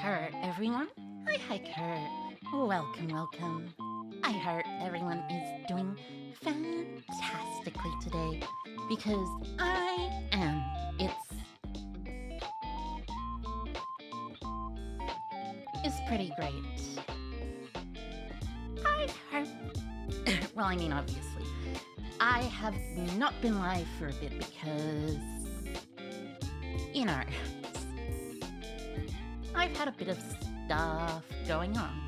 her, everyone. Hi, her. Welcome. I hope everyone is doing fantastically today because I am. It's pretty great. I hope. Well, I mean, obviously, I have not been live for a bit because, you know, I've had a bit of stuff going on.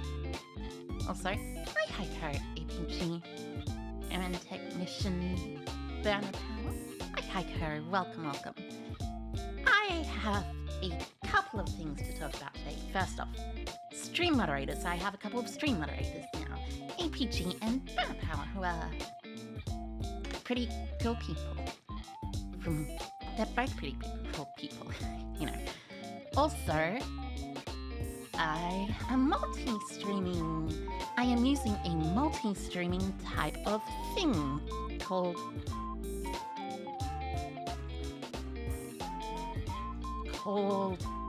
Also, hi, APG, Aaron Technician, Burner Power. Hi, welcome. I have a couple of things to talk about today. First off, stream moderators. I have a couple of stream moderators now. APG and Burner Power, who are pretty cool people. They're both pretty cool people, you know. Also, I am using a multi-streaming type of thing called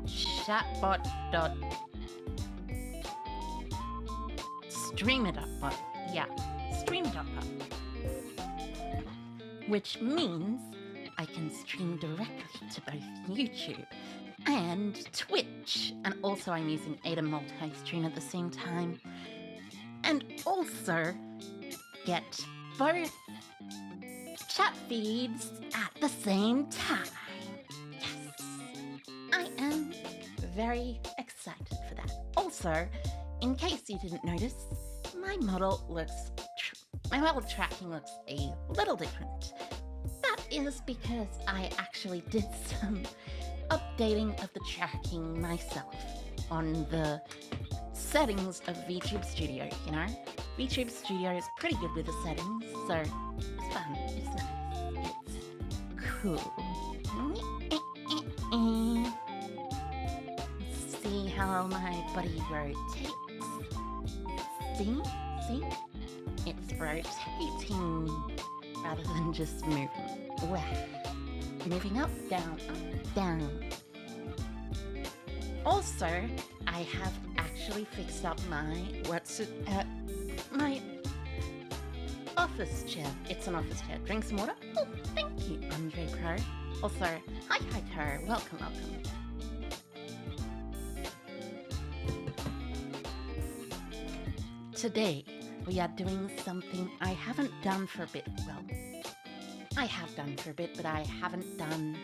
chatbot.stream.bot. Yeah, stream.bot. Which means I can stream directly to both YouTube and Twitch. And also I'm using Ada multi-stream at the same time. And also get both chat feeds at the same time. Yes, I am very excited for that. Also, in case you didn't notice, my model tracking looks a little different. That is because I actually did some updating of the tracking myself on the settings of VTube Studio, you know? VTube Studio is pretty good with the settings, so it's fun, it's nice, it's cool. Let's see how my body rotates. See? It's rotating rather than just moving. Wow. Moving up, down, down. Also, I have actually fixed up my office chair. It's an office chair. Drink some water. Oh, thank you, Andre Pro. Also, hi, Pro. Welcome. Today, we are doing something I haven't done for a bit. Well, I have done for a bit, but I haven't done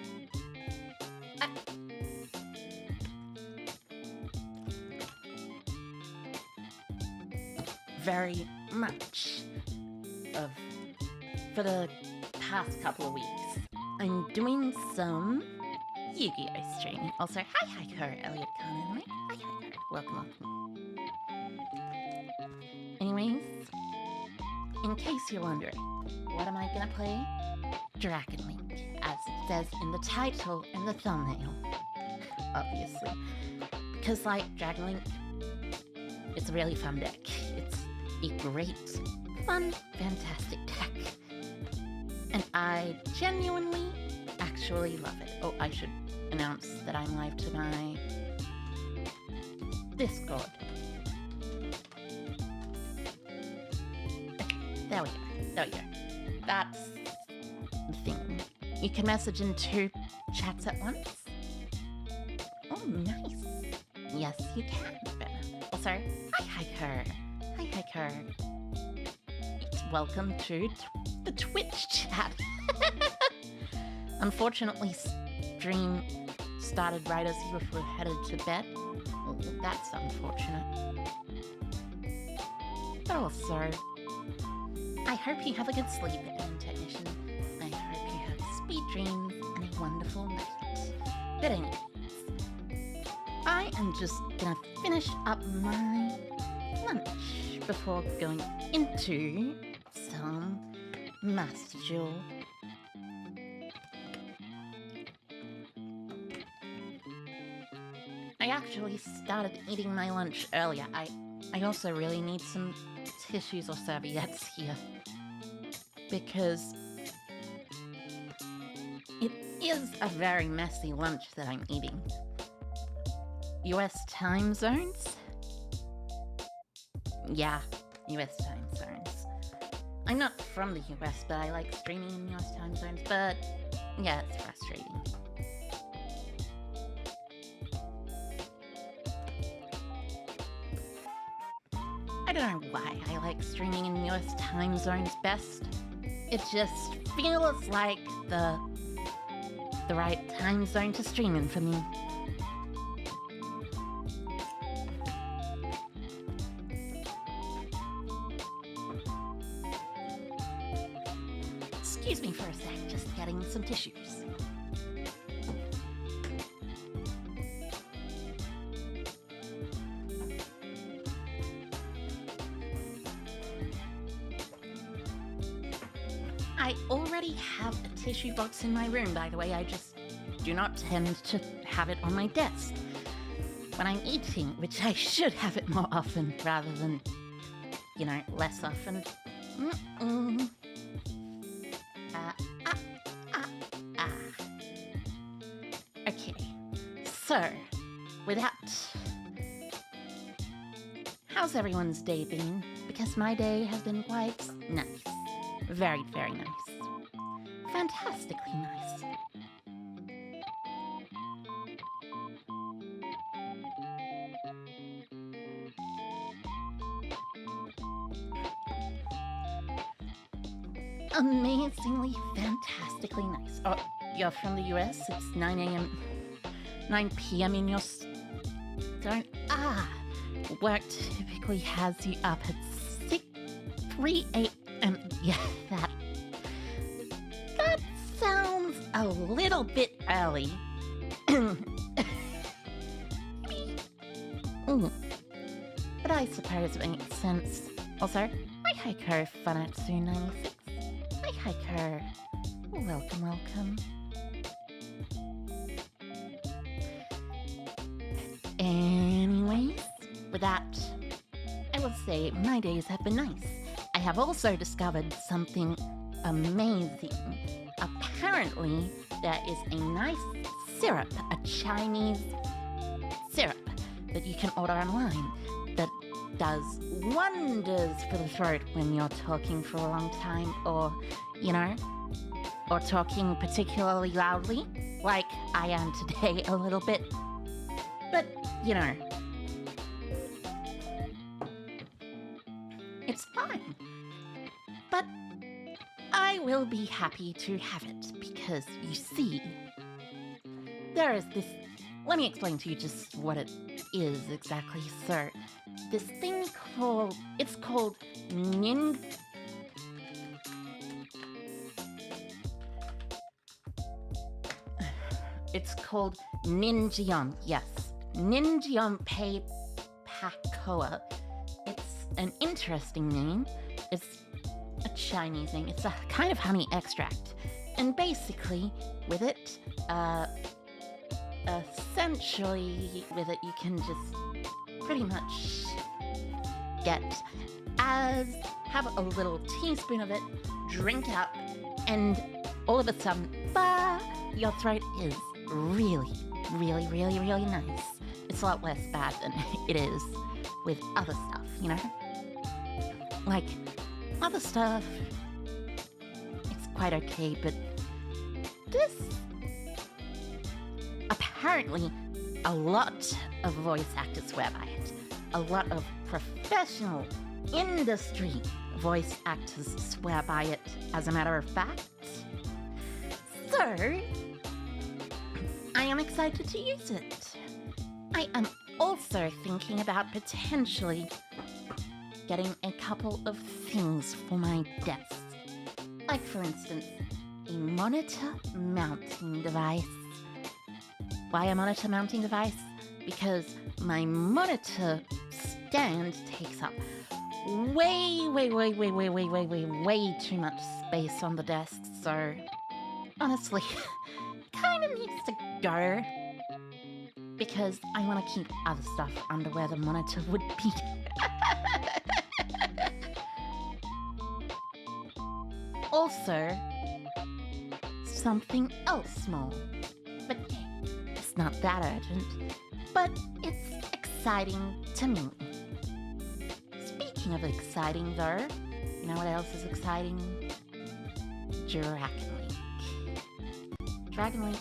very much for the past couple of weeks. I'm doing some Yu-Gi-Oh streaming. Also, hi, Elliot Khan. Hi, welcome. Anyways, in case you're wondering, what am I gonna play? Dragon Link, as it says in the title and the thumbnail. Obviously. Because, like, Dragon Link, it's a really fun deck. It's a great, fun, fantastic deck. And I genuinely actually love it. Oh, I should announce that I'm live to my Discord. There we go. That's the thing. You can message in 2 chats at once. Oh, nice. Yes, you can. Also, hi, welcome to the Twitch chat. Unfortunately, stream started right as you were headed to bed. Oh, that's unfortunate. But also, I hope you have a good sleep, Aaron Technician. I hope you have sweet dreams and a wonderful night. But anyways, I am just gonna finish up my lunch before going into some Master Duel. I actually started eating my lunch earlier. I also really need some tissues or serviettes here, because it is a very messy lunch that I'm eating. US time zones? Yeah, US time zones. I'm not from the US, but I like streaming in US time zones, but yeah, it's frustrating. I don't know why I like streaming in US time zones best. It just feels like the right time zone to stream in for me. Excuse me for a sec, just getting some tissues. I already have a tissue box in my room, by the way. I just do not tend to have it on my desk when I'm eating, which I should have it more often rather than, you know, less often. Okay, so with that, how's everyone's day been? Because my day has been quite nice. Very, very nice. Fantastically nice. Amazingly, fantastically nice. Oh, you're from the US? It's 9 p.m. in your... Work typically has you up at 3 a.m. Yeah, that sounds a little bit early. But I suppose it makes sense. Also, hi Hiker Funatsu96. Hi Hiker. Welcome, welcome. Anyways, with that, I will say my days have been nice. I have also discovered something amazing. Apparently, there is a nice syrup, a Chinese syrup that you can order online that does wonders for the throat when you're talking for a long time or, you know, or talking particularly loudly, like I am today a little bit. But, you know, it's fine. But I will be happy to have it because, you see, there is this... Let me explain to you just what it is exactly. So, this thing called... It's called It's called Ninjion, yes. Ninjion Pei Pakoa. It's an interesting name. It's a Chinese name. It's a kind of honey extract. And basically, with it, essentially, with it, you can just pretty much have a little teaspoon of it, drink up, and all of a sudden, your throat is really, really, really, really nice. It's a lot less bad than it is with other stuff, you know? Like, other stuff, it's quite okay, but this... Apparently, a lot of voice actors swear by it. A lot of professional industry voice actors swear by it, as a matter of fact. So, I am excited to use it. I am also thinking about potentially getting a couple of things for my desk. Like, for instance, a monitor mounting device. Why a monitor mounting device? Because my monitor stand takes up way too much space on the desk, so honestly, kind of needs to go because I want to keep other stuff under where the monitor would be. Also, something else small, but it's not that urgent. but it's exciting to me. Speaking of exciting, though, you know what else is exciting? Dragonlink. Dragonlink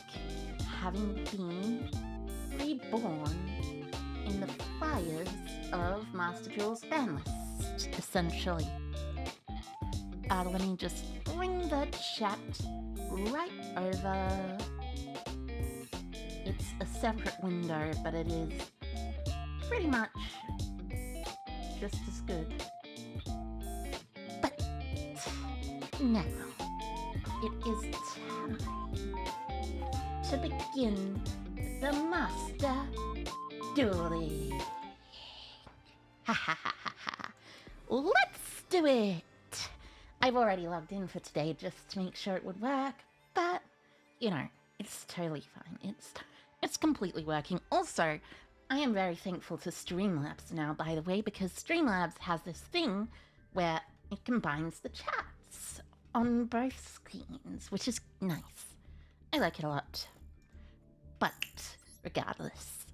having been reborn in the fires of Master Duel's ban list, essentially. Let me just bring the chat right over. It's a separate window, but it is pretty much just as good. But now it is time to begin the Master Dueling. Ha ha ha ha ha. Let's do it! I've already logged in for today just to make sure it would work, but, you know, it's totally fine. It's completely working. Also, I am very thankful to Streamlabs now, by the way, because Streamlabs has this thing where it combines the chats on both screens, which is nice. I like it a lot. But, regardless,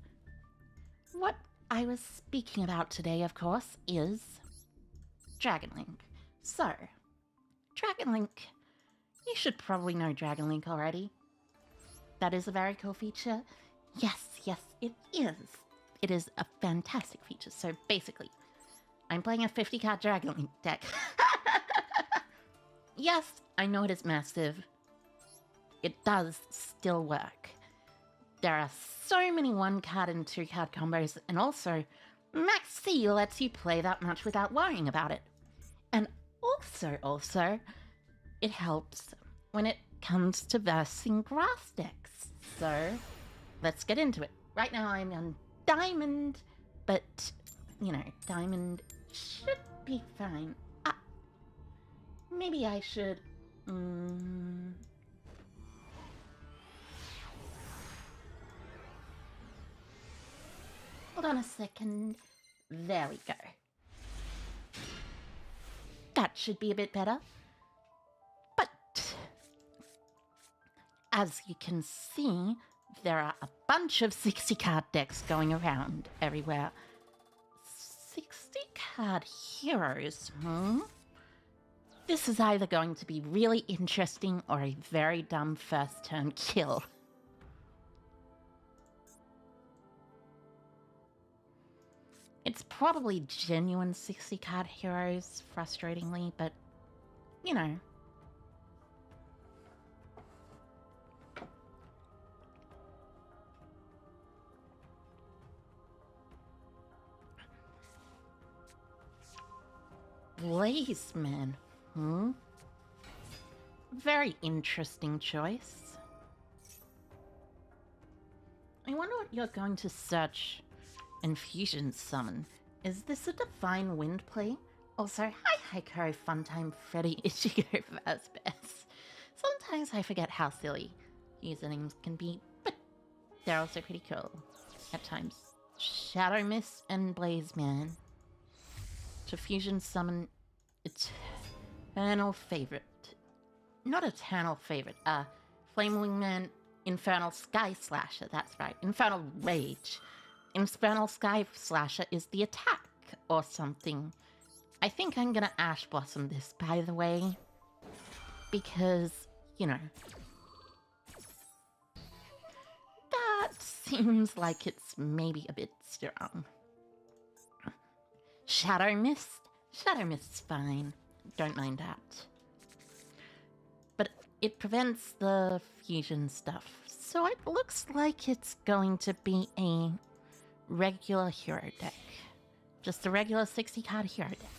what I was speaking about today, of course, is Dragonlink. So, Dragonlink, you should probably know Dragonlink already. That is a very cool feature. Yes, it is. It is a fantastic feature. So basically, I'm playing a 50-card Dragonlink deck. Yes, I know it is massive. It does still work. There are so many 1-card and 2-card combos, and also, Max C lets you play that much without worrying about it. And also, it helps when it comes to versing grass decks. So, let's get into it. Right now I'm on Diamond, but, you know, Diamond should be fine. Maybe I should... Hold on a second. There we go. That should be a bit better. But, as you can see, there are a bunch of 60-card decks going around everywhere. 60-card heroes, This is either going to be really interesting or a very dumb first turn kill. It's probably genuine 60-card heroes, frustratingly, but, you know. Blazeman, Very interesting choice. I wonder what you're going to search and fusion summon. Is this a Divine Wind play? Also, hi Heiko, Funtime, Freddy, Ichigo, Vazbez. Sometimes I forget how silly usernames can be, but they're also pretty cool at times. Shadow Mist and Blazeman. To fusion summon Eternal Favorite. Not Eternal Favorite, Flame Wingman, Infernal Sky Slasher, that's right, Infernal Rage. Infernal Sky Slasher is the attack, or something. I think I'm gonna Ash Blossom this, by the way. Because, you know. That seems like it's maybe a bit strong. Shadow Mist? Shadow Mist's fine. Don't mind that. But it prevents the fusion stuff. So it looks like it's going to be a regular hero deck. Just a regular 60-card hero deck.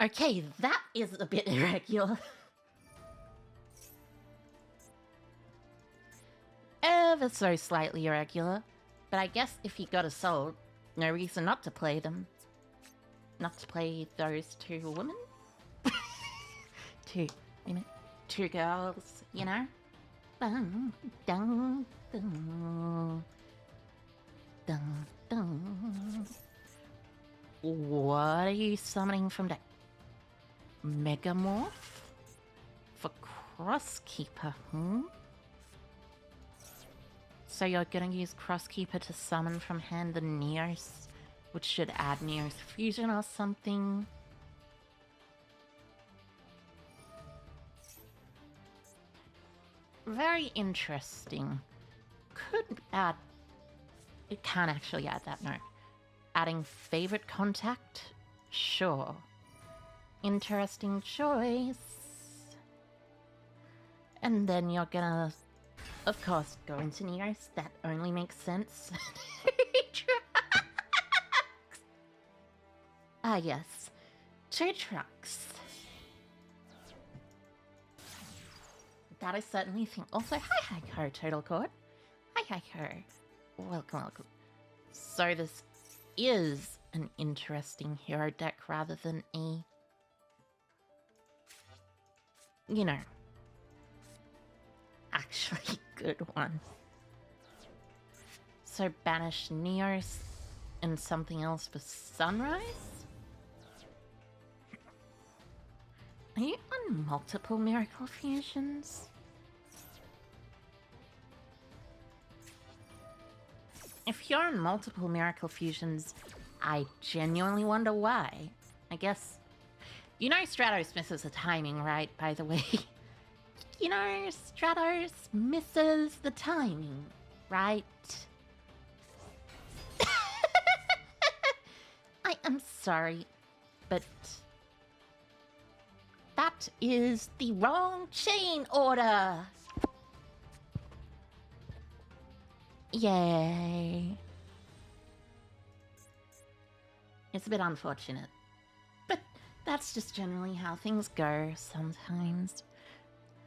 Okay, that is a bit irregular. Ever so slightly irregular. But I guess if you got a soul, no reason not to play them. Not to play those two women? Two girls, you know? Dun, dun, dun, dun, dun. What are you summoning from deck? Megamorph? For Crosskeeper, So you're gonna use Crosskeeper to summon from hand the Neos, which should add Neos Fusion or something. Very interesting. Could add... It can't actually add that, no. Adding favorite contact? Sure. Interesting choice. And then you're gonna, of course, go into Neos. That only makes sense. Ah, yes. 2 trucks. That I certainly think. Also, hi, Heiko, Total Court. Hi, Heiko. Welcome, welcome. So this is an interesting hero deck rather than a, you know, actually good one. So banish Neos and something else for Sunrise? Are you on multiple Miracle Fusions? If you're on multiple Miracle Fusions, I genuinely wonder why. I guess... You know Stratos misses the timing, right, by the way? You know, Stratos misses the timing, right? I am sorry, but... That is the wrong chain order! Yay. It's a bit unfortunate. But that's just generally how things go sometimes.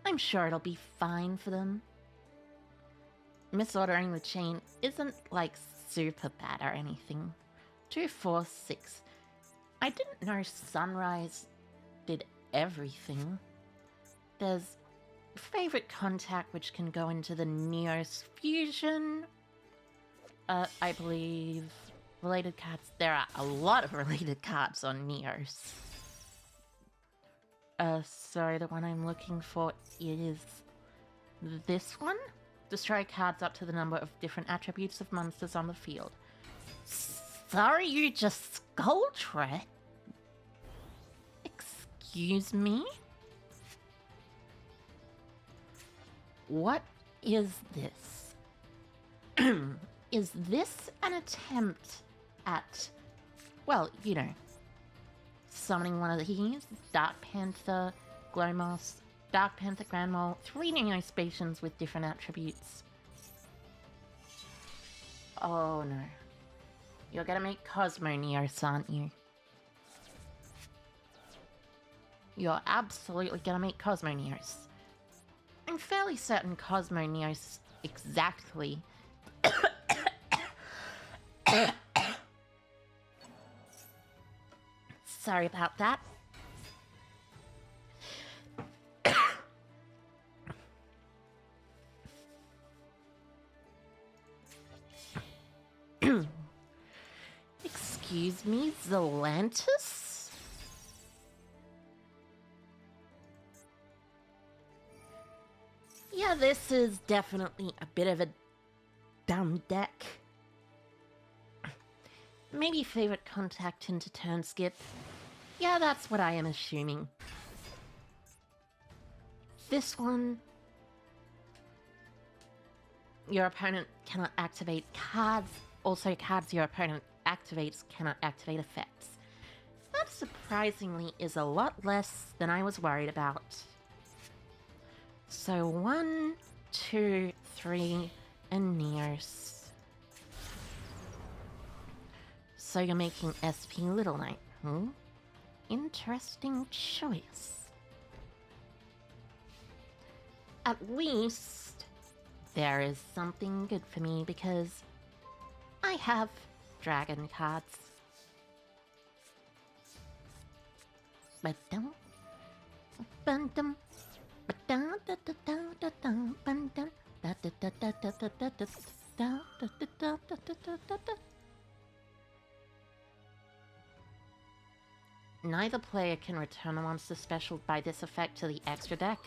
I'm sure it'll be fine for them. Misordering the chain isn't, like, super bad or anything. 2, 4, 6. I didn't know Sunrise did everything. There's favorite contact, which can go into the Neos Fusion. I believe related cards. There are a lot of related cards on Neos. So the one I'm looking for is this one. Destroy cards up to the number of different attributes of monsters on the field. Sorry, you just Skull Trek? Excuse me? What is this? Is this an attempt at, well, you know, summoning one of these? Dark Panther, Glowmoss, Dark Panther Grand Mole, 3 Neospatians with different attributes. Oh no. You're gonna make Cosmo Neos, aren't you? You're absolutely gonna make Cosmo Neos. I'm fairly certain Cosmo Neos exactly. Sorry about that. Excuse me, Zelantis? Yeah, this is definitely a bit of a dumb deck. Maybe favorite contact into turn skip. Yeah, that's what I am assuming. This one... Your opponent cannot activate cards. Also, cards your opponent activates cannot activate effects. That surprisingly is a lot less than I was worried about. So 1, 2, 3, and Neos. So you're making SP Little Knight, hmm? Interesting choice. At least there is something good for me because I have dragon cards. Ba-dum, ba-dum, ba-dum, da-da-da-da-dum, ba-dum, da-da-da-da-da-da-da-da-da-da-da-da-da-da. Neither player can return a monster special by this effect to the extra deck.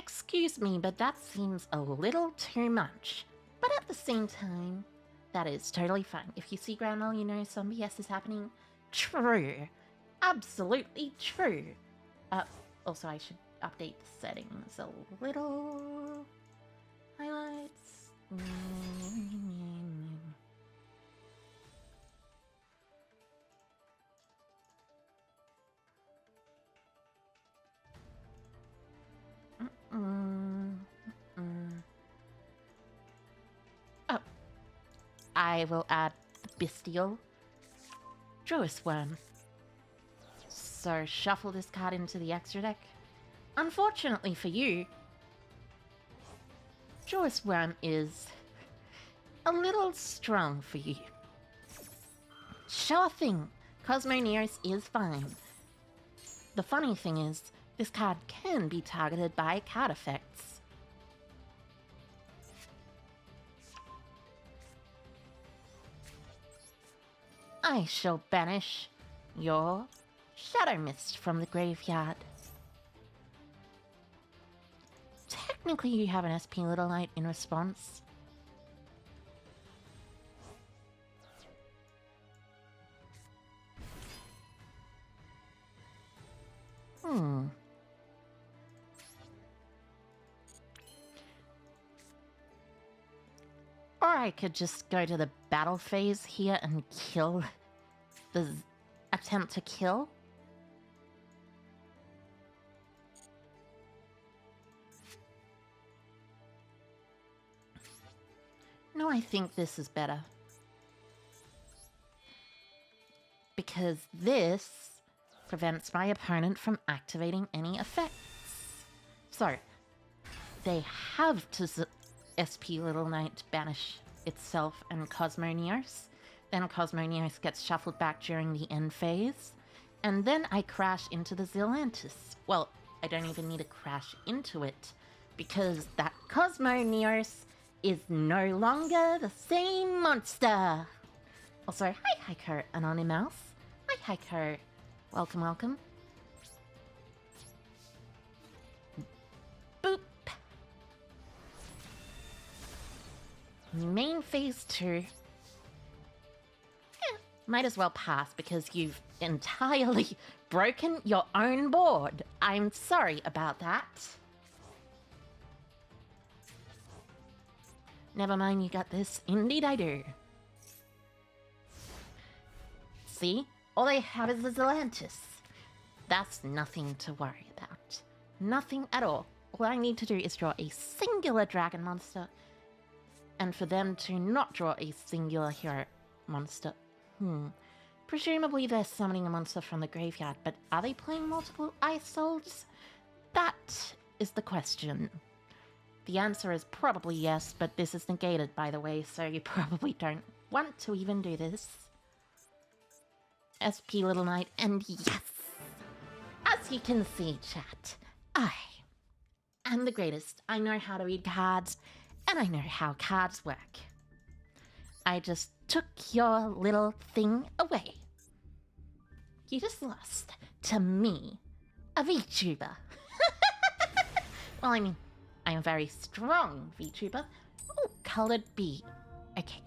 Excuse me, but that seems a little too much. But at the same time, that is totally fine. If you see Grandma, you know some BS is happening. True. Absolutely true. Also, I should update the settings a little. Highlights. Oh. I will add the bestial Joyous Worm. So shuffle this card into the extra deck. Unfortunately for you, Joyous Worm is a little strong for you. Sure thing, Cosmoneos is fine. The funny thing is, this card can be targeted by card effects. I shall banish your Shadow Mist from the graveyard. Technically, you have an SP Little Knight in response. Or I could just go to the battle phase here and kill the attempt to kill. No, I think this is better. Because this prevents my opponent from activating any effects. So, they have to SP Little Knight banish itself and Cosmoneos. Then Cosmoneos gets shuffled back during the end phase. And then I crash into the Zelantis. Well, I don't even need to crash into it, because that Cosmoneos is no longer the same monster. Also, hi Heiko, Anonymous. Hi Heiko. Welcome, welcome. Boop. Main phase 2. Might as well pass because you've entirely broken your own board. I'm sorry about that. Never mind, you got this. Indeed I do. See? All they have is the Zelantis. That's nothing to worry about. Nothing at all. All I need to do is draw a singular dragon monster, and for them to not draw a singular hero monster. Presumably they're summoning a monster from the graveyard, but are they playing multiple Ice Souls? That is the question. The answer is probably yes, but this is negated, by the way, so you probably don't want to even do this. SP Little Knight, and yes! As you can see, chat, I am the greatest. I know how to read cards, and I know how cards work. I just took your little thing away. You just lost to me, a VTuber. Well, I mean, I'm a very strong VTuber. Oh, Colored Bee. Okay.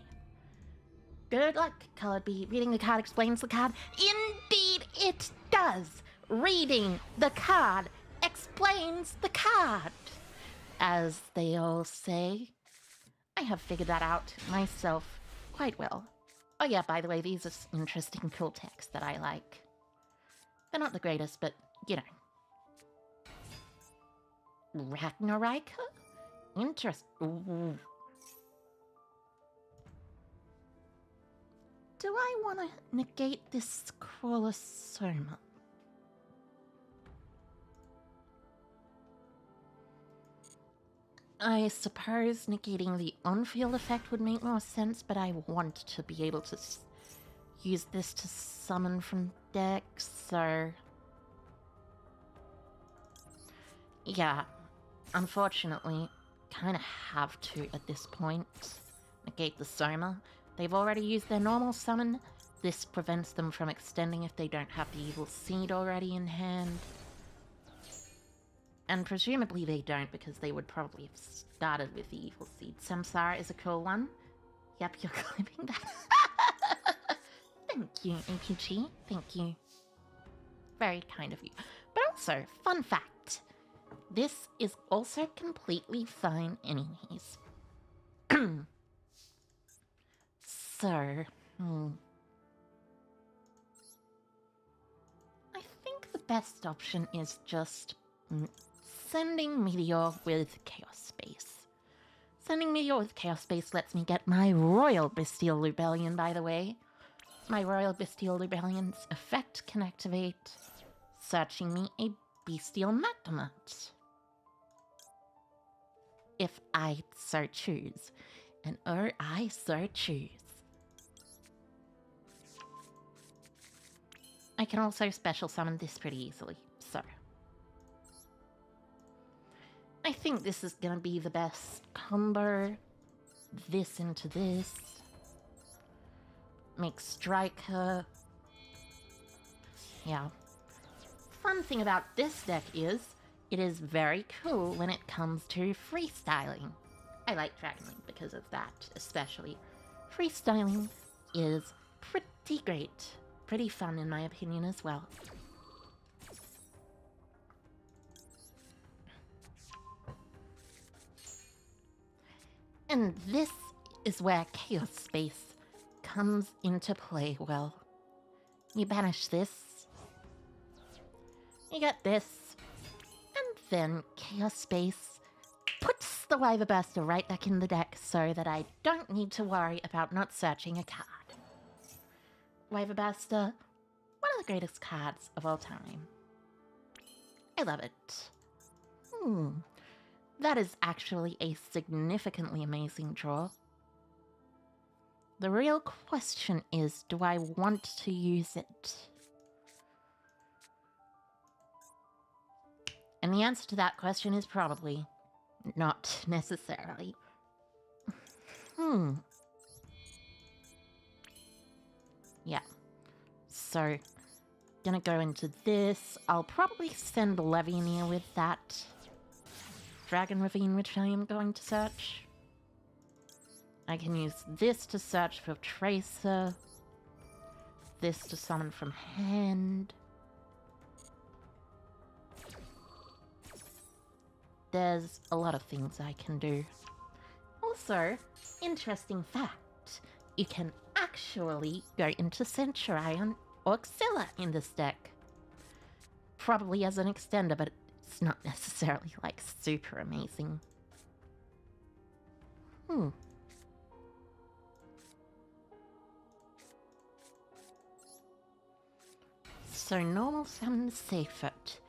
Good luck, Colored Bee. Reading the card explains the card. Indeed it does! Reading the card explains the card! As they all say. I have figured that out myself quite well. Oh yeah, by the way, these are interesting cool texts that I like. They're not the greatest, but, you know. Ragnarika? Ooh. Do I want to negate this Crawler Soma? I suppose negating the on-field effect would make more sense, but I want to be able to use this to summon from decks, so... Yeah, unfortunately, kind of have to at this point. Negate the Soma. They've already used their normal summon. This prevents them from extending if they don't have the Evil Seed already in hand. And presumably they don't, because they would probably have started with the evil seed. Samsara is a cool one. Yep, you're clipping that. Thank you, APG. Thank you. Very kind of you. But also, fun fact. This is also completely fine anyways. So, I think the best option is just sending Meteor with Chaos Space. Sending Meteor with Chaos Space lets me get my Royal Bestial Rebellion, by the way. My Royal Bestial Rebellion's effect can activate, searching me a Bestial Magnemite. If I so choose. And oh, I so choose. I can also special summon this pretty easily, so. I think this is gonna be the best combo. This into this. Make Striker. Yeah. Fun thing about this deck is, it is very cool when it comes to freestyling. I like Dragon Link because of that, especially. Freestyling is pretty great. Pretty fun in my opinion as well. And this is where Chaos Space comes into play well. You banish this. You get this. And then Chaos Space puts the Wyverburster right back in the deck so that I don't need to worry about not searching a card. Wyverburster, one of the greatest cards of all time. I love it. That is actually a significantly amazing draw. The real question is, do I want to use it? And the answer to that question is probably not necessarily. Yeah. So, gonna go into this. I'll probably send Levianeer with that Dragon Ravine, which I am going to search. I can use this to search for Tracer. This to summon from hand. There's a lot of things I can do. Also, interesting fact, you can actually go into Centurion or Xilla in this deck. Probably as an extender, but it's not necessarily, like, super amazing. So normal summon Seyfert.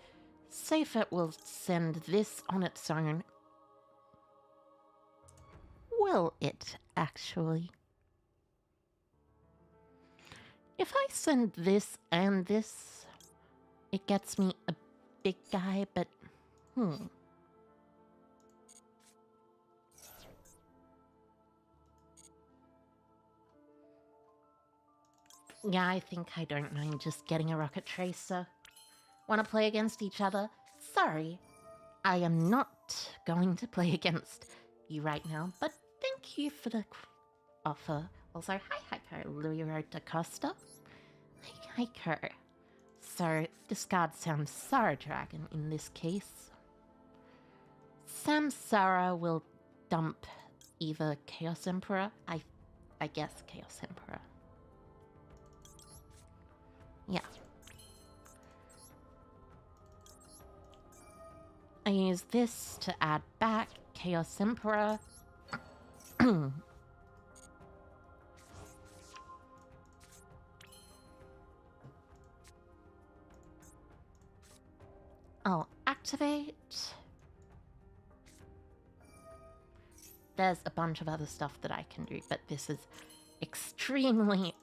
Seyfert will send this on its own. Will it, actually? If I send this and this, it gets me a big guy, but Yeah, I think I don't mind just getting a Rocket Tracer. Want to play against each other? Sorry, I am not going to play against you right now, but thank you for the offer. Also, hi Heiko, Luiro da Costa. Hi Heiko. So, discard Samsara Dragon in this case. Samsara will dump either Chaos Emperor, I guess Chaos Emperor. Yeah. I use this to add back Chaos Emperor. I'll activate. There's a bunch of other stuff that I can do, but this is extremely,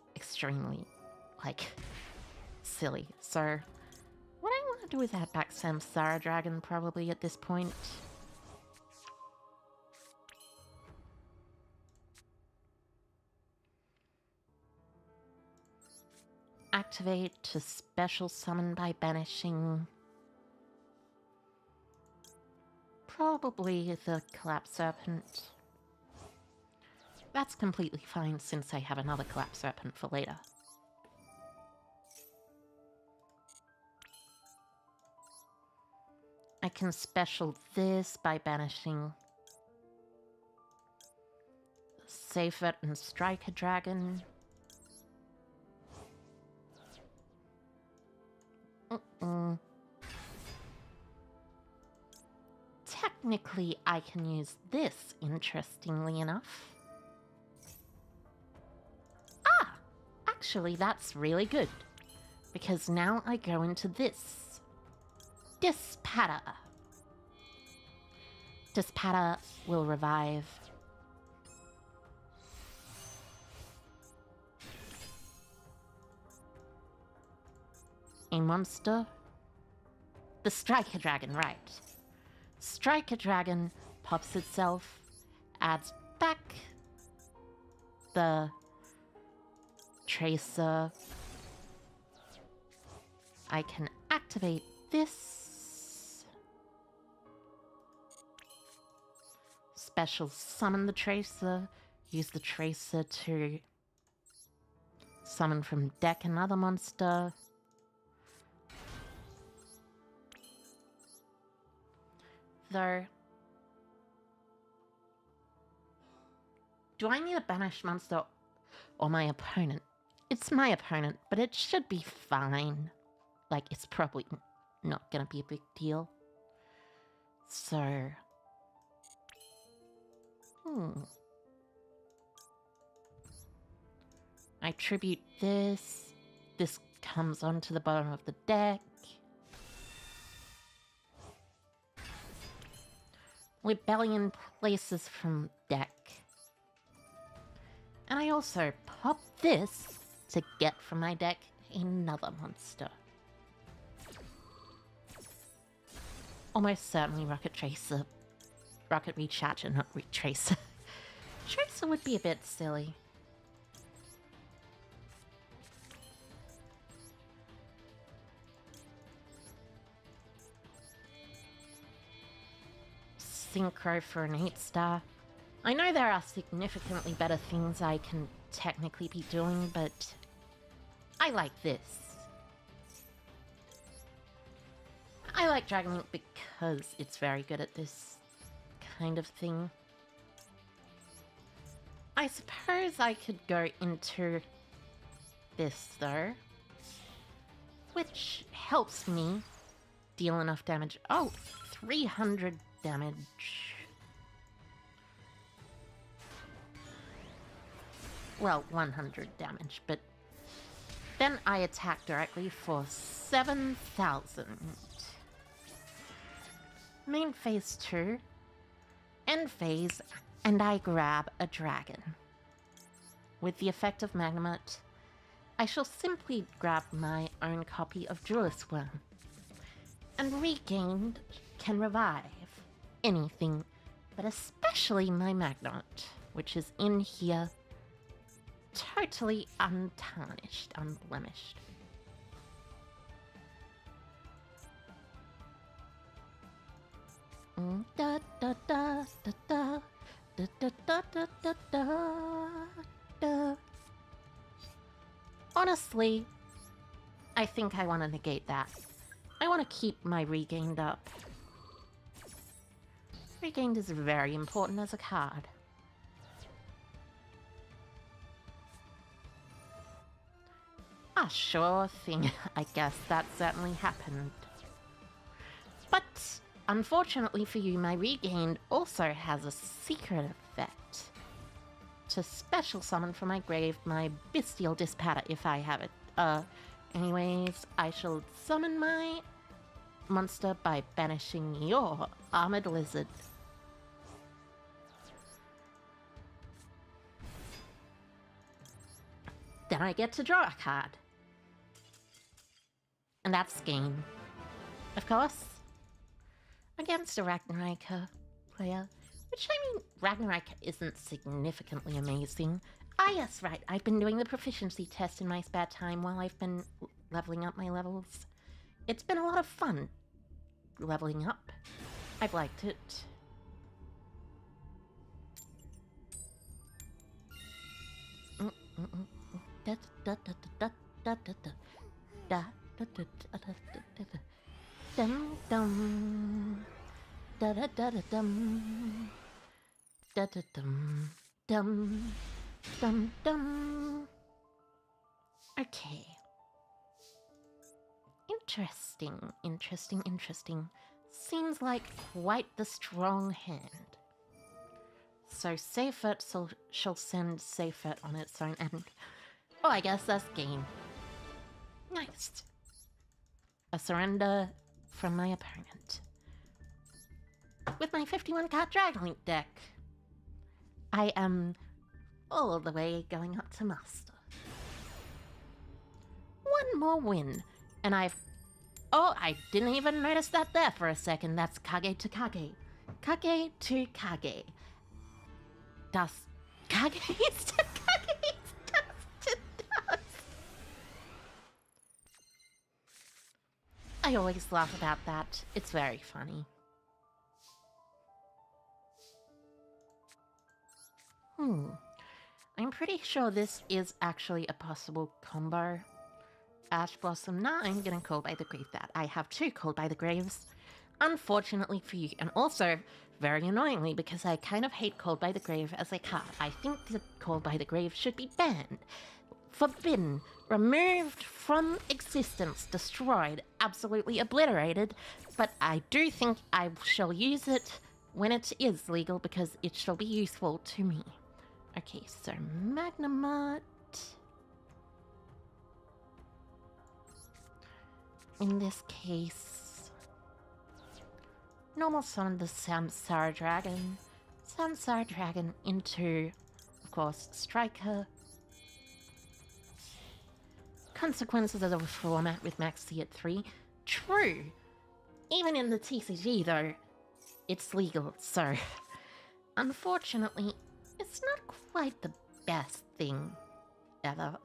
like, silly. So, what I want to do is add back Samsara Dragon probably at this point. Activate to special summon by banishing. Probably the collapse serpent. That's completely fine since I have another collapse serpent for later. I can special this by banishing Safet and Striker Dragon. Technically, I can use this, interestingly enough. Ah! Actually, that's really good. Because now I go into this. Dispatter. Dispatter will revive. A monster. The Striker Dragon, right. Striker Dragon pops itself, adds back the Tracer. I can activate this. Special summon the Tracer. Use the Tracer to summon from deck another monster. Though, do I need a banished monster or my opponent? It's my opponent, but it should be fine. Like, it's probably not gonna be a big deal. So, I tribute this. This comes onto the bottom of the deck. Rebellion places from deck. And I also pop this to get from my deck another monster. Almost certainly Rocket Tracer. Rocket Recharger, not Retracer. Tracer would be a bit silly. Synchro for an 8-star. I know there are significantly better things I can technically be doing, but I like this. I like Dragon Link because it's very good at this kind of thing. I suppose I could go into this though, which helps me deal enough damage. Oh, 300 damage. Well, 100 damage, but then I attack directly for 7,000. Main phase 2, end phase, and I grab a dragon. With the effect of Magnemite, I shall simply grab my own copy of Duelist Worm, and Regained can revive anything, but especially my Magnemite, which is in here, totally untarnished, unblemished. Da da da da da da da da da da da da. Honestly, I think I want to negate that. I want to keep my Regained up. Regained is very important as a card. Ah, sure thing. I guess that certainly happened. But unfortunately for you, my Regained also has a secret effect. To special summon from my grave my Bestial Dispatter if I have it. Anyways, I shall summon my monster by banishing your Armored Lizard. Then I get to draw a card. And that's game. Of course. Against a Ragnaraka player. Which, I mean, Ragnaraka isn't significantly amazing. Ah, yes, right. I've been doing the proficiency test in my spare time while I've been leveling up my levels. It's been a lot of fun leveling up. I've liked it. Dum dum da da da da dum da da dum dum dum dum. Okay. Interesting. Seems like quite the strong hand. So Seyfert shall send Seyfert on its own end. Oh, I guess that's game. Nice. A surrender from my opponent. With my 51 card Dragonlink deck, I am all the way going up to Master. One more win, and I've... Oh, I didn't even notice that there for a second. That's Kage to Kage. Kage to Kage. Das Kage ist to Kage ist das to das. I always laugh about that. It's very funny. I'm pretty sure this is actually a possible combo. Ash Blossom, nah, I'm getting Called by the Grave that. I have 2 Called by the Graves. Unfortunately for you, and also, very annoyingly, because I kind of hate Called by the Grave as a card. I think that Called by the Grave should be banned, forbidden, removed from existence, destroyed, absolutely obliterated, but I do think I shall use it when it is legal because it shall be useful to me. Okay, so Magnemite. In this case, normal summon the Samsara Dragon. Samsara Dragon into, of course, Striker. Consequences of the format with Max C at 3. True. Even in the TCG, though, it's legal, so... Unfortunately, it's not quite the best thing ever.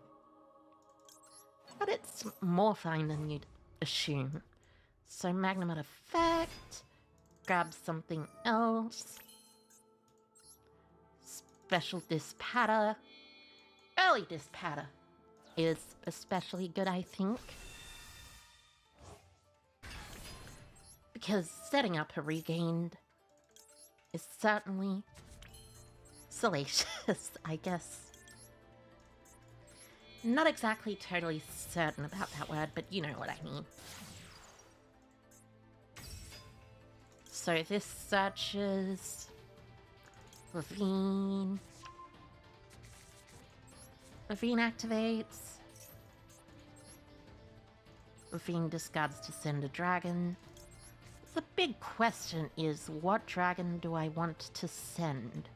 But it's more fine than you'd assume. So Magnemite effect, grab something else. Special Dispatter. Early Dispatter is especially good, I think. Because setting up a Regained is certainly salacious, I guess. Not exactly totally certain about that word, but you know what I mean. So this searches Ravine. Ravine activates. Ravine discards to send a dragon. The big question is, what dragon do I want to send?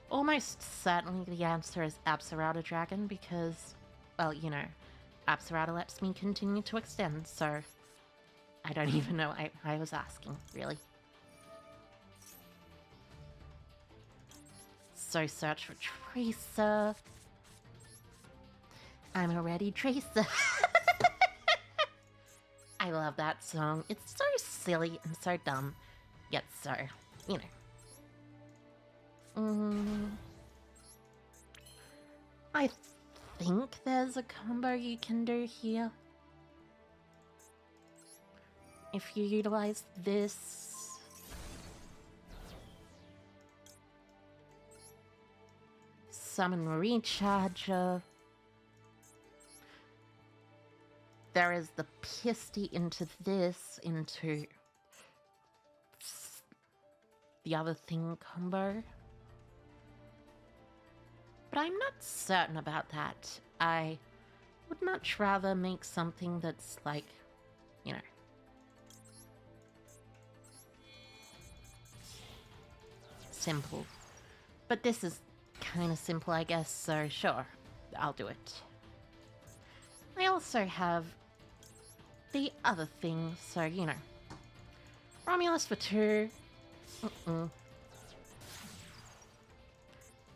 Almost certainly the answer is Apsarauda Dragon because, well, you know, Apsarauda lets me continue to extend, so I don't even know I was asking, really. So search for Tracer. I'm already Tracer. I love that song. It's so silly and so dumb, yet so, you know. I think there's a combo you can do here. If you utilize this. Summon Recharger. There is the Pisty into this, into the other thing combo. But I'm not certain about that. I would much rather make something that's like, you know. Simple. But this is kind of simple, I guess, so sure, I'll do it. I also have the other thing, so, you know. Romulus for 2.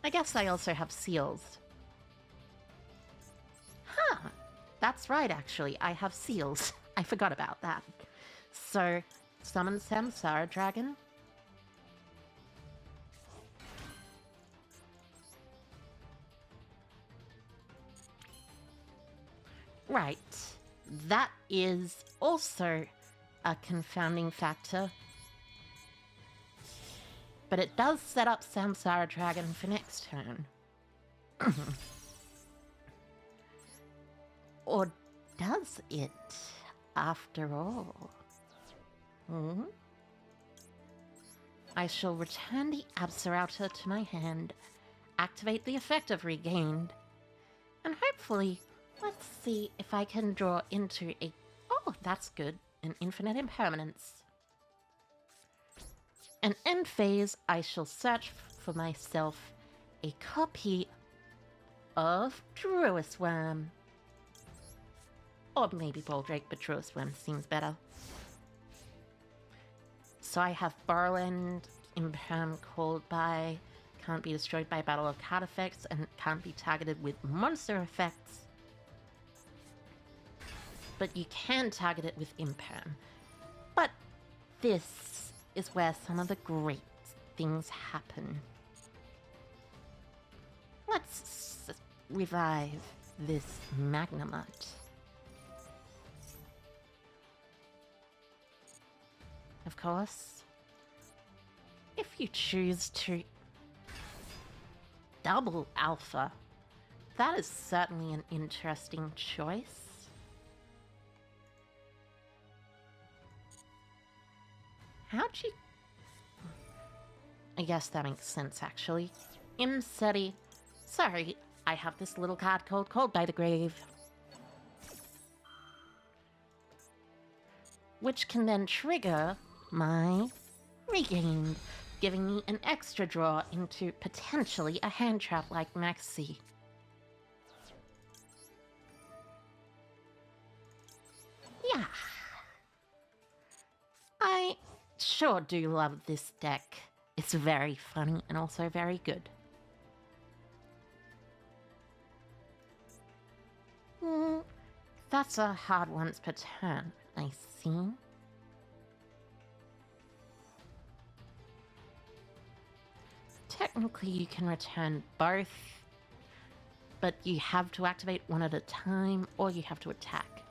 I guess I also have Seals. That's right, actually. I have Seals. I forgot about that. So, summon Samsara Dragon. Right. That is also a confounding factor. But it does set up Samsara Dragon for next turn. Or does it, after all? I shall return the Absolouter to my hand, activate the effect I've regained, and hopefully, let's see if I can draw into a... Oh, that's good. An infinite impermanence. And end phase, I shall search for myself a copy of Druisworm. Or maybe Baldrake, but Druisworm seems better. So I have Borrowland, Imperm, Called By, can't be destroyed by battle or card effects, and can't be targeted with monster effects. But you can target it with Imperm. But this is where some of the great things happen. Let's revive this Magnemite. Of course, if you choose to double Alpha, that is certainly an interesting choice. How'd you... I guess that makes sense, actually. Imseti. Sorry, I have this little card called Called by the Grave. Which can then trigger my Regained, giving me an extra draw into potentially a hand trap like Maxi. Yeah. I sure do love this deck. It's very funny and also very good. That's a hard once per turn, I see. Technically, you can return both, but you have to activate one at a time, or you have to attack.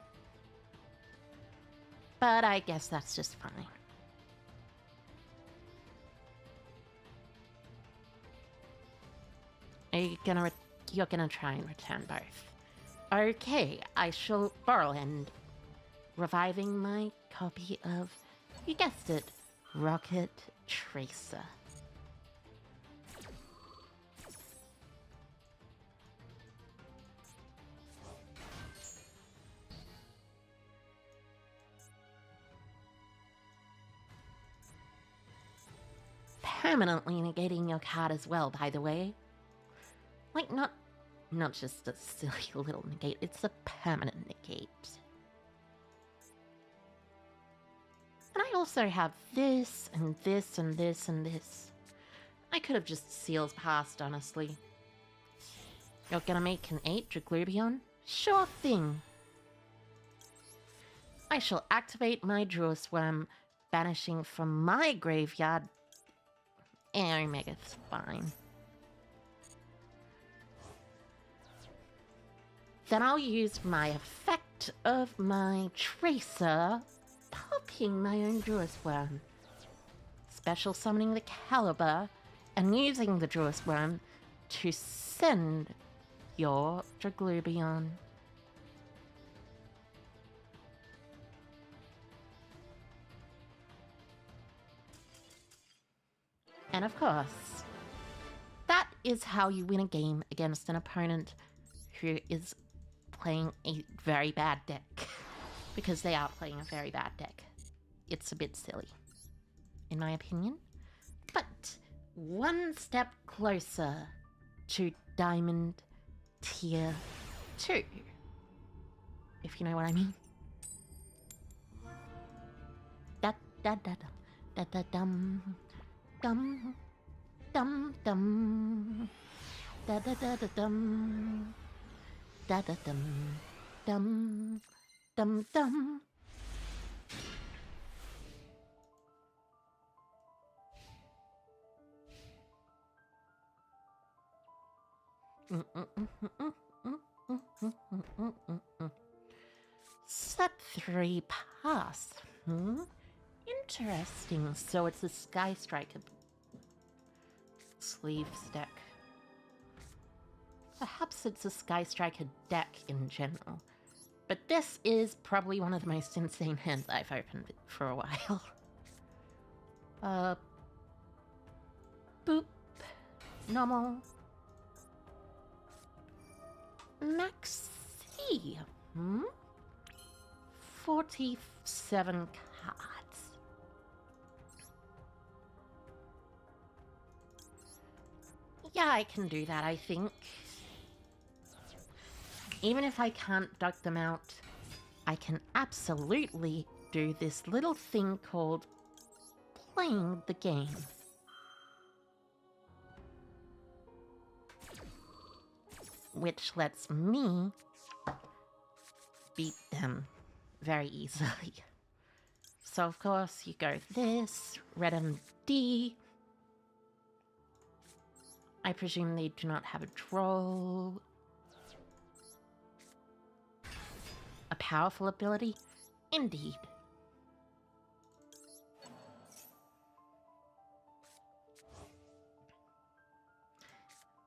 But I guess that's just fine. You're gonna try and return both. Okay, I shall Borrowland, reviving my copy of, you guessed it, Rocket Tracer. Permanently negating your card as well, by the way. Like, not just a silly little negate, it's a permanent negate. And I also have this, and this, and this, and this. I could have just sealed past, honestly. You're gonna make an 8 Draglubion? Sure thing. I shall activate my Druisworm, banishing from my graveyard Omega's fine. Then I'll use my effect of my Tracer, popping my own Druisworm, special summoning the Caliber, and using the Druisworm to send your Draglubion. And of course, that is how you win a game against an opponent who is playing a very bad deck. Because they are playing a very bad deck. It's a bit silly, in my opinion. But one step closer to Diamond Tier 2. If you know what I mean. Da da da da da da dum. Dum dum dum da da da da dum da da dum dum dum dum. Step 3 pass. Interesting. So it's a Sky Striker sleeve deck. Perhaps it's a Sky Striker deck in general. But this is probably one of the most insane hands I've opened for a while. Boop. Normal. Max C. 47 cards. Yeah, I can do that, I think. Even if I can't duck them out, I can absolutely do this little thing called playing the game. Which lets me beat them very easily. So of course you go this, red and D. I presume they do not have a draw. A powerful ability? Indeed.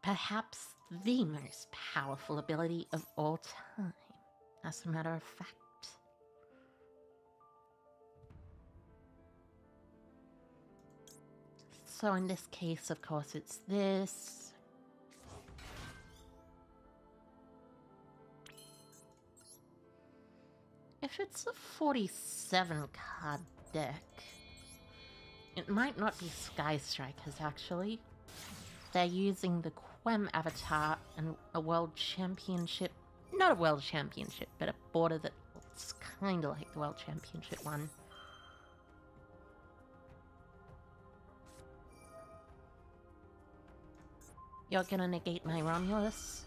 Perhaps the most powerful ability of all time, as a matter of fact. So in this case, of course, it's this. If it's a 47 card deck, it might not be Sky Strikers, actually. They're using the Quem avatar and a world championship, not a world championship, but a border that looks kind of like the world championship one. You're gonna negate my Romulus?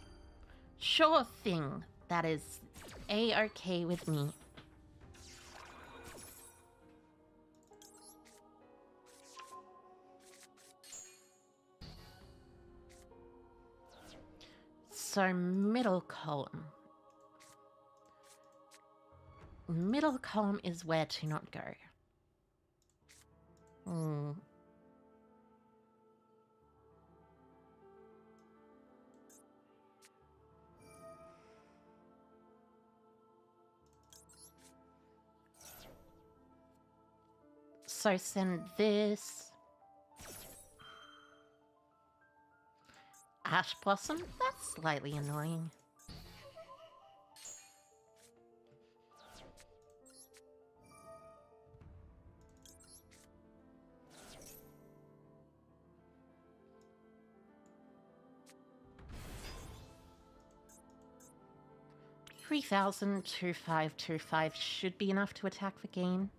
Sure thing. That is A-OK with me. So middle column. Middle column is where to not go. So send this. Ash Blossom? That's slightly annoying. $3,000, 2525 should be enough to attack the game.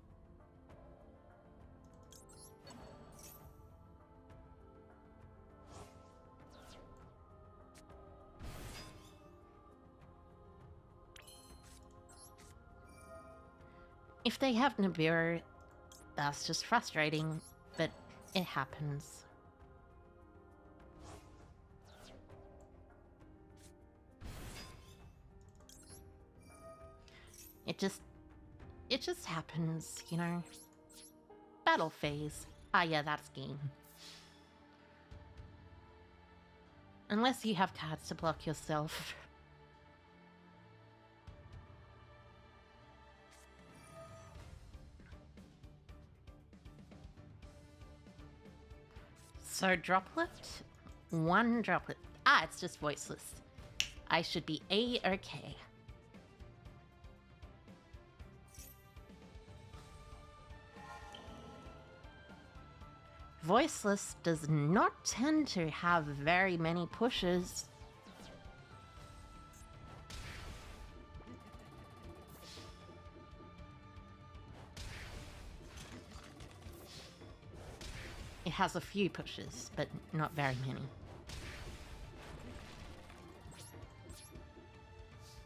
If they have Nibiru, that's just frustrating, but it happens. It just happens, you know? Battle phase. Ah yeah, that's game. Unless you have cards to block yourself. So droplet? One droplet. Ah, it's just voiceless. I should be A-OK. Voiceless does not tend to have very many pushes. It has a few pushes, but not very many.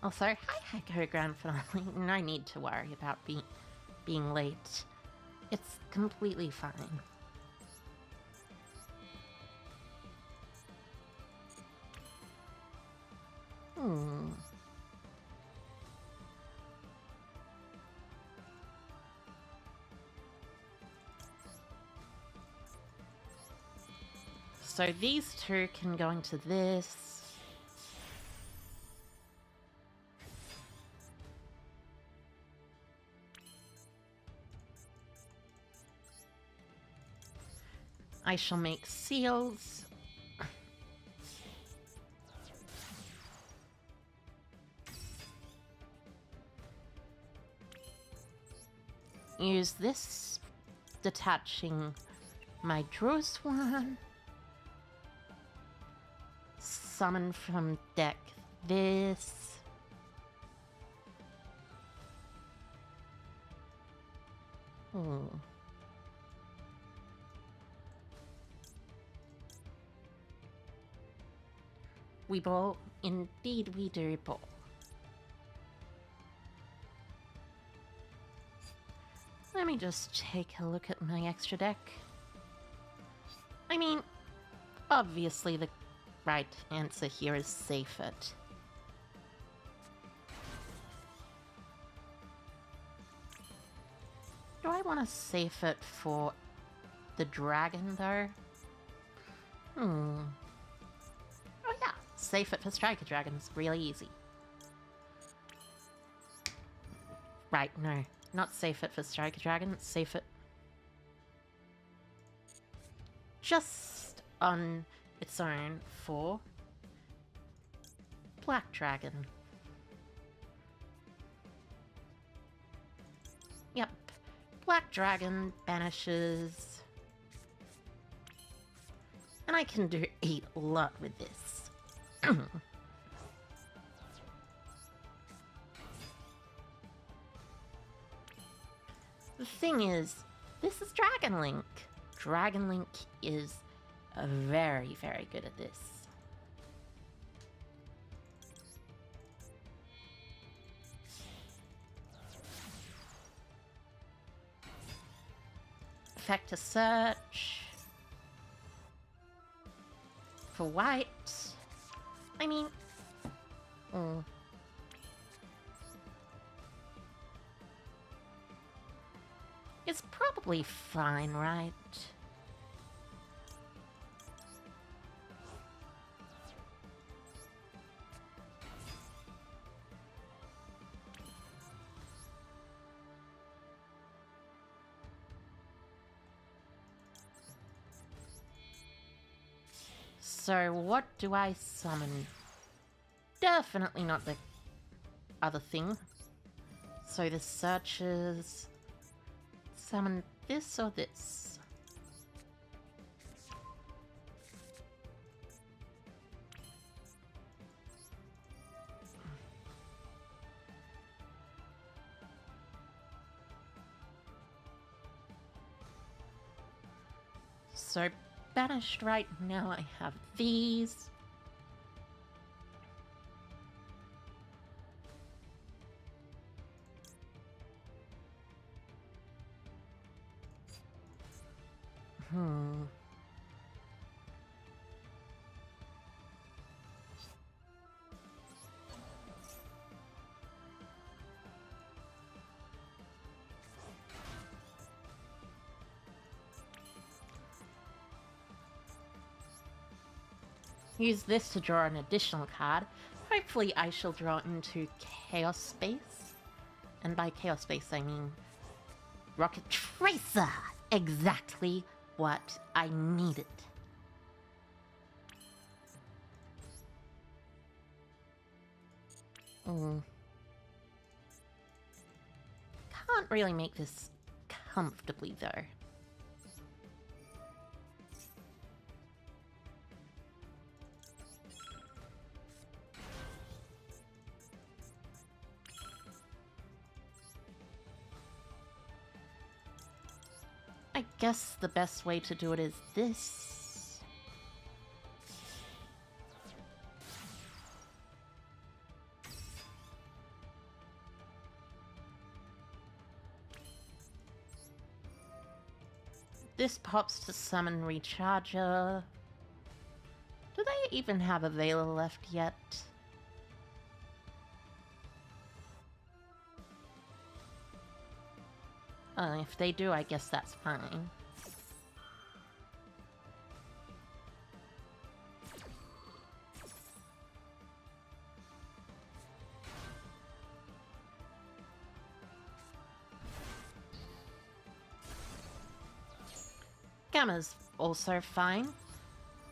Also, hi Hako Grand Finale. No need to worry about being late. It's completely fine. Hmm. So these two can go into this. I shall make seals. Use this, detaching my draw swan. Summon from deck this. We ball, indeed we do ball. Let me just take a look at my extra deck. I mean, obviously the right answer here is save it. Do I want to save it for the dragon though? Oh yeah, save it for Striker Dragons, really easy. Right, no, not save it for Striker Dragon, save it just on its own for Black Dragon. Yep, Black Dragon banishes, and I can do a lot with this. The thing is, this is Dragon Link. Dragon Link is very, very good at this. Effect to search. For white. I mean... It's probably fine, right? So what do I summon? Definitely not the other thing. So the searches... Summon this or this? So banished right now, I have these. Use this to draw an additional card. Hopefully I shall draw into Chaos Space. And by Chaos Space I mean Rocket Tracer! Exactly what I needed. Can't really make this comfortably though. I guess the best way to do it is this. This pops to summon Recharger. Do they even have a Veil left yet? If they do, I guess that's fine. Gamma's also fine,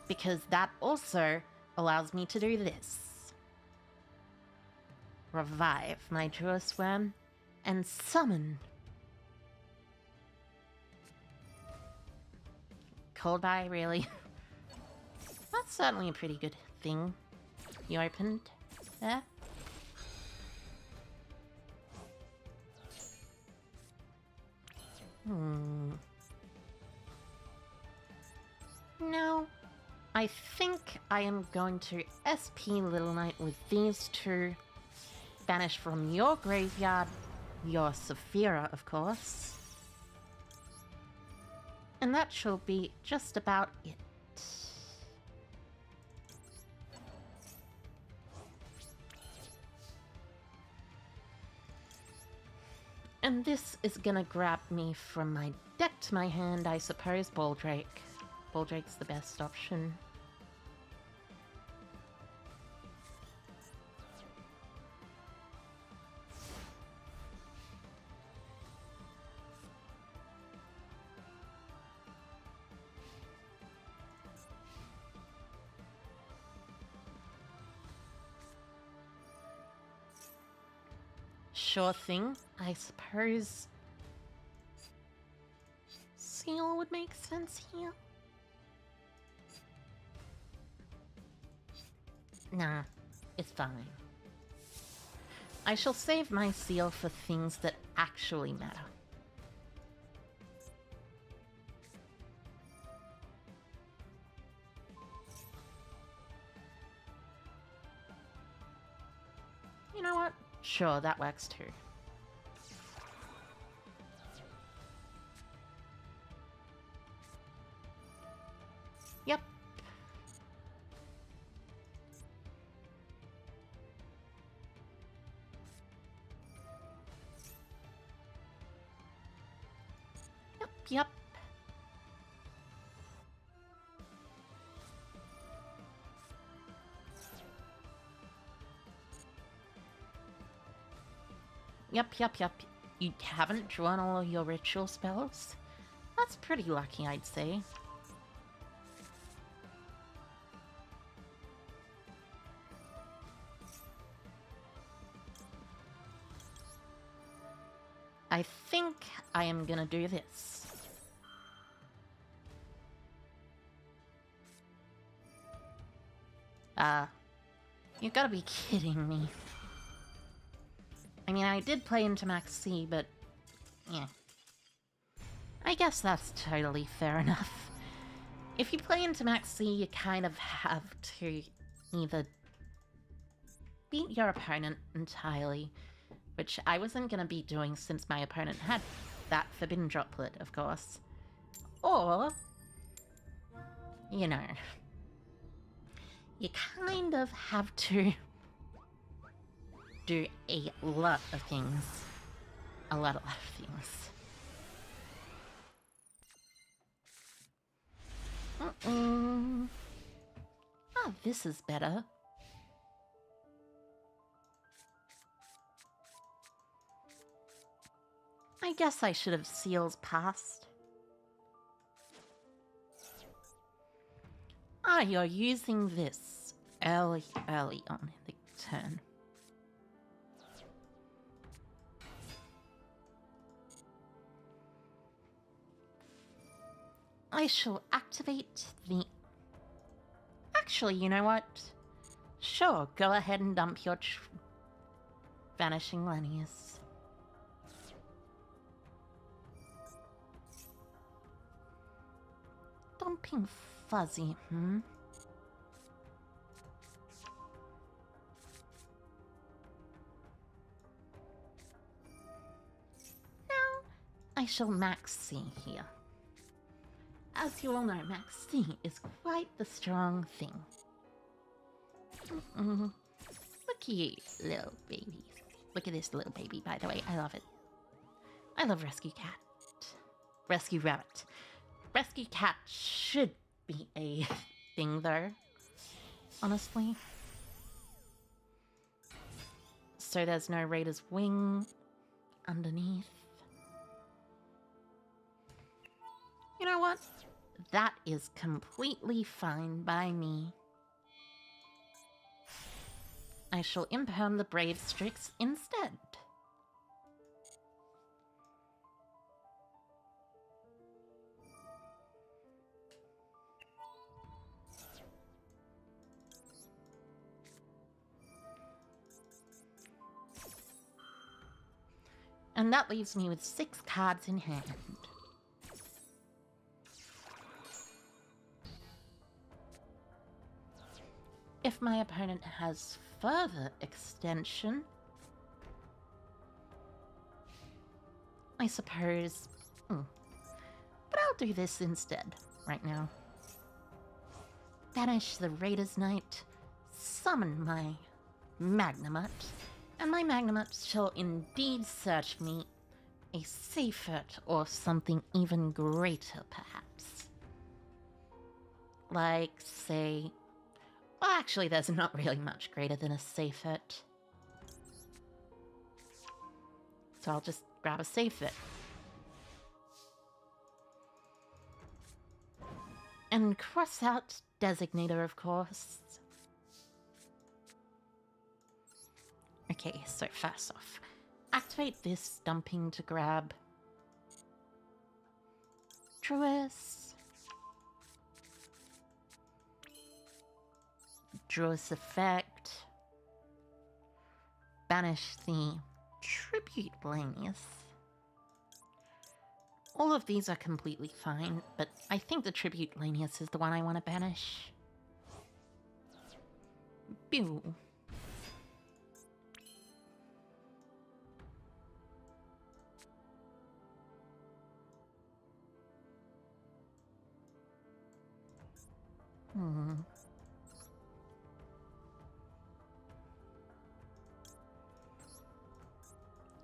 because that also allows me to do this. Revive my Jewess Worm and summon. Cold Eye, really? That's certainly a pretty good thing you opened there. Now, I think I am going to SP Little Knight with these two. Banish from your graveyard your Saphira, of course. And that shall be just about it. And this is gonna grab me from my deck to my hand, I suppose, Baldrake. Baldrake's the best option. Sure thing, I suppose. Seal would make sense here. Nah, it's fine. I shall save my seal for things that actually matter. You know what? Sure, that works too. Yep. Yep. Yep. You haven't drawn all of your ritual spells? That's pretty lucky, I'd say. I think I am gonna do this. You gotta be kidding me. I mean, I did play into Max C, but yeah. I guess that's totally fair enough. If you play into Max C, you kind of have to either beat your opponent entirely, which I wasn't gonna be doing since my opponent had that Forbidden Droplet, of course. Or, you know, you kind of have to do a lot of things. A lot of things. Oh, this is better. I guess I should have seals past. Ah, you're using this early on in the turn. I shall activate the... Actually, you know what? Sure, go ahead and dump your Vanishing Lanius. Dumping Fuzzy, No, I shall Max C here. As you all know, Max C is quite the strong thing. Look at you, little baby. Look at this little baby, by the way. I love it. I love Rescue Cat. rescue rabbit. Rescue cat should be a thing, though. Honestly. So there's no Raider's wing underneath. You know what? That is completely fine by me. I shall imperm the Brave Strix instead. And that leaves me with 6 cards in hand. If my opponent has further extension, I suppose... But I'll do this instead, right now. Banish the Raider's Knight, summon my Magnamut, and my Magnamut shall indeed search me a Seafurt or something even greater, perhaps. Like, say... Well, actually, there's not really much greater than a Seafurt. So I'll just grab a Seafurt. And cross out Designator, of course. Okay, so first off, activate this dumping to grab Druis. Druis effect. Banish the Tribute Blameless. All of these are completely fine, but I think the Tribute Lanius is the one I want to banish. Pew.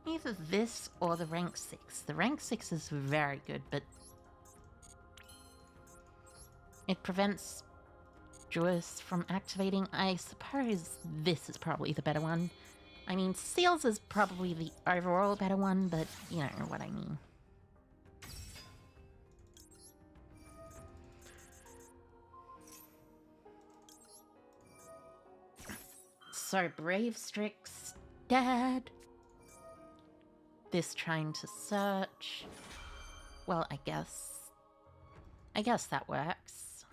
Either this or the rank 6. The rank 6 is very good, but it prevents Druis from activating. I suppose this is probably the better one. I mean, Seals is probably the overall better one, but you know what I mean. So, Brave Strix dead. This trying to search. Well, I guess that works.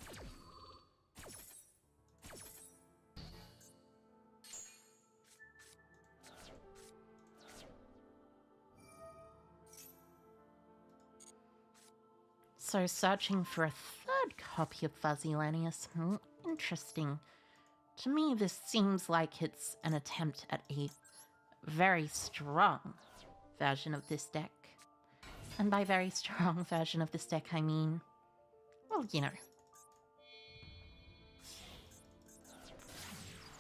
So searching for a third copy of Fuzzy Lanius. Interesting. To me, this seems like it's an attempt at a very strong version of this deck. And by very strong version of this deck, I mean, well, you know,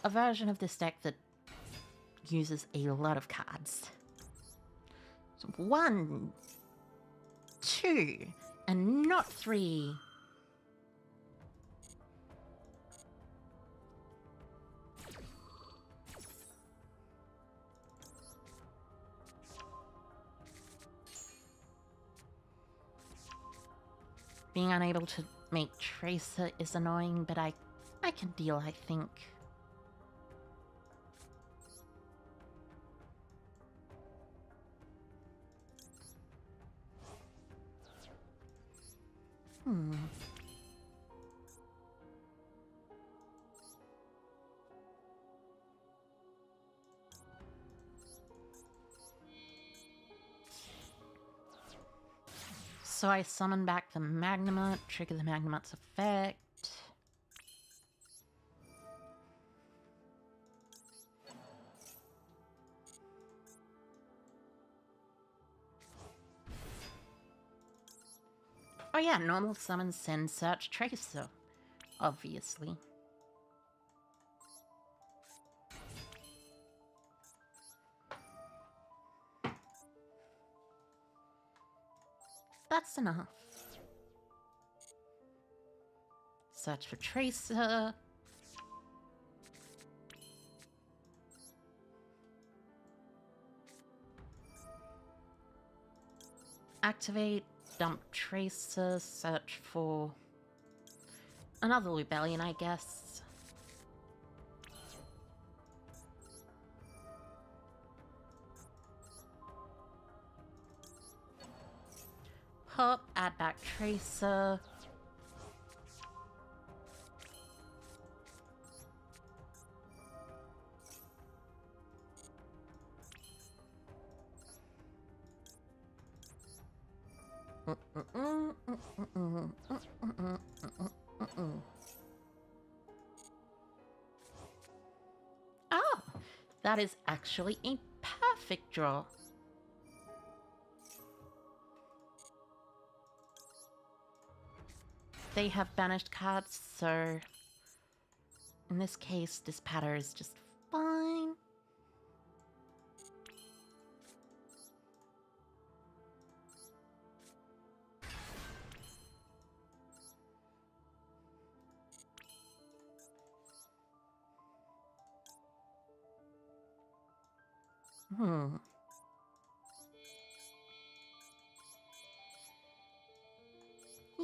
a version of this deck that uses a lot of cards. So 1, 2, and not 3. Being unable to make Tracer is annoying, but I can deal, I think. So I summon back the Magnamut, trigger the Magnamut's effect. Oh yeah, normal summon, send, search, tracer. Obviously. that's enough. Search for Tracer. Activate, dump Tracer, search for another rebellion, I guess. Hop, add back Tracer. Oh, that is actually a perfect draw. They have banished cards, so in this case, this pattern is just fine.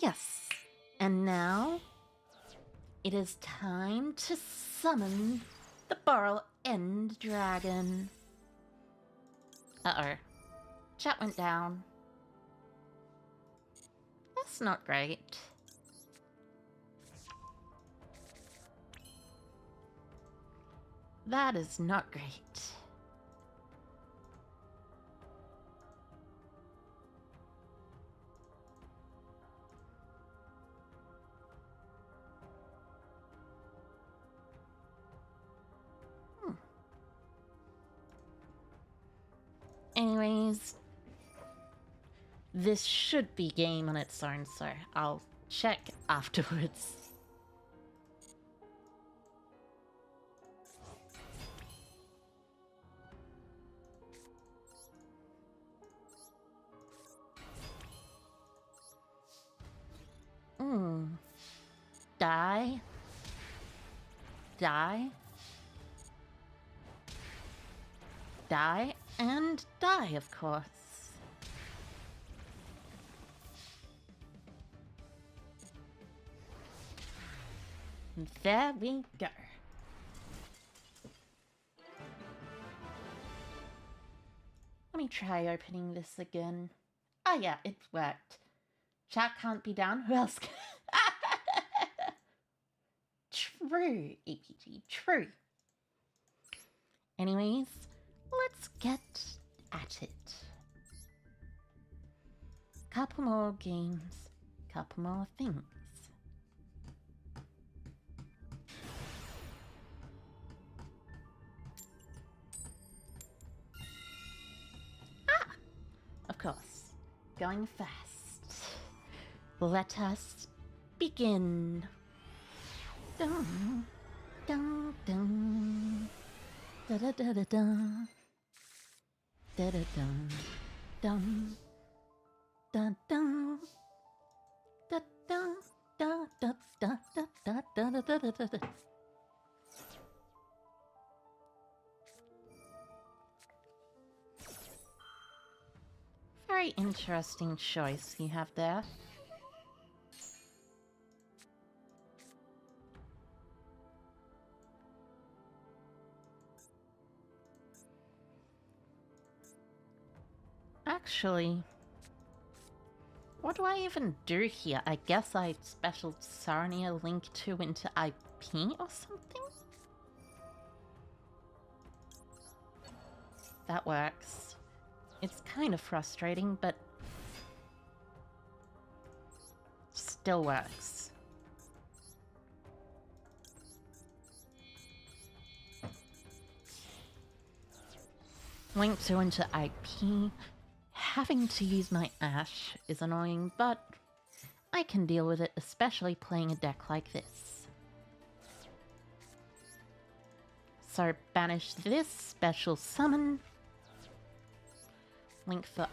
Yes, and now it is time to summon the Burrow End Dragon. Uh-oh. Chat went down. That's not great. That is not great. Anyways, this should be game on its own, so I'll check afterwards. Die. Die. Die. And die, of course. There we go. Let me try opening this again. Oh yeah, it worked. Chat can't be down. Who else can? True, APG, true. Anyways, let's get at it. Couple more games, couple more things. Ah! Of course, going fast. Let us begin. Dun, dun, dun. Da da da da da. Da da dun, dun, dun dun, da dun, da da da da da da da da da da. Very interesting choice you have there. Actually, what do I even do here? I guess I special Sarnia link 2 into IP or something? That works. It's kind of frustrating, but still works. Link 2 into IP. Having to use my Ash is annoying, but I can deal with it, especially playing a deck like this. So banish this special summon. Link for...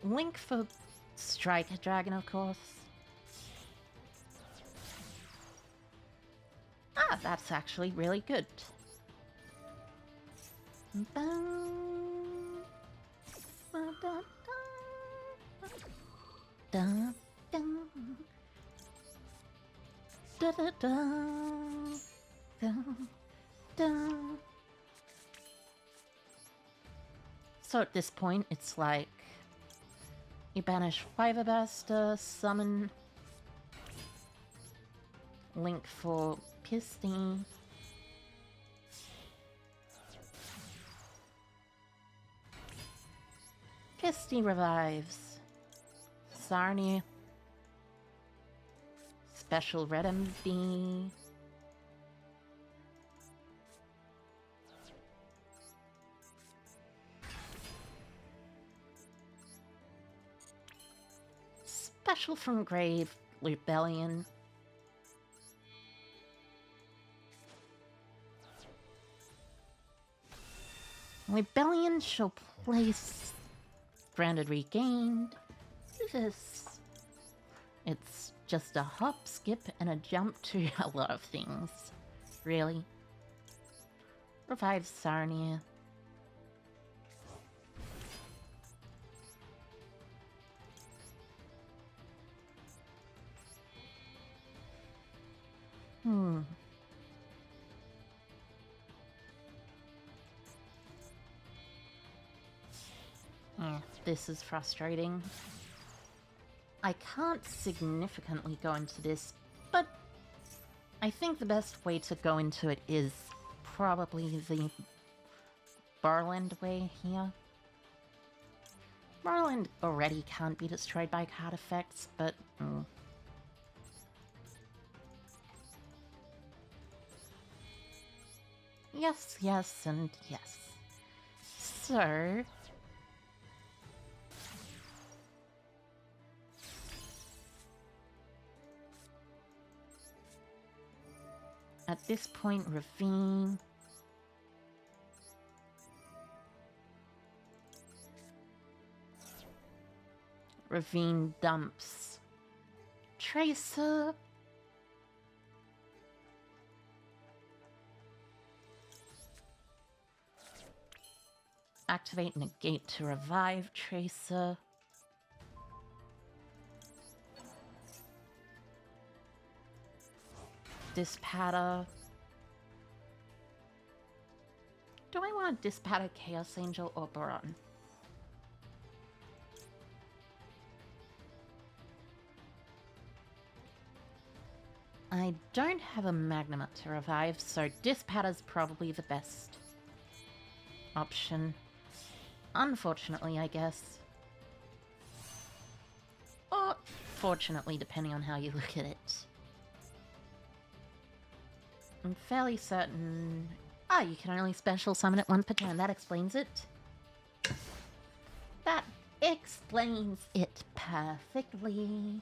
Link for Striker Dragon, of course. Ah, that's actually really good. So at this point, it's like you banish Fiverbaster, summon Link for Pisty. Pisty revives. Sarnia. Special Red MD. Special from Grave, Rebellion. Rebellion shall place Branded Regained. This. It's just a hop, skip, and a jump to a lot of things. Really. Revive Sarnia. This is frustrating. I can't significantly go into this, but I think the best way to go into it is probably the Barland way here. Barland already can't be destroyed by card effects, but... Yes, yes, and yes. So... at this point, Ravine... Ravine dumps Tracer. Activate Negate to revive Tracer. Dispatter. Do I want to dispatter Chaos Angel or Baron? I don't have a Magnema to revive, so Dispatter's probably the best option. Unfortunately, I guess. Or fortunately, depending on how you look at it. I'm fairly certain... Ah, you can only special summon it once per turn. That explains it. That explains it perfectly.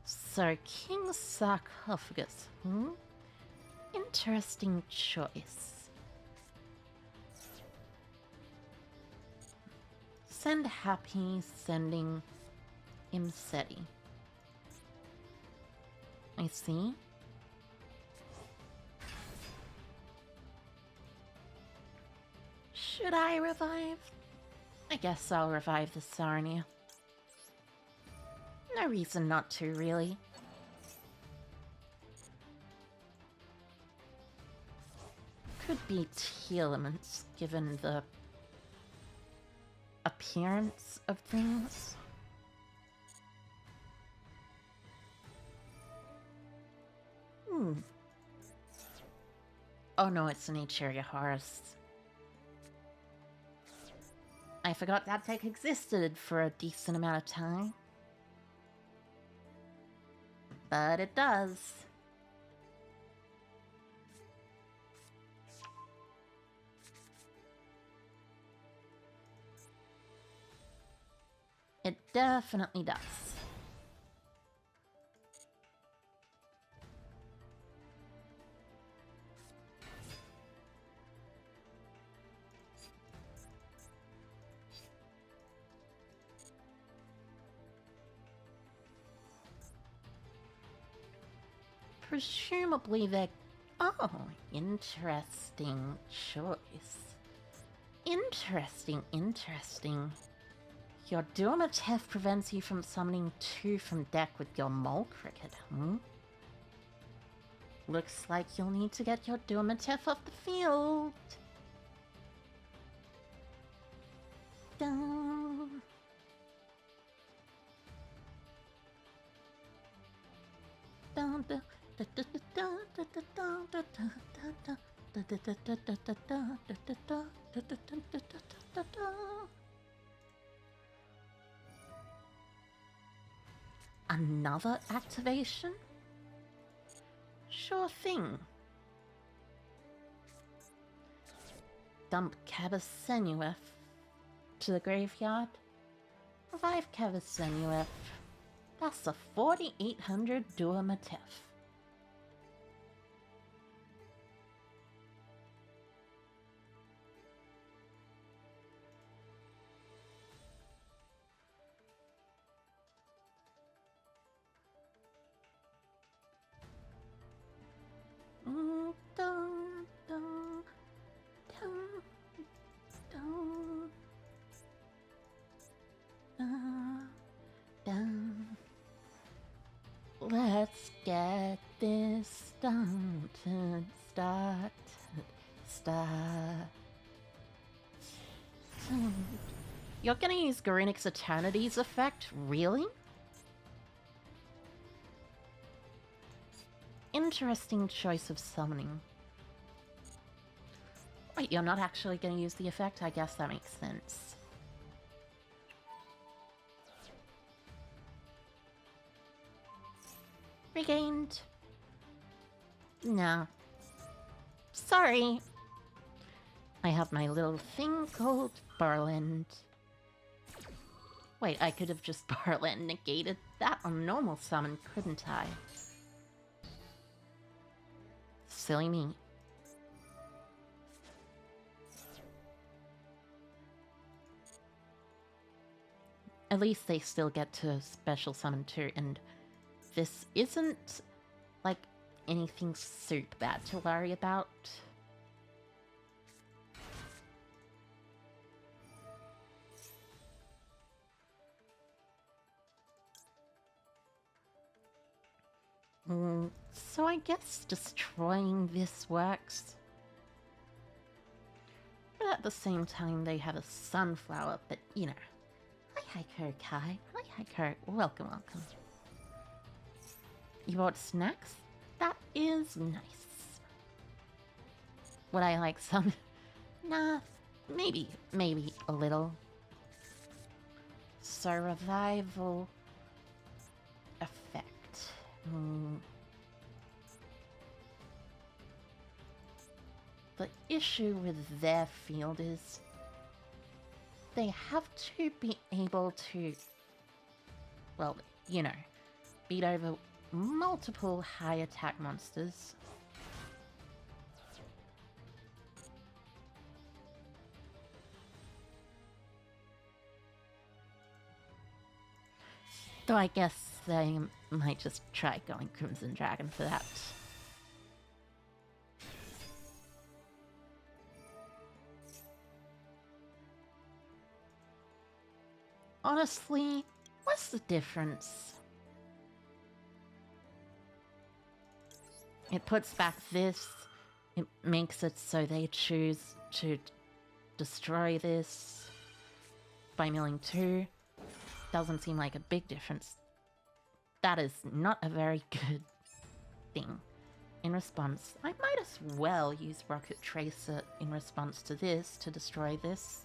So, King's Sarcophagus. Interesting choice. Send Happy, sending Imseti. I see. Should I revive? I guess I'll revive the Sarnia. No reason not to, really. Could be tea elements, given the appearance of things. Oh no, it's an Echeria Horus. I forgot that deck existed for a decent amount of time. But it does. It definitely does. Presumably they're... Oh, interesting choice. Interesting. Your Duomatef prevents you from summoning 2 from deck with your Mole Cricket, Looks like you'll need to get your Duomatef off the field. Dun. Dun, dun. Another activation? Sure thing. Dump Cabasenuef to the graveyard. Revive Cabasenuef. That's a 4800 Duomatef. Let's get this started. Start. You're gonna use Garunix Eternity's effect? Really? Interesting choice of summoning. Wait, you're not actually gonna use the effect? I guess that makes sense. Regained. No. Sorry. I have my little thing called Barland. Wait, I could have just Barland negated that on normal summon, couldn't I? Silly me. At least they still get to special summon too, and this isn't, like, anything super bad to worry about. So I guess destroying this works. But at the same time, they have a sunflower, but, you know. Hi, Hiko Kai. Hi, Hiko. Welcome. You bought snacks? That is nice. Would I like some? Nah, maybe a little. Survival effect. The issue with their field is they have to be able to, well, you know, beat over multiple high attack monsters. Though I guess they might just try going Crimson Dragon for that. Honestly, what's the difference? It puts back this, It makes it so they choose to destroy this by milling 2. Doesn't seem like a big difference. That is not a very good thing. In response, I might as well use Rocket Tracer in response to this to destroy this.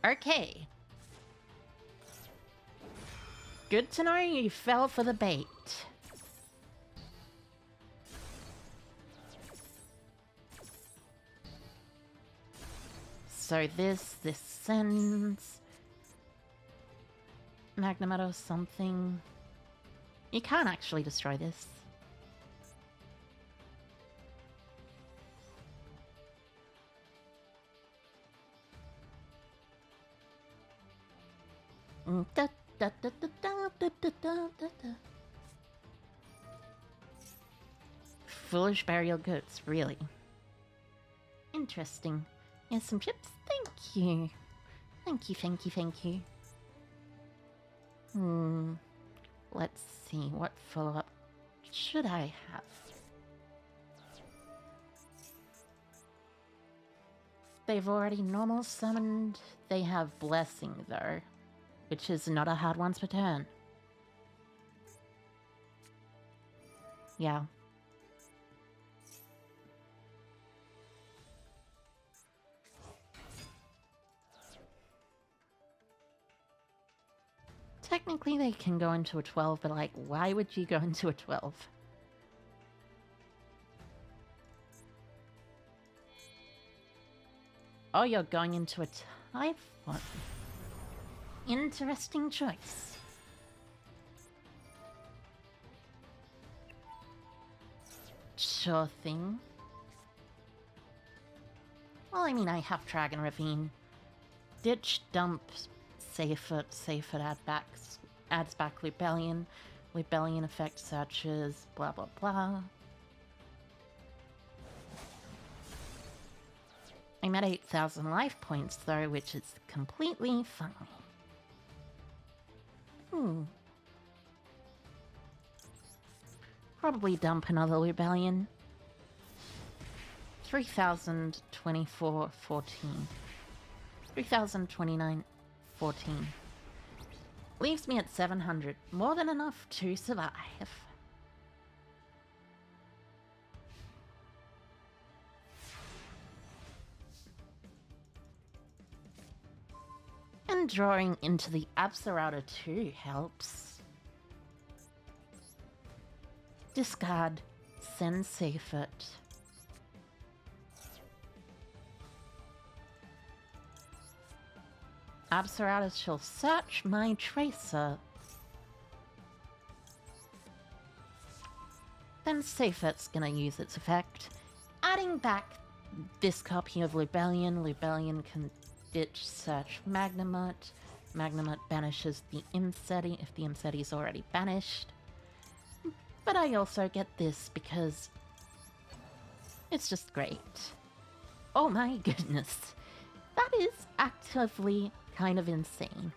Okay. Good to know you fell for the bait. So this sends Magnemite or something. You can't actually destroy this. Foolish burial goods, really. Interesting. Here's some chips. Thank you. Thank you, thank you, thank you. Let's see, what follow-up should I have? They've already normal summoned. They have Blessing, though, which is not a hard once per turn. Yeah. Technically, they can go into a 12, but like, why would you go into a 12? Oh, you're going into a Typhon. Interesting choice. Sure thing. Well, I mean, I have Dragon Ravine. Ditch, dump, Safet adds back Lubellion. Lubellion effect searches, blah blah blah. I'm at 8,000 life points though, which is completely fine. Probably dump another Lubellion. 3,024, 14. 3,029, 14. Leaves me at 700. More than enough to survive. And drawing into the Absorata too helps. Discard. Send Safet. Absorata shall search my tracer. Then Safet's gonna use its effect. Adding back this copy of Lubellion. Lubellion can ditch search Magnemite. Magnemite banishes the Imseti if the Imseti is already banished. But I also get this because it's just great. Oh my goodness. That is actively kind of insane.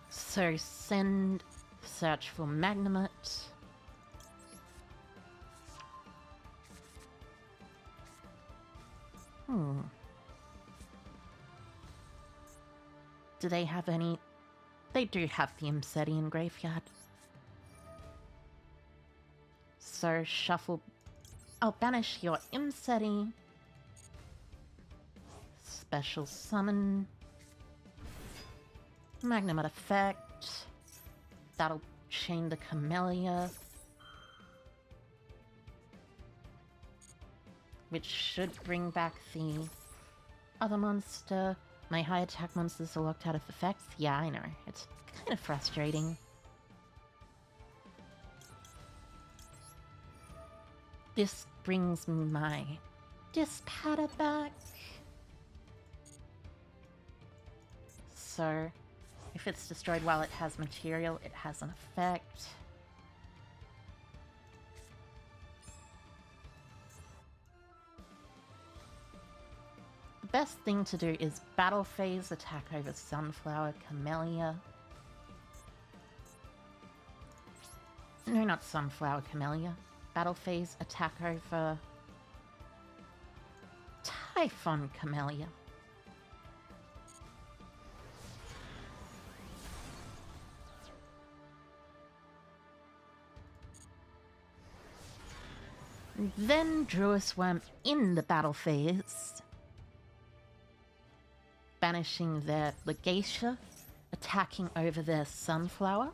So send search for Magnemite. Do they have any? They do have the Imseti in graveyard. So shuffle. I'll banish your Imseti. Special summon. Magnemite effect. That'll chain the Camellia. Which should bring back the other monster. My high attack monsters are locked out of effects. Yeah, I know. It's kind of frustrating. This brings my Dispatter back. So, if it's destroyed while it has material, it has an effect. The best thing to do is battle phase attack over Sunflower Camellia. No, not Sunflower Camellia. Battle phase attack over Typhon Camellia. Then Druis Worm in the battle phase, banishing their Legacia, attacking over their Sunflower.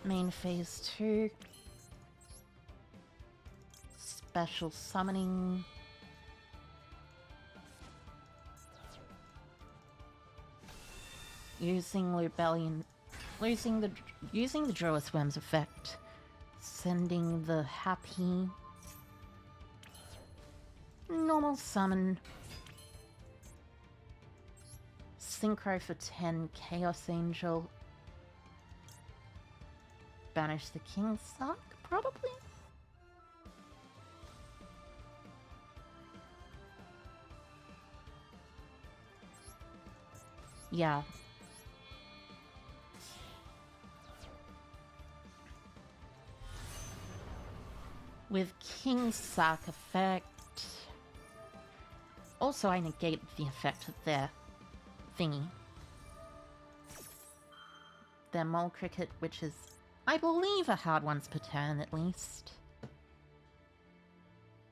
Main phase 2. Special summoning. Using using the Druis Worm's effect. Sending the happy normal summon. Synchro for 10 Chaos Angel. Banish the King Sark, probably? Yeah. With King Sark effect. Also, I negate the effect of their thingy. Their Mole Cricket, which is, I believe, a hard once per turn at least.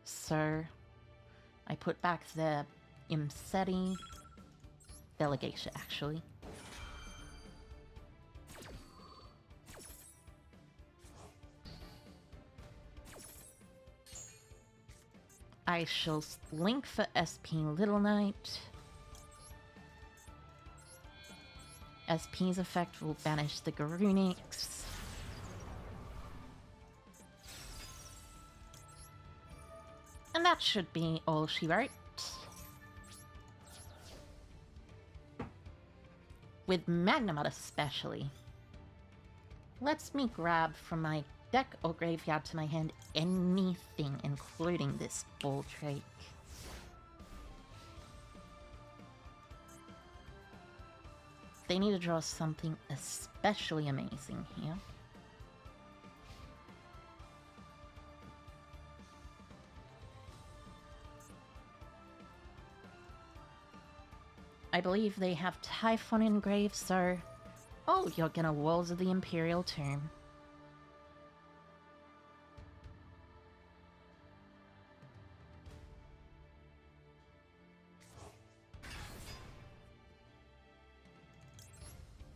So, I put back their Imseti. Their Legacia, actually. I shall link for SP Little Knight. SP's effect will banish the Garunix. And that should be all she wrote. With Magnemite especially. Lets me grab from my deck or graveyard to my hand anything, including this Ball Drake. They need to draw something especially amazing here. I believe they have Typhon engraved, so... Oh, you're gonna Walls of the Imperial Tomb.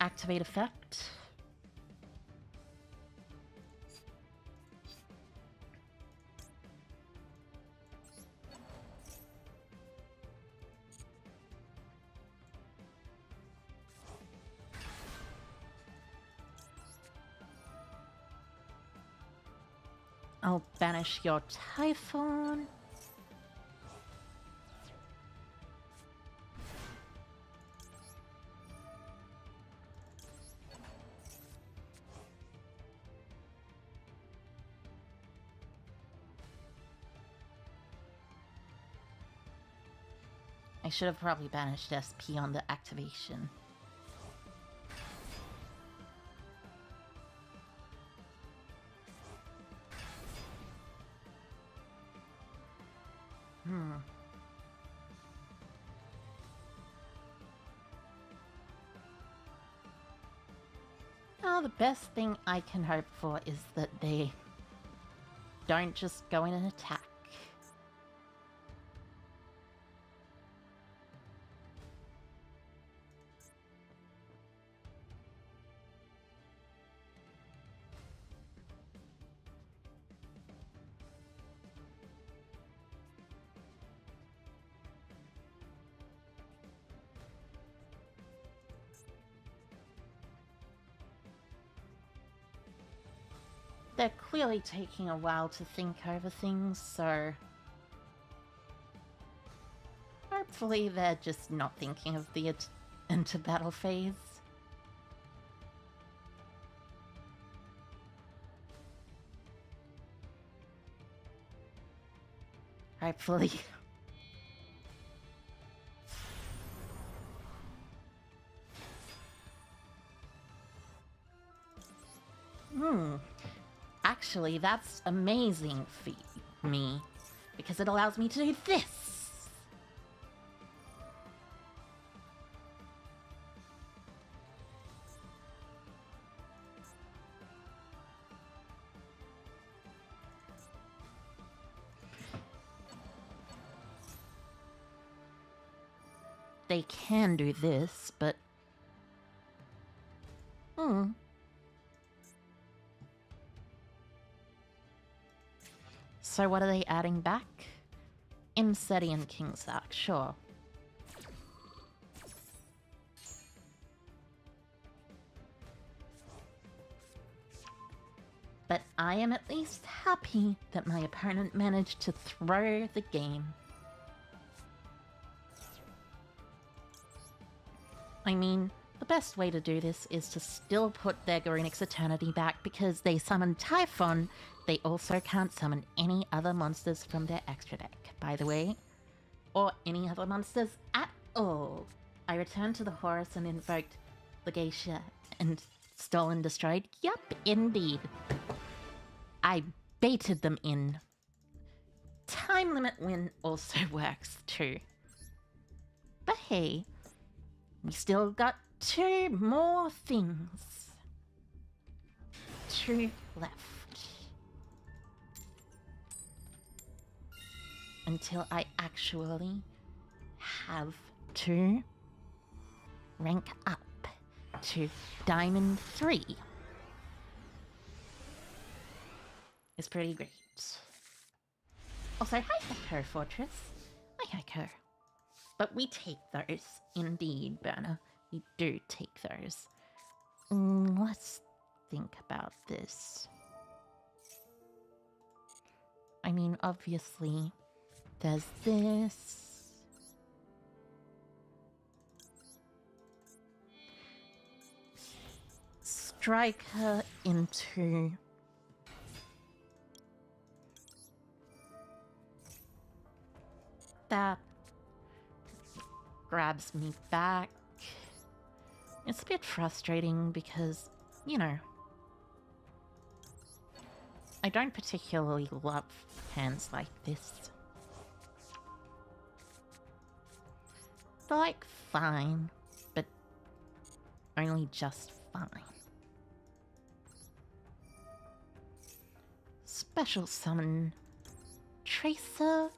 Activate effect. I'll banish your Typhon. I should have probably banished SP on the activation. Now, the best thing I can hope for is that they don't just go in and attack. They're clearly taking a while to think over things, so... hopefully they're just not thinking of the into battle phase. Hopefully. actually, that's amazing for me, because it allows me to do this. They can do this, but... So what are they adding back? Insetti and Kingsack, sure. But I am at least happy that my opponent managed to throw the game. I mean, the best way to do this is to still put their Garunix Eternity back, because they summoned Typhon. They also can't summon any other monsters from their extra deck, by the way. Or any other monsters at all. I returned to the Horus and invoked Legacia and stole and destroyed. Yup, indeed. I baited them in. Time limit win also works too. But hey, we still got 2 more things. 2 left. Until I actually have to rank up to Diamond 3. It's pretty great. Also, hi Echo Fortress. Hi Echo. But we take those, indeed, Burner. We do take those. Let's think about this. I mean, obviously, there's this. Strike her into... that grabs me back. It's a bit frustrating because, you know, I don't particularly love hands like this. They're like fine, but only just fine. Special summon Tracer.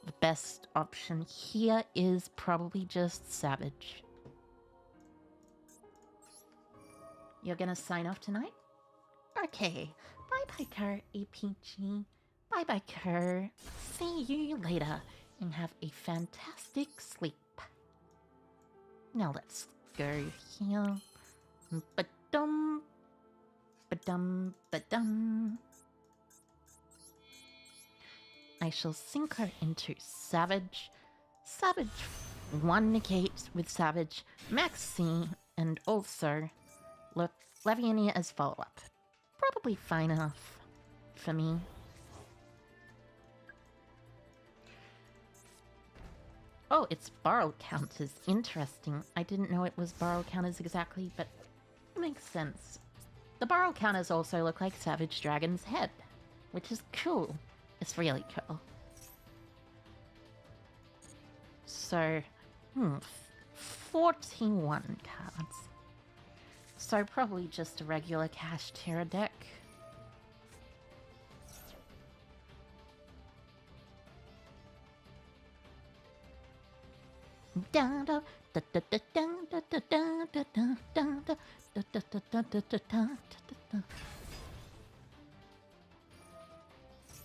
The best option here is probably just Savage. You're gonna sign off tonight? Okay. Bye-bye, Kerr, APG. Bye-bye, Kerr. See you later, and have a fantastic sleep. Now let's go here. Ba-dum. Ba-dum. Ba-dum. I shall sink her into Savage. Savage 1 negate with Savage, Maxi, and also Leviania as follow-up. Probably fine enough for me. Oh, its borrow count is interesting. I didn't know it was borrow counters exactly, but it makes sense. The borrow counters also look like Savage Dragon's head, which is cool. It's really cool. So, 41 cards. So probably just a regular Cash Terror deck.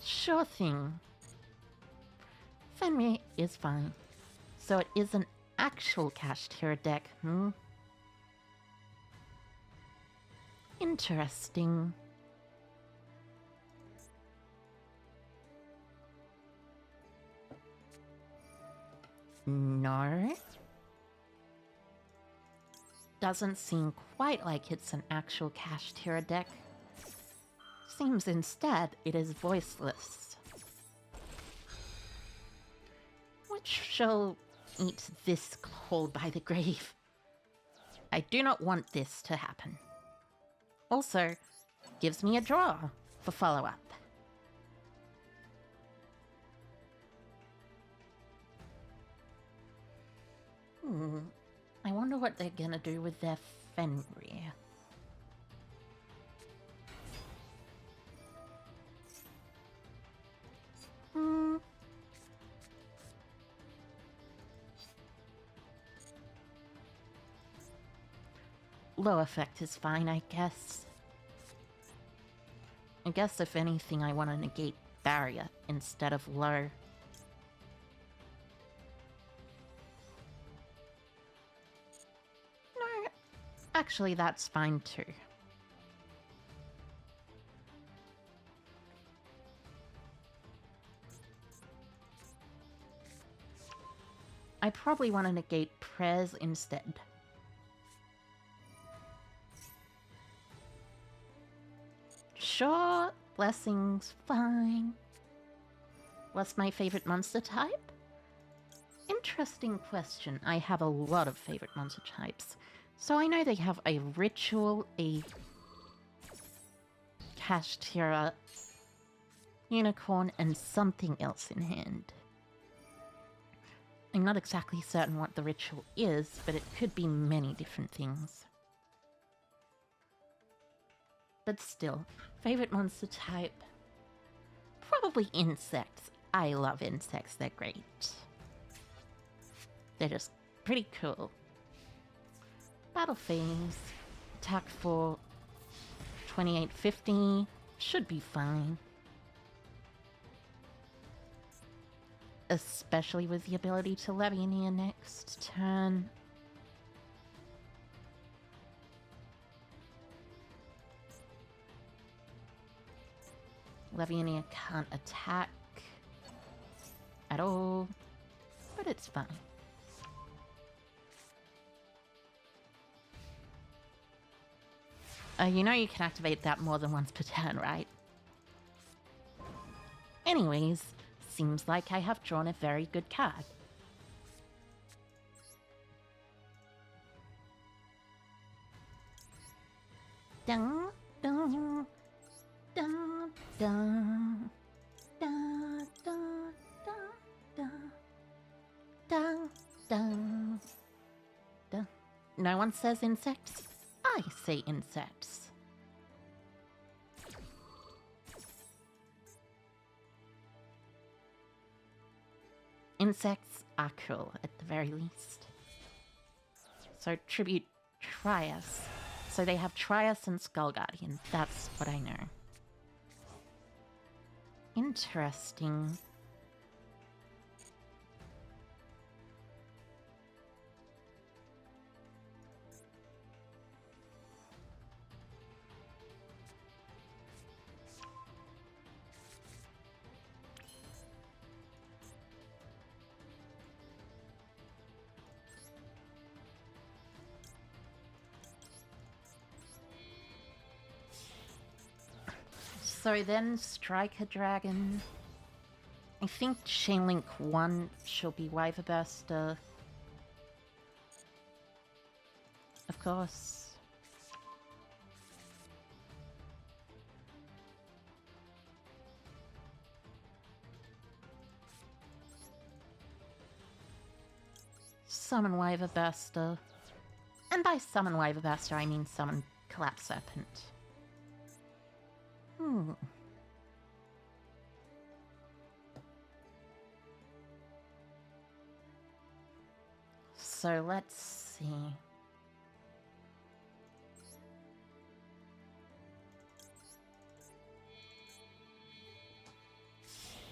Sure thing. Fenrir is fine. So it is an actual Cash Terror deck, Interesting. No. Doesn't seem quite like it's an actual Cash Terror deck. Seems instead it is voiceless. Which shall eat this cold by the grave. I do not want this to happen. Also, Gives me a draw for follow-up. I wonder what they're gonna do with their Fenrir. Low effect is fine, I guess. I guess if anything, I want to negate barrier instead of low. No, actually that's fine too. I probably want to negate prayers instead. Sure, blessings, fine. What's my favorite monster type? Interesting question. I have a lot of favorite monster types. So I know they have a ritual, a Kashtira, unicorn, and something else in hand. I'm not exactly certain what the ritual is, but it could be many different things. But still, favorite monster type? Probably insects. I love insects, they're great. They're just pretty cool. Battle phase. Attack for 2850. Should be fine. Especially with the ability to Levianeer next turn. Levianeer can't attack at all, but it's fine. You know you can activate that more than once per turn, right? Anyways, seems like I have drawn a very good card. Dun, dun, dun, dun, dun, dun, dun, dun, dun, dun. No one says insects. I say insects. Insects are cool, at the very least. So, tribute Trias. So they have Trias and Skull Guardian. That's what I know. Interesting. So then, Striker Dragon. I think Chainlink 1 shall be Wyver Burster. Of course. Summon Wyver Burster. And by summon Wyver Burster, I mean summon Collapse Serpent. So let's see.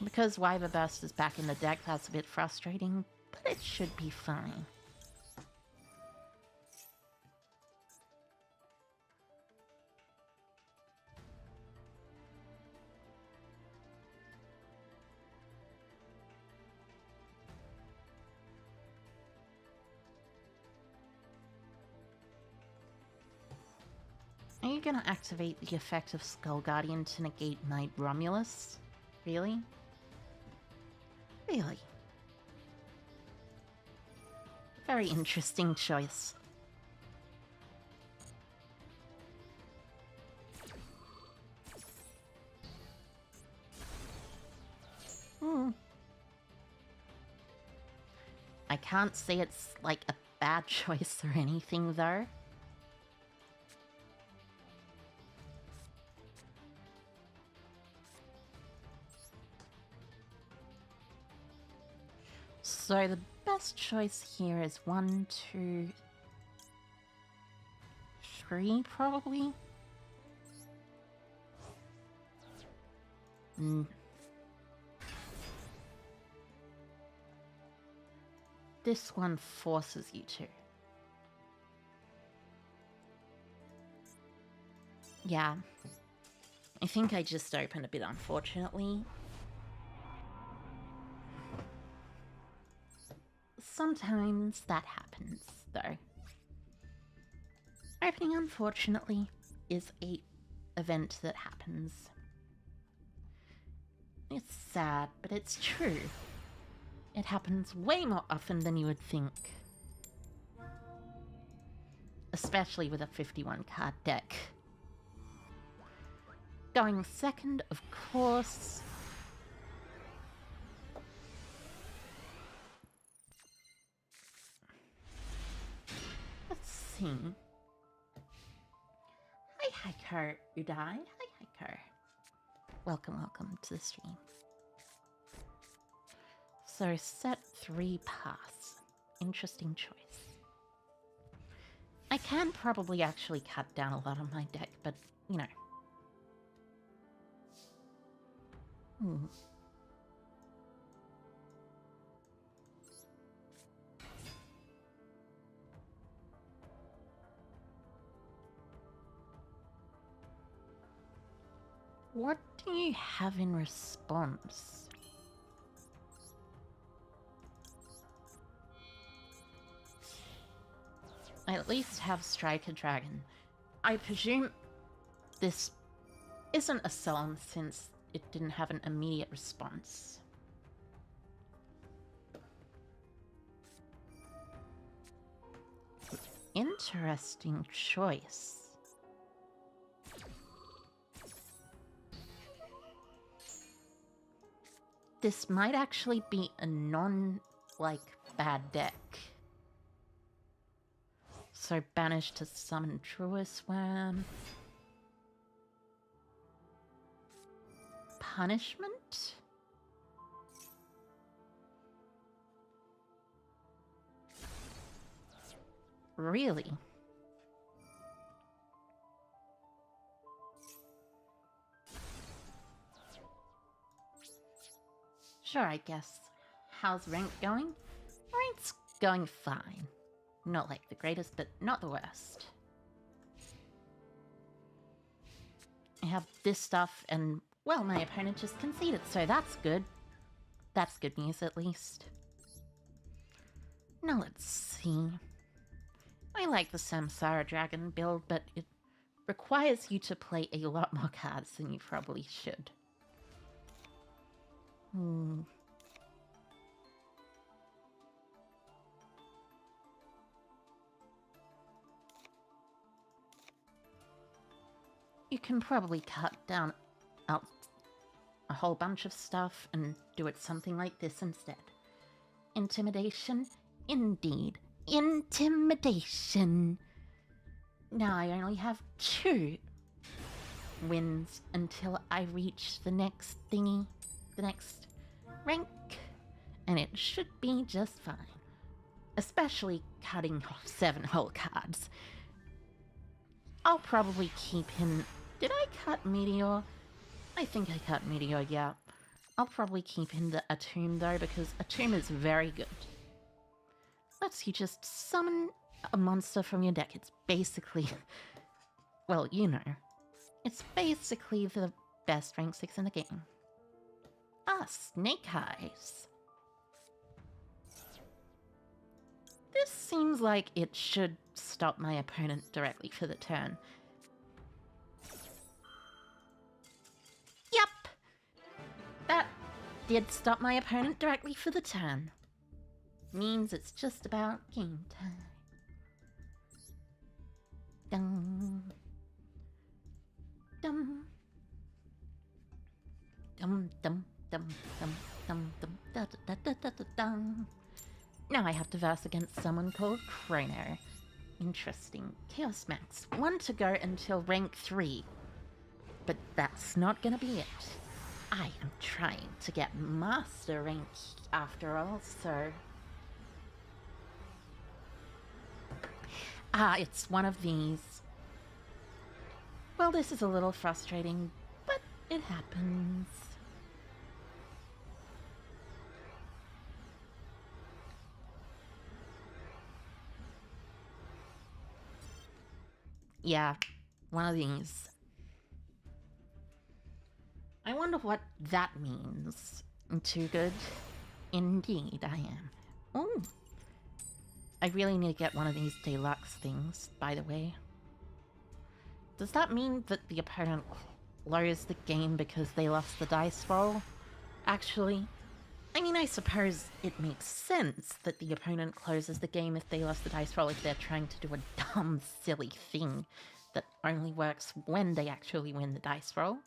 Because Wyver Burst is back in the deck, that's a bit frustrating, but it should be fine. Are you gonna activate the effect of Skull Guardian to negate my Romulus? Really? Really? Very interesting choice. I can't say it's like a bad choice or anything though. So the best choice here is 1, 2, 3 probably. This one forces you to. Yeah. I think I just opened a bit unfortunately. Sometimes that happens, though. Opening unfortunately is a event that happens. It's sad, but it's true. It happens way more often than you would think. Especially with a 51 card deck. Going second, of course. Let's see. Hi, Hiker Udai. Hi, Hiker. Welcome to the stream. So, set 3 pass. Interesting choice. I can probably actually cut down a lot on my deck, but, you know. What do you have in response? I at least have Striker Dragon. I presume this isn't a Solemn since it didn't have an immediate response. Interesting choice. This might actually be a bad deck. So banish to summon Truist Worm. Punishment? Really? Sure, I guess. How's rank going? Rank's going fine. Not like the greatest, but not the worst. I have this stuff and, well, my opponent just conceded, so that's good. That's good news, at least. Now let's see. I like the Samsara Dragon build, but it requires you to play a lot more cards than you probably should. You can probably cut down out a whole bunch of stuff and do it something like this instead. Intimidation? Indeed. Intimidation! Now I only have 2 wins until I reach the next thingy, the next rank, and it should be just fine. Especially cutting off 7 whole cards. I'll probably keep him. Did I cut Meteor? I think I cut Meteor, yeah. I'll probably keep in the Atomb though, because Atomb is very good. Lets you just summon a monster from your deck. It's basically, well, you know. It's basically the best rank 6 in the game. Ah, Snake Eyes. This seems like it should stop my opponent directly for the turn. Yep! That did stop my opponent directly for the turn. Means it's just about game time. Dum. Dum. Dum dum dum dum dum dum da da da da da dum. Now I have to verse against someone called Chrono. Interesting. Chaos Max. 1 to go until rank 3. But that's not gonna be it. I am trying to get master rank after all, so... it's one of these. Well, this is a little frustrating, but it happens. Yeah, one of these. I wonder what that means. Too good? Indeed, I am. Oh, I really need to get one of these deluxe things, by the way. Does that mean that the opponent lowers the game because they lost the dice roll? Actually, I mean, I suppose it makes sense that the opponent closes the game if they lost the dice roll if they're trying to do a dumb, silly thing that only works when they actually win the dice roll.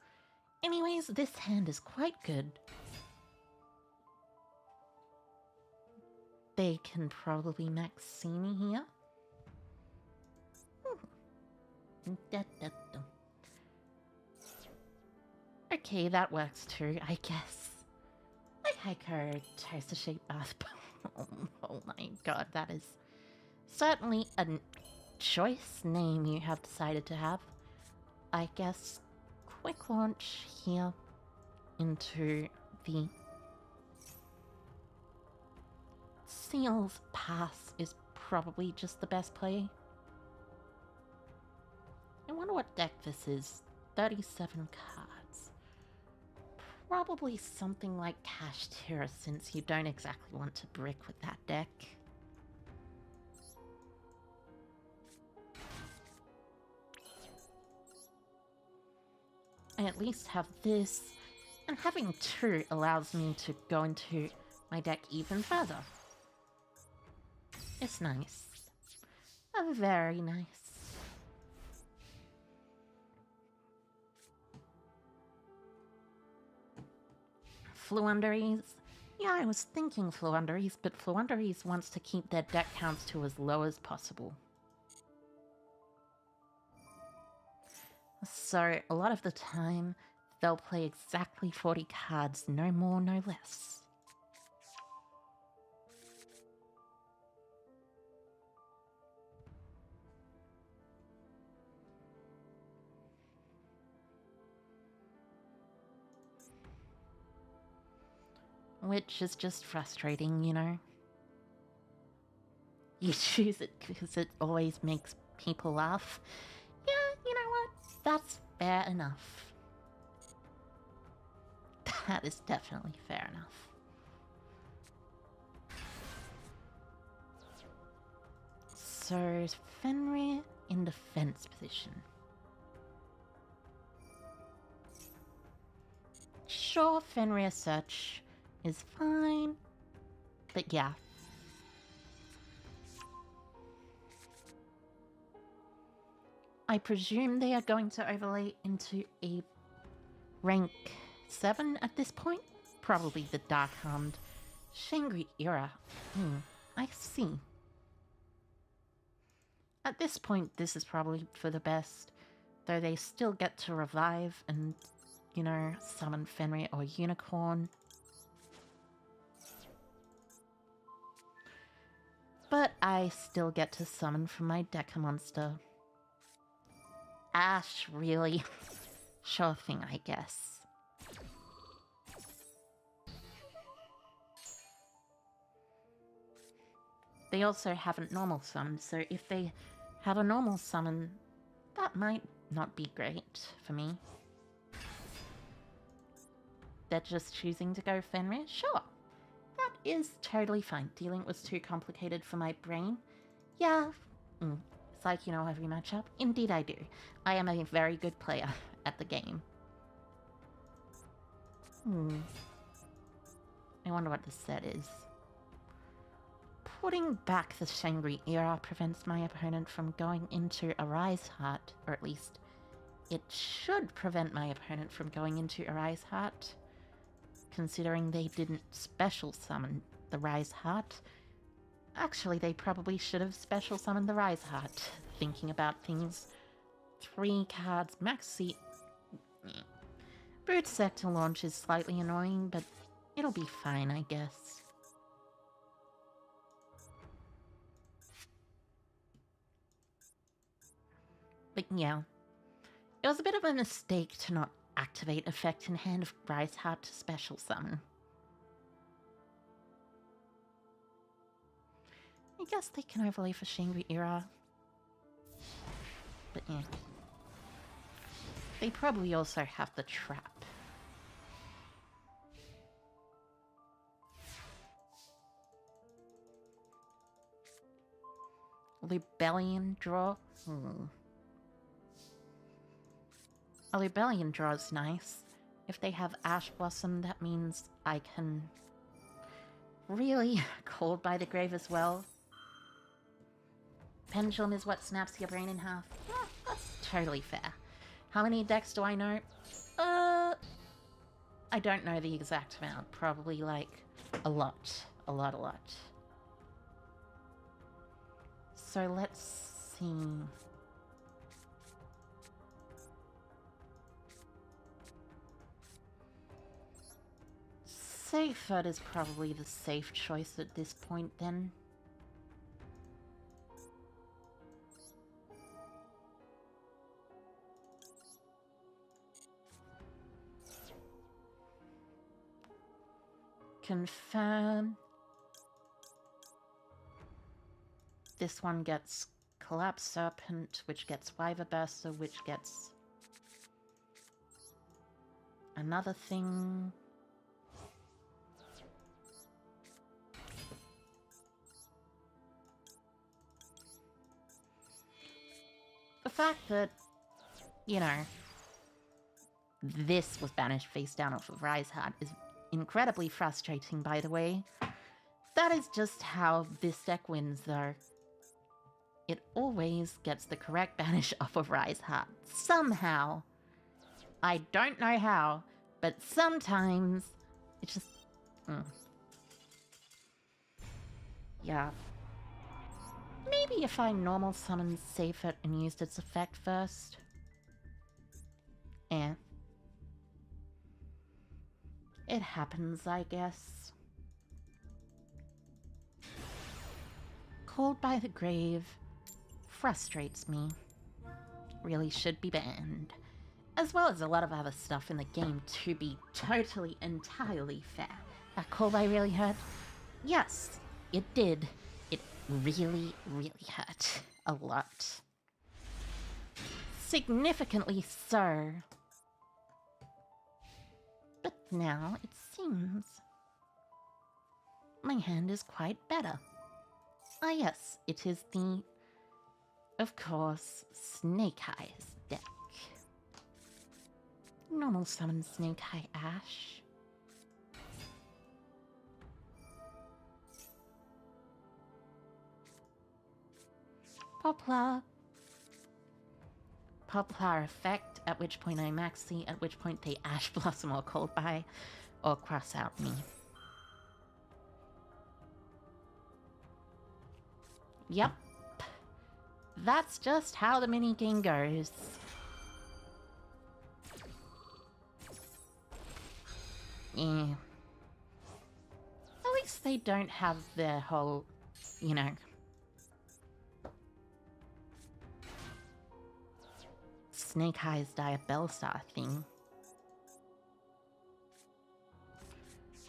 Anyways, this hand is quite good. They can probably max see me here. Okay, that works too, I guess. My Heiko toaster shaped bath. Oh my god, that is certainly a choice name you have decided to have. I guess quick launch here into the Seal's Pass is probably just the best play. I wonder what deck this is. 37 cards. Probably something like Cash Terror, since you don't exactly want to brick with that deck. I at least have this, and having 2 allows me to go into my deck even further. It's nice. Very nice. Fluunderies? Yeah, I was thinking Fluunderies, but Fluunderies wants to keep their deck counts to as low as possible. So, a lot of the time, they'll play exactly 40 cards, no more, no less. Which is just frustrating, you know? You choose it because it always makes people laugh. Yeah, you know what? That's fair enough. That is definitely fair enough. So, Fenrir in defense position. Sure, Fenrir search is fine, but yeah. I presume they are going to overlay into a rank 7 at this point? Probably the Dark-Harmed Shangri-Era. I see. At this point, this is probably for the best, though they still get to revive and, you know, summon Fenrir or Unicorn. But I still get to summon from my Deca monster. Ash, really? Sure thing, I guess. They also haven't normal summoned, so if they have a normal summon, that might not be great for me. They're just choosing to go Fenrir? Sure. That is totally fine. Dealing was too complicated for my brain. Yeah. It's like, you know, every matchup. Indeed I do. I am a very good player at the game. I wonder what this set is. Putting back the Shangri-Era prevents my opponent from going into Arise Heart, or at least it should prevent my opponent from going into Arise Heart, considering they didn't special summon the Rise Heart. Actually, they probably should have special summoned the Rise Heart. Thinking about things. 3 cards, max seat. Brood Sector launch is slightly annoying, but it'll be fine, I guess. But yeah, it was a bit of a mistake to not activate effect in hand of Rise Heart to special summon. I guess they can overlay for Shangri Era. But yeah. They probably also have the trap. Libellion draw? A Libellion draw is nice. If they have Ash Blossom, that means I can... Really? Called by the Grave as well? Pendulum is what snaps your brain in half. Yeah, that's totally fair. How many decks do I know? I don't know the exact amount. Probably, like, a lot. A lot. So let's see... Safefoot is probably the safe choice at this point, then. Confirm. This one gets Collapse Serpent, which gets Wyver Burster, which gets another thing. The fact that, you know, this was banished face down off of Rise Heart is incredibly frustrating, by the way. That is just how this deck wins, though. It always gets the correct banish off of Rise Heart. Somehow. I don't know how, but sometimes it's just... Yeah. Maybe if I normal summoned Safefoot and used its effect first. Eh. It happens, I guess. Called by the Grave frustrates me. Really should be banned. As well as a lot of other stuff in the game, to be totally, entirely fair. That Call by really hurt? Yes, it did. It really, really hurt. A lot. Significantly so. But now it seems my hand is quite better. Ah yes, it is the, of course, Snake Eyes deck. Normal summon Snake Eye Ash. Poplar. Poplar effect, at which point I maxi, at which point they Ash Blossom or Cold by, or cross out me. Yep. That's just how the minigame goes. Yeah. At least they don't have their whole, you know... Snake Eyes die a Bellstar thing.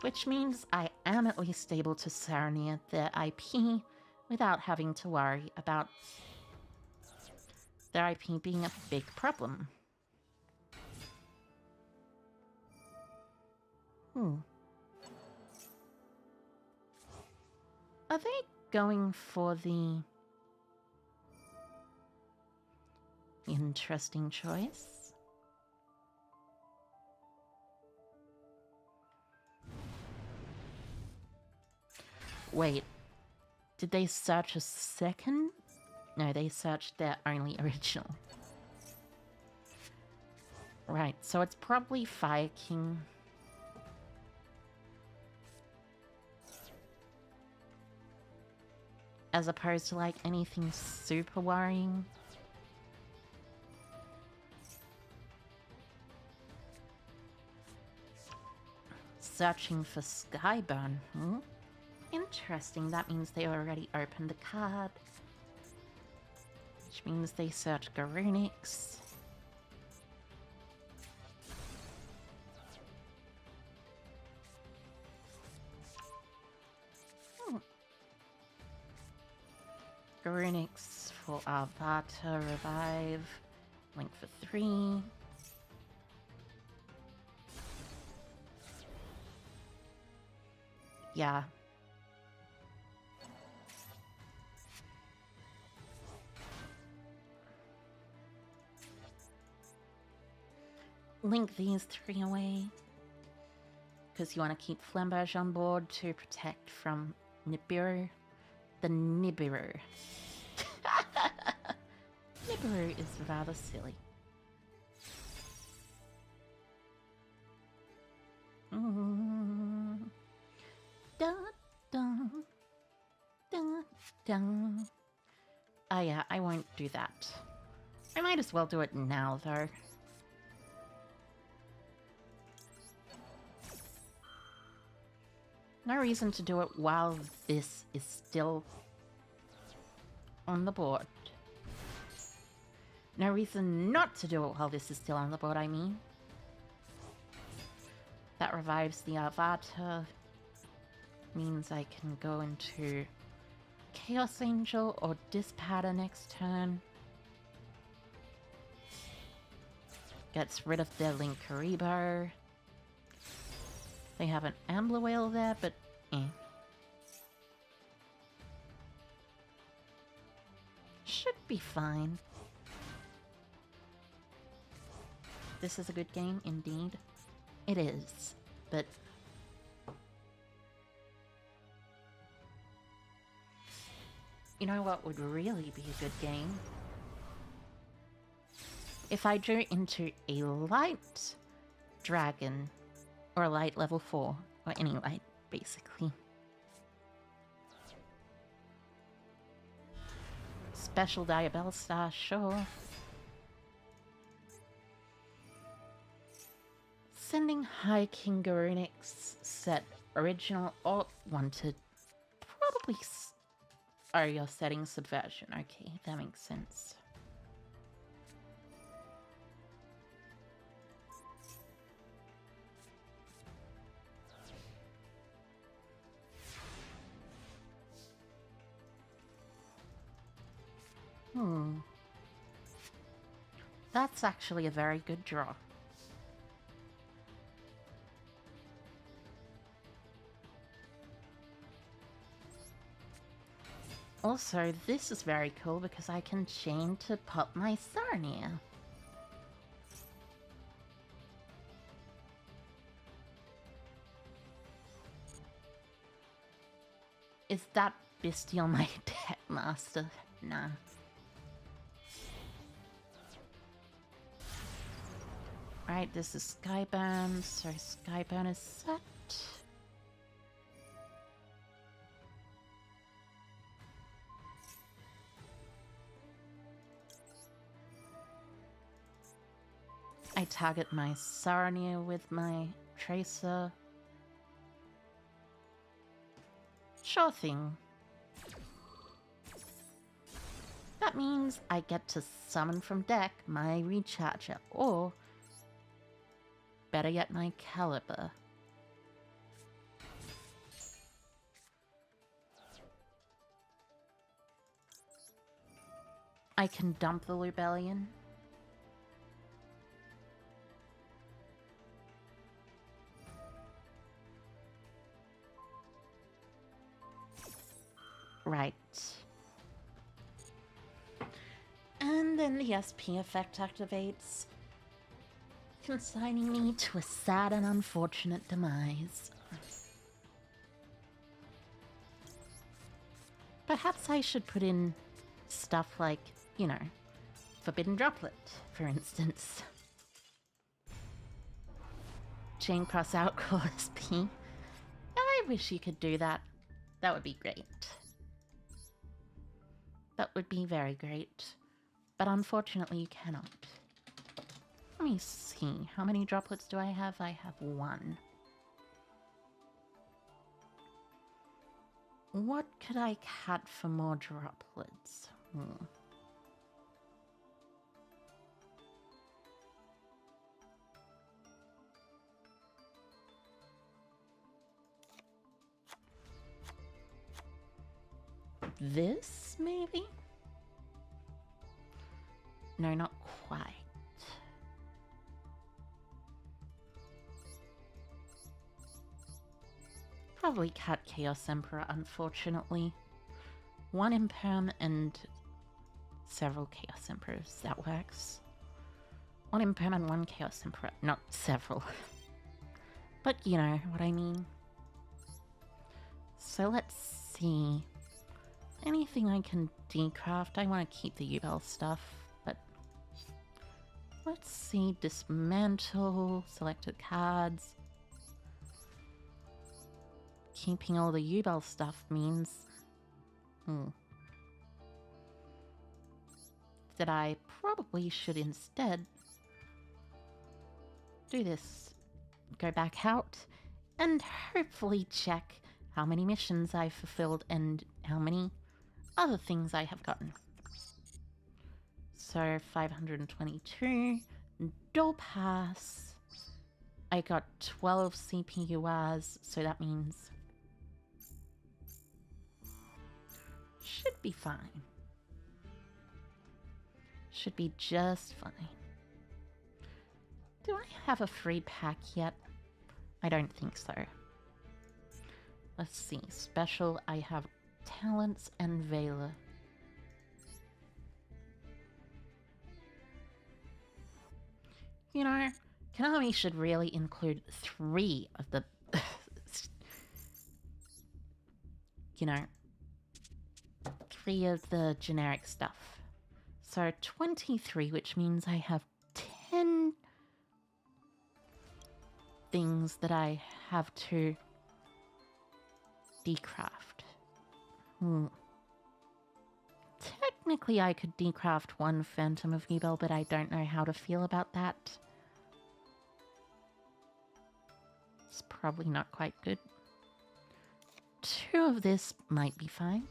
Which means I am at least able to Serenade their IP without having to worry about their IP being a big problem. Are they going for the... Interesting choice. Wait, did they search a second? No, they searched their only original. Right, so it's probably Fire King. as opposed to like anything super worrying. Searching for Skyburn. Interesting. That means they already opened the card. Which means they searched Garunix. Garunix for Avata Revive. Link for 3. Yeah. Link these 3 away. Because you want to keep Flamberge on board to protect from Nibiru. The Nibiru. Nibiru is rather silly. Dun, dun, dun, dun. Oh yeah, I won't do that. I might as well do it now, though. No reason to do it while this is still on the board. No reason not to do it while this is still on the board, I mean. That revives the Avata. Means I can go into Chaos Angel or Dispatter next turn. Gets rid of their Linkaribo. They have an Ambler Whale there, but should be fine. This is a good game, indeed. It is, but you know what would really be a good game? If I drew into a light dragon, or a light level 4, or any light, basically. Special Diabell Star, sure. Sending High King Garunix, set original or wanted. Probably. Oh, you're setting Subversion. Okay, that makes sense. That's actually a very good draw. Also, this is very cool because I can chain to pop my Sarnia. Is that Bestial my deck master? Nah. Right, this is Skyburn, so Skyburn is set. I target my Sarnia with my Tracer. Sure thing. That means I get to summon from deck my Recharger, or better yet, my Caliber. I can dump the Lubellion. Right. And then the SP effect activates, consigning me to a sad and unfortunate demise. Perhaps I should put in stuff like, you know, Forbidden Droplet, for instance. Chain Cross Outcall SP. I wish you could do that. That would be great. That would be very great. But unfortunately, you cannot. Let me see. How many droplets do I have? I have 1. What could I cut for more droplets? This, maybe? No, not quite. Probably cut Chaos Emperor, unfortunately. 1 Imperm and several Chaos Emperors. That works. 1 Imperm and 1 Chaos Emperor. Not several. But you know what I mean. So let's see. Anything I can decraft? I want to keep the Ubel stuff, but let's see. Dismantle, selected cards. Keeping all the Ubel stuff means that I probably should instead do this. Go back out and hopefully check how many missions I've fulfilled and how many other things I have gotten. So 522 door pass. I got 12 CPU hours, so that means should be fine. Should be just fine. Do I have a free pack yet? I don't think so. Let's see. Special, I have Talents and Veiler. You know, Konami should really include 3 of the... you know, 3 of the generic stuff. So 23, which means I have 10 things that I have to decraft. Technically, I could decraft 1 Phantom of Ubel, but I don't know how to feel about that. It's probably not quite good. 2 of this might be fine.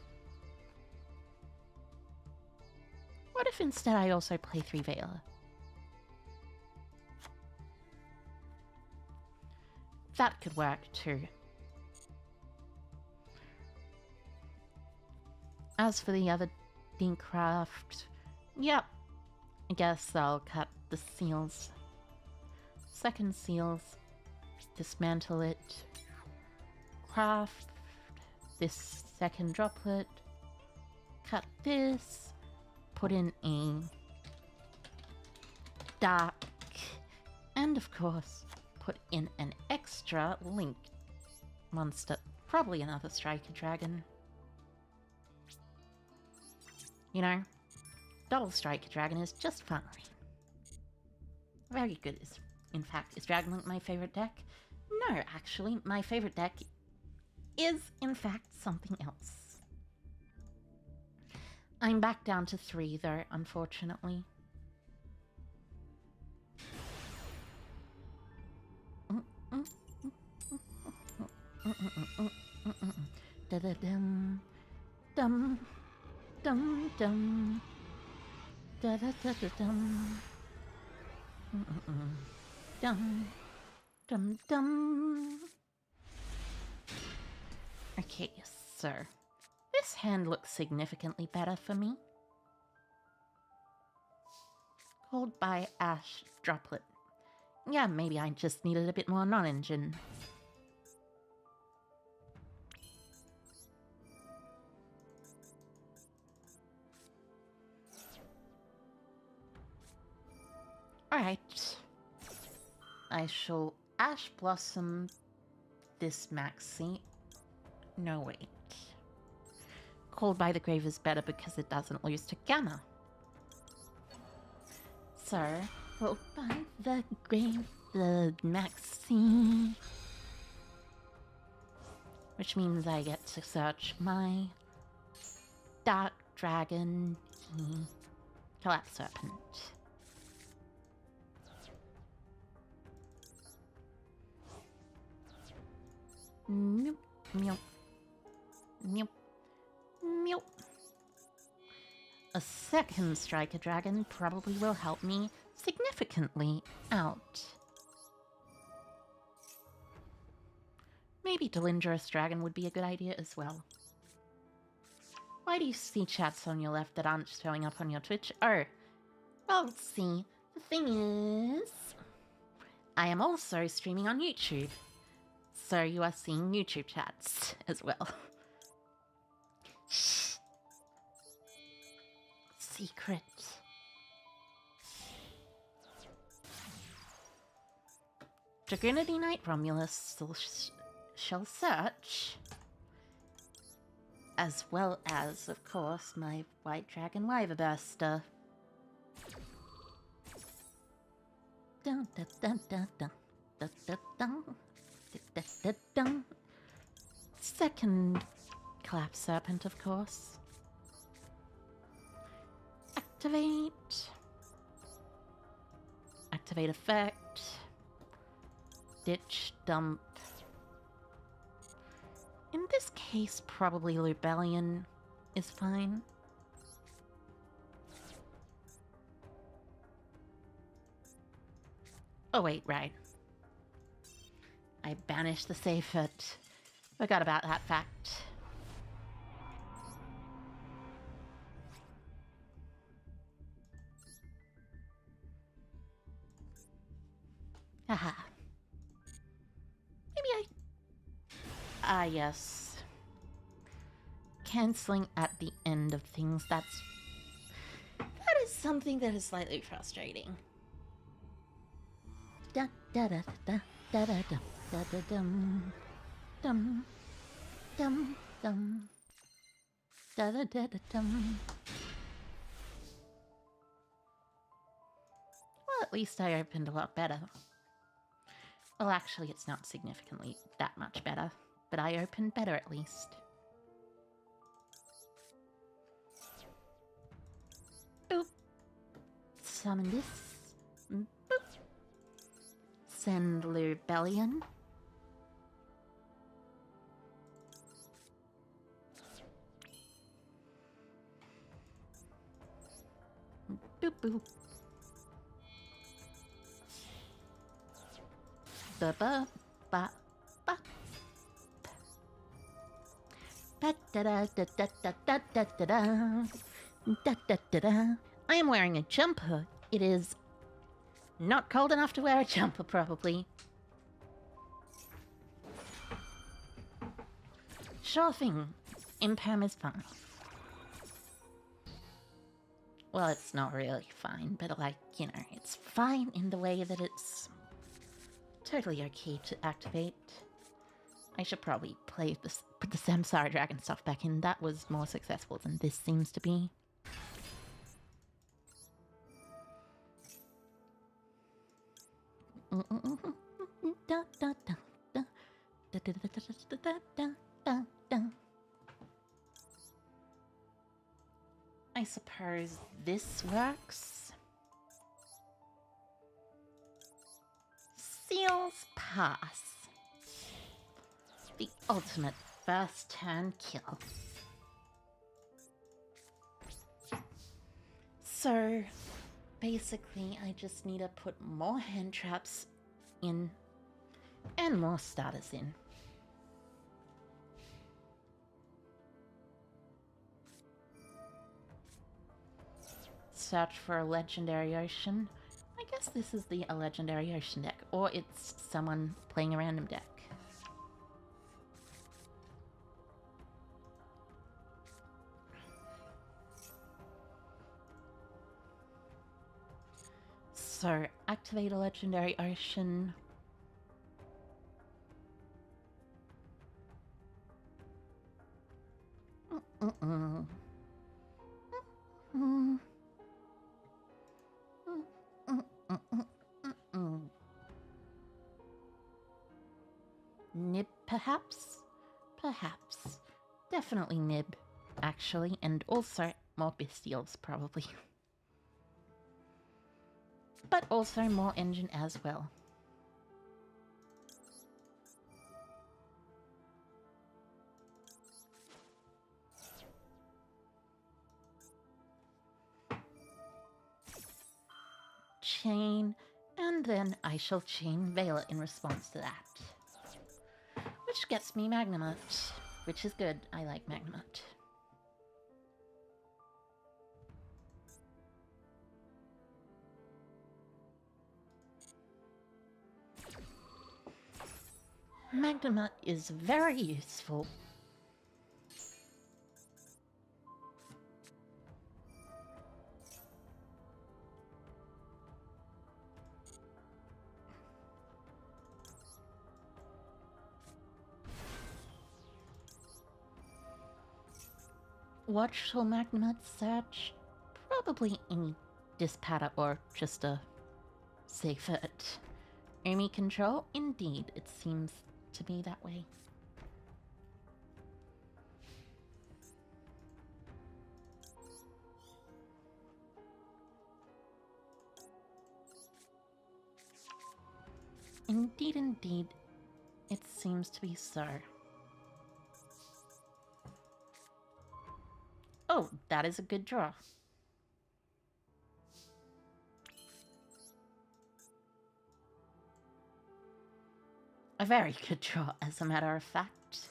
What if instead I also play 3 Veiler? That could work too. As for the other decraft, yep, I guess I'll cut the seals. Second seals, dismantle it, craft this second droplet, cut this, put in a dark, and of course, put in an extra link monster, probably another Striker Dragon. You know, double Striker Dragon is just fine. Very good. In fact, is Dragonlink my favorite deck? No, actually, my favorite deck is, in fact, something else. I'm back down to 3, though, unfortunately. Da-da-dum, dum. Dum dum da da da da dum dum dum dum. Okay, so this hand looks significantly better for me. Called by Ash Droplet. Yeah, maybe I just needed a bit more non-engine. Alright. I shall Ash Blossom this maxi. No, wait. Called by the Grave is better because it doesn't lose to Gamma. So, called by the Grave, the maxi. Which means I get to search my dark dragon, collapse serpent. Nope, nope, nope, nope. A second striker dragon probably will help me significantly out. Maybe Delindrous dragon would be a good idea as well. Why do you see chats on your left that aren't showing up on your Twitch? Oh, well, let's see. The thing is, I am also streaming on YouTube. So you are seeing YouTube chats as well. Shh. Secret. Dragonity Knight Romulus shall search. As well as, of course, my White Dragon Wyverburster. Dun dun dun dun dun dun dun dun. Da, da, da. Second collapse serpent, of course. Activate. Activate effect. Ditch, dump. In this case, probably Rebellion is fine. Oh wait, right. I banished the Safet. Forgot about that fact. Haha. Maybe I... Ah, yes. Cancelling at the end of things, that is something that is slightly frustrating. Da da da da da da da. Da da dum dum dum dum da da da da dum. Well, at least I opened a lot better. Well, actually, it's not significantly that much better, but I opened better at least. Boop. Summon this. Boop. Send Rebellion. Boop boop. Ba ba ba ba. Ba da da da da da da da da da da da da. I am wearing a jumper. It is not cold enough to wear a jumper, probably. Sure thing. Imperm is fine. Well, it's not really fine, but like, you know, it's fine in the way that it's totally okay to activate. I should probably play this, put the Samsara Dragon stuff back in. That was more successful than this seems to be. I suppose this works. Seals pass. The ultimate first turn kill. So, basically, I just need to put more hand traps in and more starters in. Search for a legendary ocean. I guess this is a legendary ocean deck, or it's someone playing a random deck. So, activate a legendary ocean. Nib, perhaps? Perhaps. Definitely Nib, actually, and also more bestials, probably. But also more engine as well. Chain, and then I shall chain Vela in response to that. Which gets me Magnamut, which is good. I like Magnamut. Magnamut is very useful. Watchful Magnamut search? Probably any Dispatter or just a safe it. Umi control? Indeed, it seems to be that way. Indeed, indeed, it seems to be so. Oh, that is a good draw. A very good draw, as a matter of fact.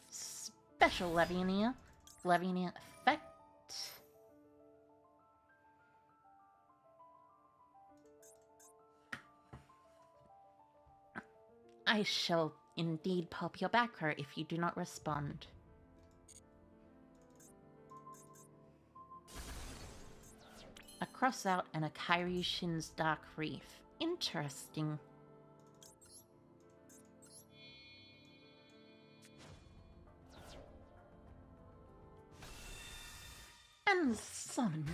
Special Lavinia. Lavinia effect. I shall indeed pop your back row if you do not respond. A Crossout and a Kairyu-Shin's Dark Reef. Interesting. And summon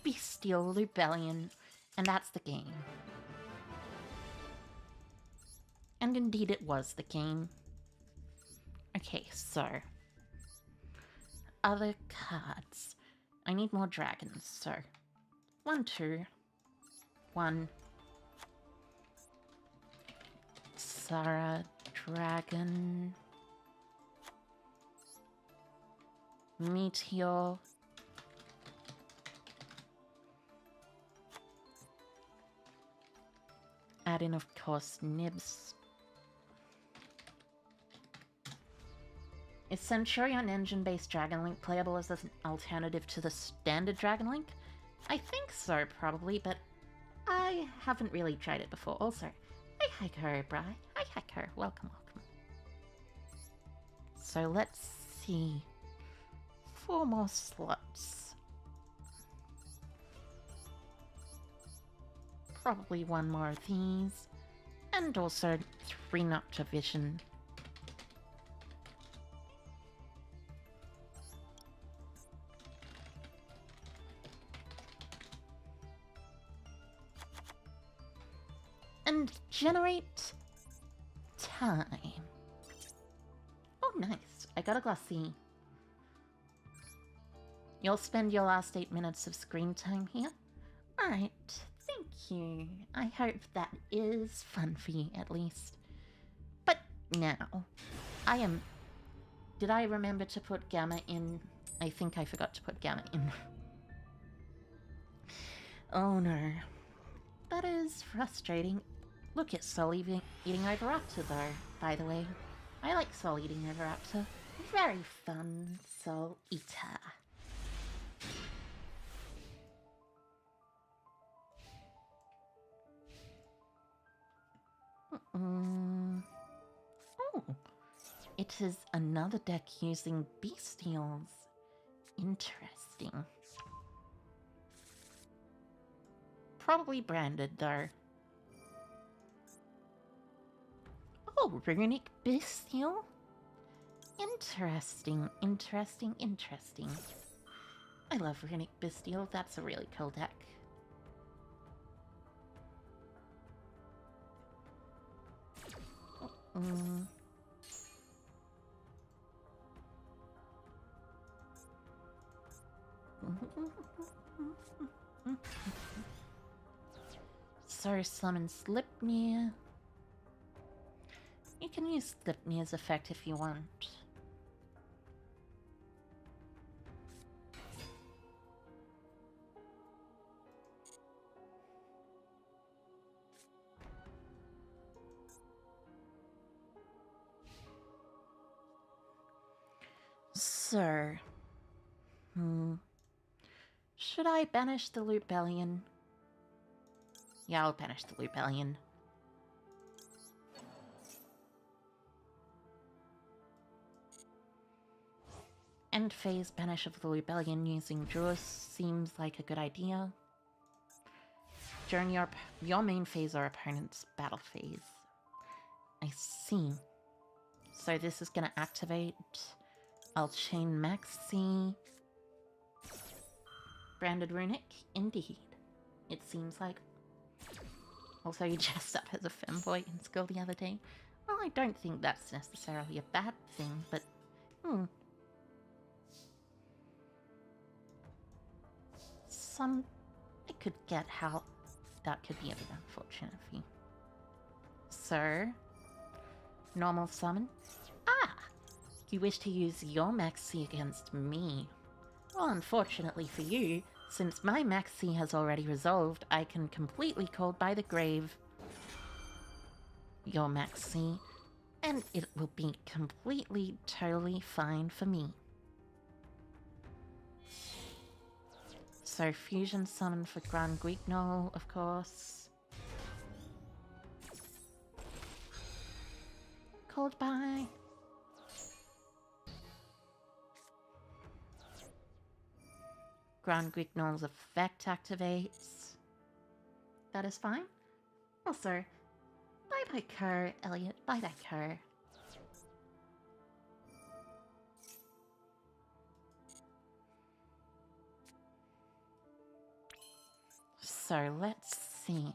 Bestial Rebellion, and that's the game. And indeed it was the game. Okay, so other cards. I need more dragons, so 1, 2, 1. Sarah Dragon. Meteor. Add in, of course, Nibs. Is Centurion engine-based Dragon Link playable as an alternative to the standard Dragon Link? I think so, probably, but I haven't really tried it before. Also, hi Heiko, Bri. Hi Heiko, welcome, welcome. So let's see. 4 more slots. Probably 1 more of these. And also 3 Noctavision. And generate time. Oh, nice. I got a glassy. You'll spend your last 8 minutes of screen time here? Alright, thank you. I hope that is fun for you, at least. But now, Did I remember to put Gamma in? I think I forgot to put Gamma in. Oh no. That is frustrating. Look at Soul eating over Raptor though, by the way. I like Soul eating over Raptor. Very fun Soul Eater. Oh, it is another deck using Bestials. Interesting. Probably branded though. Oh, Runic Bestial? Interesting, interesting, interesting. I love Runic Bestial, that's a really cool deck. So summon Slipnir. You can use Slipnir's effect if you want. So, should I banish the Lupellion? Yeah, I'll banish the Lupellion. End phase banish of the Lupellion using Druis seems like a good idea. During your main phase or opponent's battle phase. I see. So this is gonna activate. I'll chain Maxi. Branded Runic? Indeed. It seems like. Also, you dressed up as a femboy in school the other day. Well, I don't think that's necessarily a bad thing, but I could get how that could be a bit unfortunate for you. So, normal summon. Ah! You wish to use your Maxi against me. Well, unfortunately for you, since my Maxi has already resolved, I can completely call by the grave your Maxi, and it will be completely, totally fine for me. So, fusion summon for Grand Guignol, of course. Called by. Grand Guignol's effect activates. That is fine. Also, bye-bye Kerr, Elliot, bye-bye Kerr. So, let's see.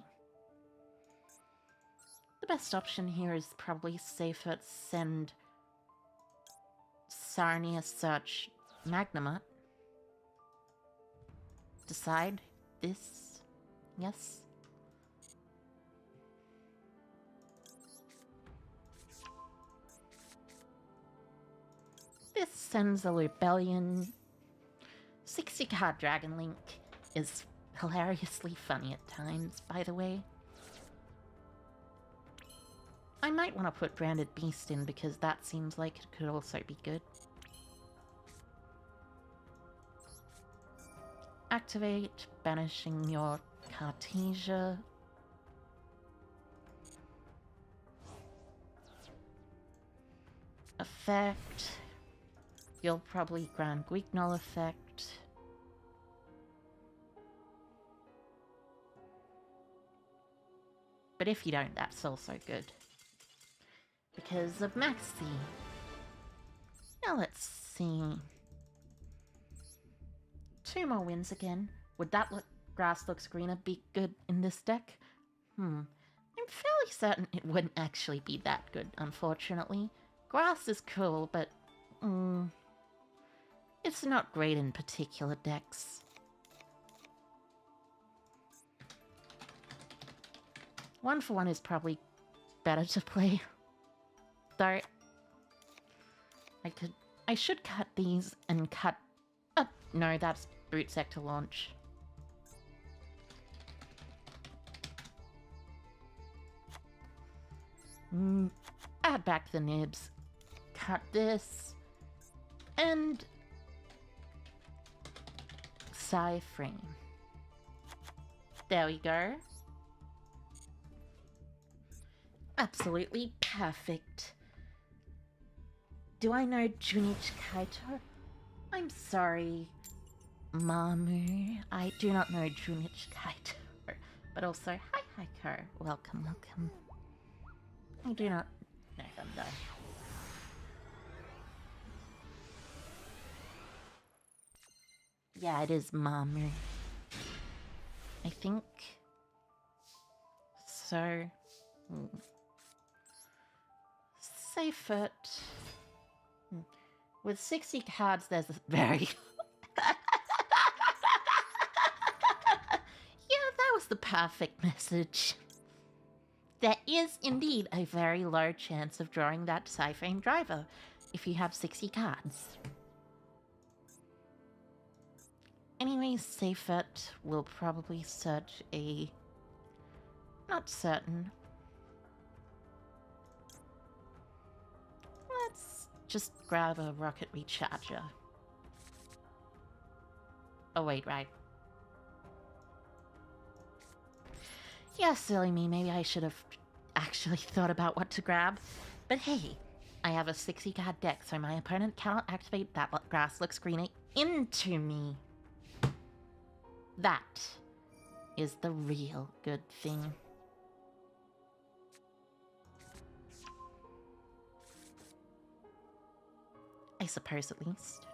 The best option here is probably safer to send Sarnia Search Magnamut. Decide this. Yes. This sends a Lupellion. 60 card Dragon Link is hilariously funny at times, by the way. I might want to put Branded Beast in because that seems like it could also be good. Activate, banishing your Cartesia. Effect. You'll probably Grand Guignol effect. But if you don't, that's also good. Because of Maxi. Now let's see. 2 more wins again. Would that look grass looks greener be good in this deck? I'm fairly certain it wouldn't actually be that good, unfortunately. Grass is cool, but it's not great in particular decks. 1-for-1 is probably better to play. Though I should cut these and cut. Oh, no, that's Brute Sector launch. Add back the nibs. Cut this. And Frame. There we go. Absolutely perfect. Do I know Junichi Kaito? I'm sorry, Mamu. I do not know Junichi Kaito. But also, hi Heiko. Welcome, welcome. I do not know them though. Yeah, it is Mamu. I think so. Safe it. With 60 cards, there's a very... That's the perfect message. There is indeed a very low chance of drawing that Cyframe driver if you have 60 cards. Anyways, Safet will probably search a... not certain. Let's just grab a rocket recharger. Oh wait, right. Yeah, silly me, maybe I should have actually thought about what to grab. But hey, I have a 60 card deck, so my opponent cannot activate that grass looks green into me. That is the real good thing. I suppose, at least.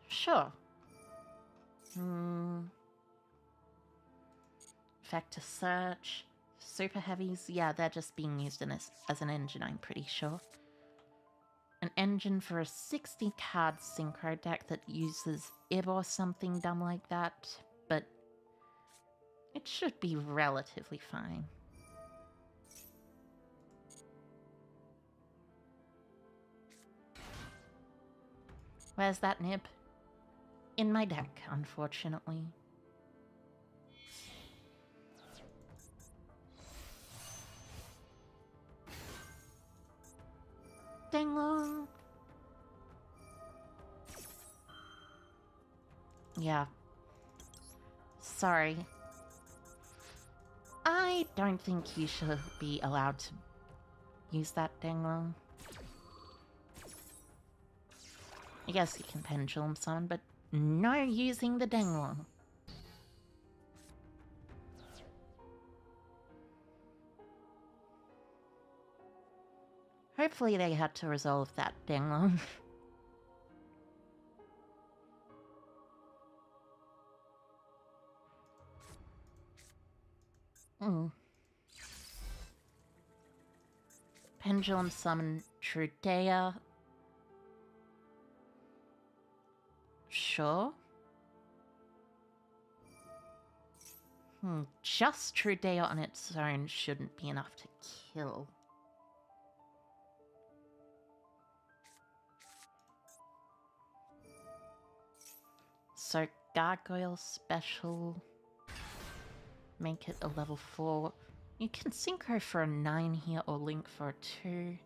Sure. Vector search. Super heavies. Yeah, they're just being used as an engine, I'm pretty sure. An engine for a 60 card synchro deck that uses IB or something dumb like that, but it should be relatively fine. Where's that nib? In my deck, unfortunately. Dang-long! Yeah. Sorry. I don't think you should be allowed to use that dang-long. I guess you can pendulum summon, but no using the dang-long. Hopefully they had to resolve that dang-long. Pendulum summon Trudea. Sure. Just Trudea on its own shouldn't be enough to kill. So Gargoyle special. Make it a level 4. You can synchro for a 9 here or link for a 2.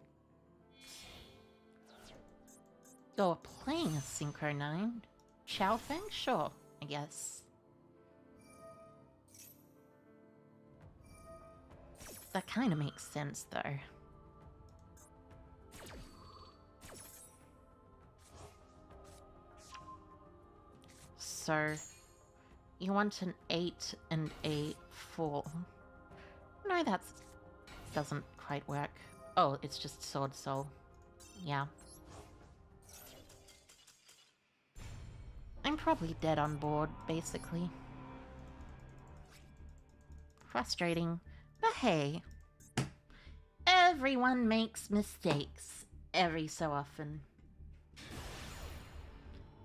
You're playing a synchro 9. Chow Feng? Sure, I guess. That kind of makes sense, though. So, you want an 8 and a 4. No, that doesn't quite work. Oh, it's just Sword Soul. Yeah. I'm probably dead on board, basically. Frustrating, but hey. Everyone makes mistakes every so often.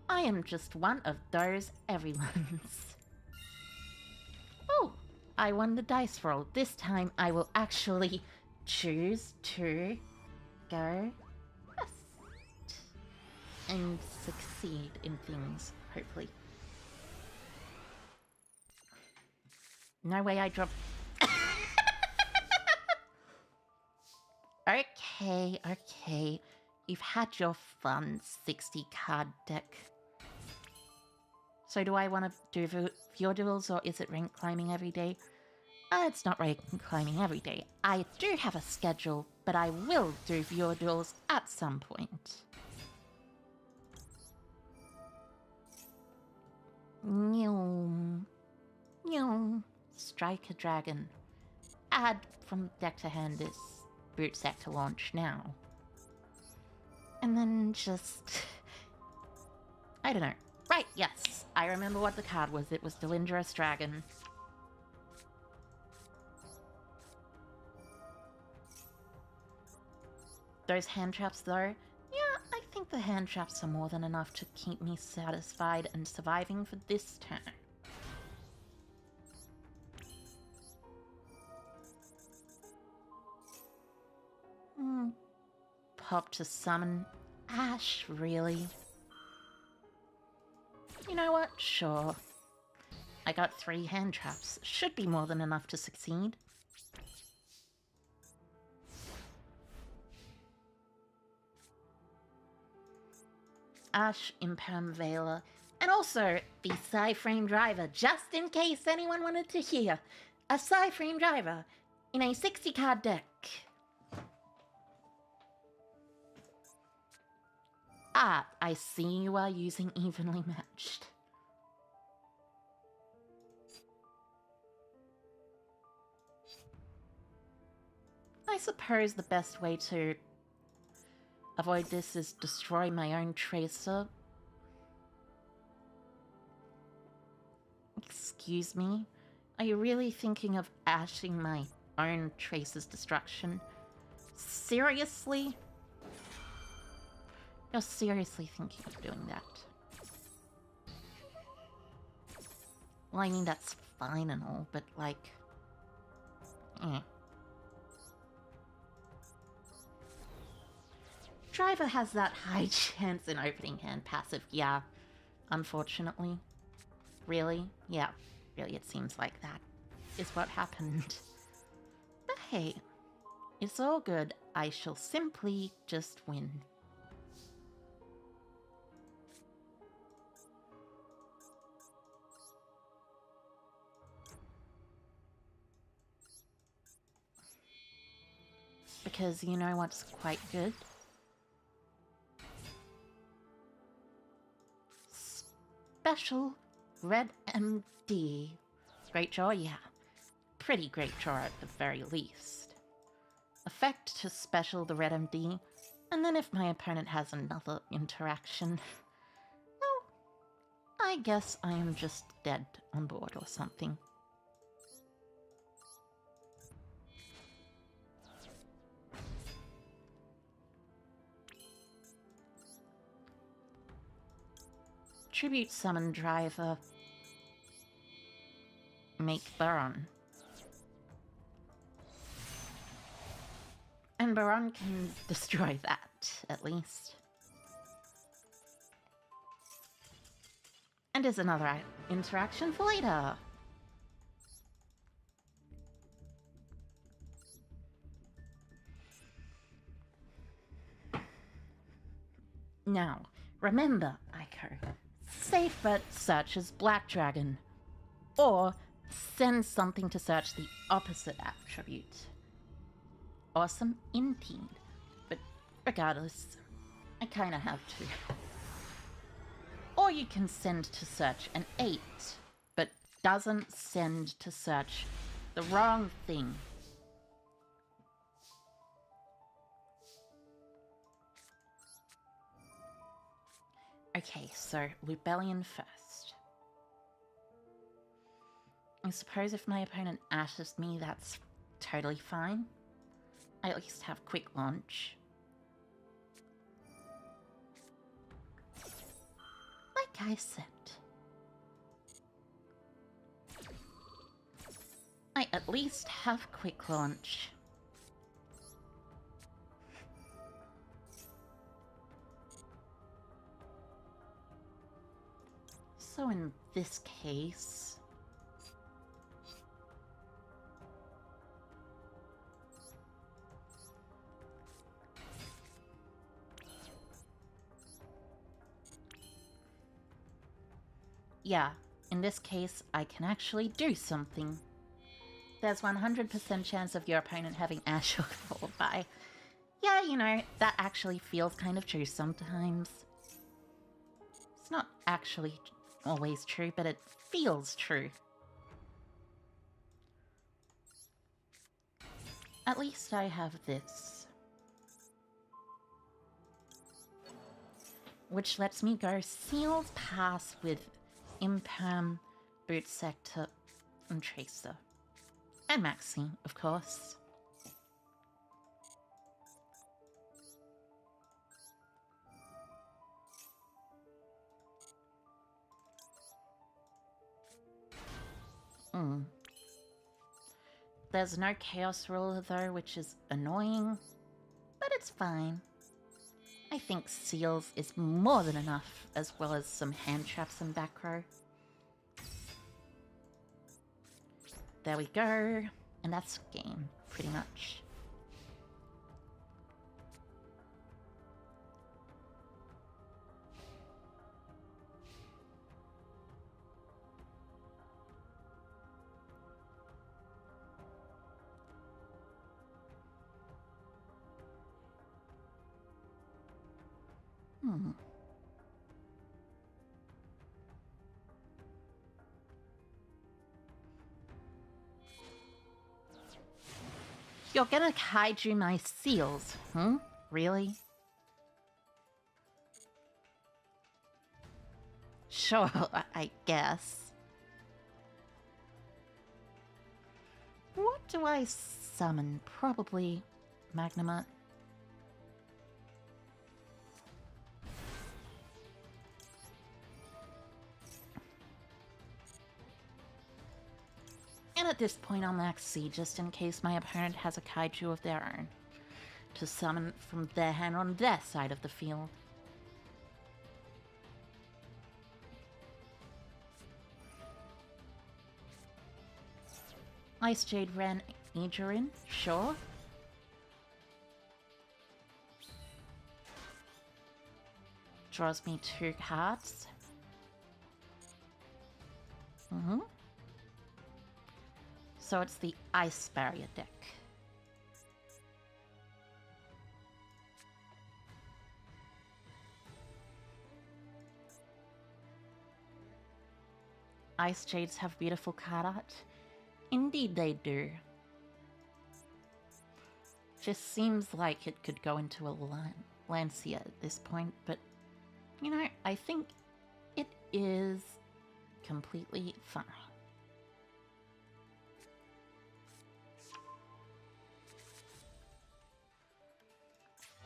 I am just one of those everyones. Oh, I won the dice roll. This time I will actually choose to go first and succeed in things, hopefully. No way I drop... Okay. You've had your fun 60 card deck. So do I want to do Viewer Duels or is it rank climbing every day? It's not rank climbing every day. I do have a schedule, but I will do Viewer Duels at some point. Strike a dragon. Add from deck to hand is boot set to launch now. And then just... I don't know. Right, yes. I remember what the card was. It was Delingerous Dragon. Those hand traps, though, yeah, I think the hand traps are more than enough to keep me satisfied and surviving for this turn. Pop to summon. Ash, really? You know what? Sure. I got 3 hand traps. Should be more than enough to succeed. Ash, Imperm Veiler, and also the Psy-Frame Driver, just in case anyone wanted to hear. A Psy-Frame Driver in a 60-card deck. Ah, I see you are using evenly matched. I suppose the best way to avoid this is destroy my own tracer. Excuse me? Are you really thinking of ashing my own tracer's destruction? Seriously? You're seriously thinking of doing that? Well, I mean, that's fine and all, but like... Driver has that high chance in opening hand passive, yeah. Unfortunately. Really? Yeah, really it seems like that is what happened. But hey, it's all good. I shall simply just win. Because you know what's quite good? Special Red MD. Great draw, yeah. Pretty great draw at the very least. Effect to special the Red MD, and then if my opponent has another interaction, well, I guess I am just dead on board or something. Tribute Summon Driver. Make Baron. And Baron can destroy that, at least. And is another interaction for later. Now, remember, Aiko, safe bet searches Black Dragon, or send something to search the opposite attribute. Awesome indeed, but regardless, I kinda have to. Or you can send to search an 8, but doesn't send to search the wrong thing. Okay, so Rebellion first. I suppose if my opponent ashes me, that's totally fine. I at least have quick launch. Like I said. I at least have quick launch. So in this case... yeah, in this case, I can actually do something. There's 100% chance of your opponent having Ash or followed by. Yeah, you know, that actually feels kind of true sometimes. It's not actually always true, but it feels true. At least I have this. Which lets me go Sealed Pass with Imperm, Boot Sector, and Tracer. And Maxi, of course. There's no chaos ruler though, which is annoying, but it's fine. I think seals is more than enough, as well as some hand traps and back row. There we go, and that's game, pretty much. You're gonna kaiju my seals, Really? Sure, I guess. What do I summon? Probably Magnamut. And at this point I'll max C just in case my opponent has a kaiju of their own to summon from their hand on their side of the field. Ice Jade ran Egerin, sure. Draws me 2 cards. So it's the Ice Barrier deck. Ice Jades have beautiful card art. Indeed they do. Just seems like it could go into a Lancia at this point, but you know, I think it is completely fine.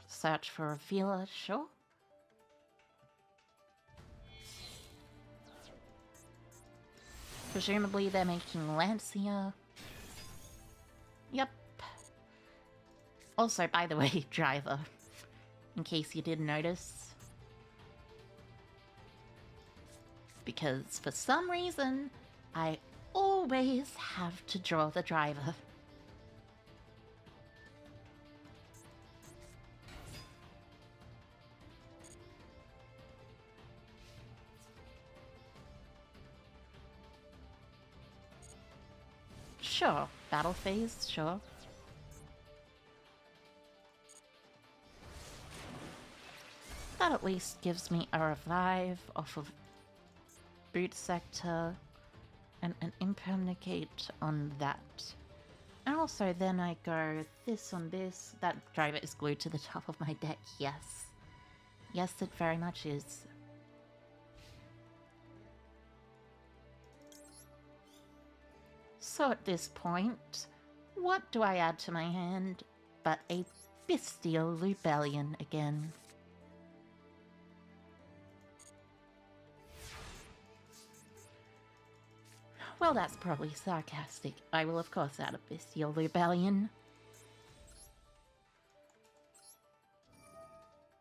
Search for a Revealer, sure. Presumably they're making Lancia. Yep. Also, by the way, Driver, in case you didn't notice. Because for some reason, I always have to draw the Driver. Sure, battle phase, sure. That at least gives me a revive off of Boot Sector and an Impermanecate on that. And also then I go this on this. That Driver is glued to the top of my deck, yes. Yes, it very much is. So at this point, what do I add to my hand but a Bestial Rebellion again? Well, that's probably sarcastic. I will of course add a Bestial Rebellion.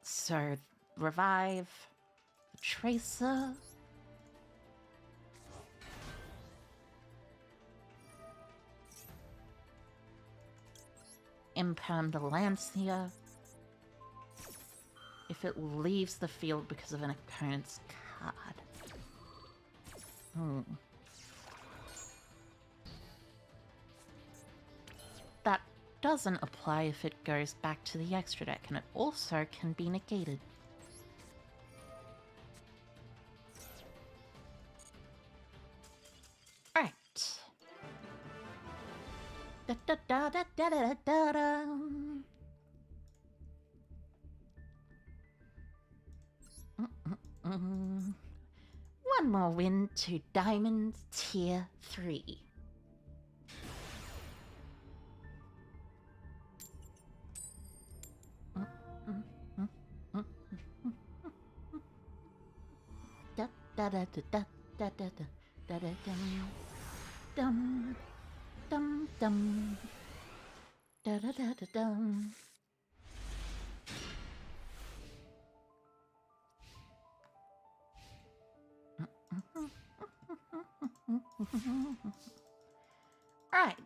So, revive the Tracer. Imperm the Lancia. If it leaves the field because of an opponent's card. That doesn't apply if it goes back to the extra deck, and it also can be negated. Right. Da da da da da da da da. One more win to Diamond Tier 3. Da da da da da da da da da da. Dum, dum, dum. Da da da da dum. Alright.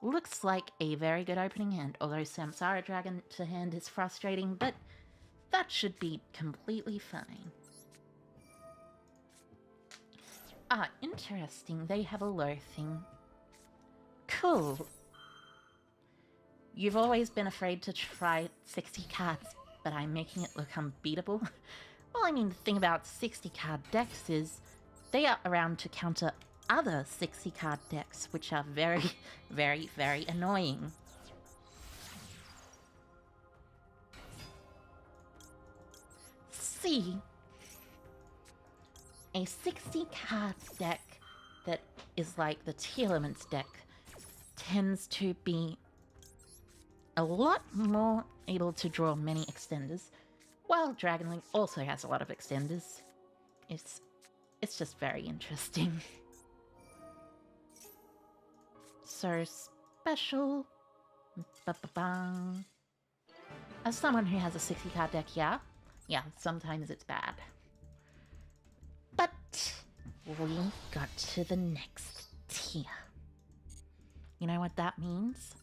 Looks like a very good opening hand, although Samsara Dragon to hand is frustrating, but that should be completely fine. Ah, interesting. They have a low thing. Cool. You've always been afraid to try 60 cards, but I'm making it look unbeatable. Well, I mean, the thing about 60 card decks is they are around to counter other 60 card decks, which are very, very, very annoying. See, a 60 card deck that is like the Tea Elements deck tends to be a lot more able to draw many extenders, while Dragon Link also has a lot of extenders. It's just very interesting. So special. Ba-ba-bang. As someone who has a 60 card deck, yeah, sometimes it's bad. But we got to the next tier. You know what that means?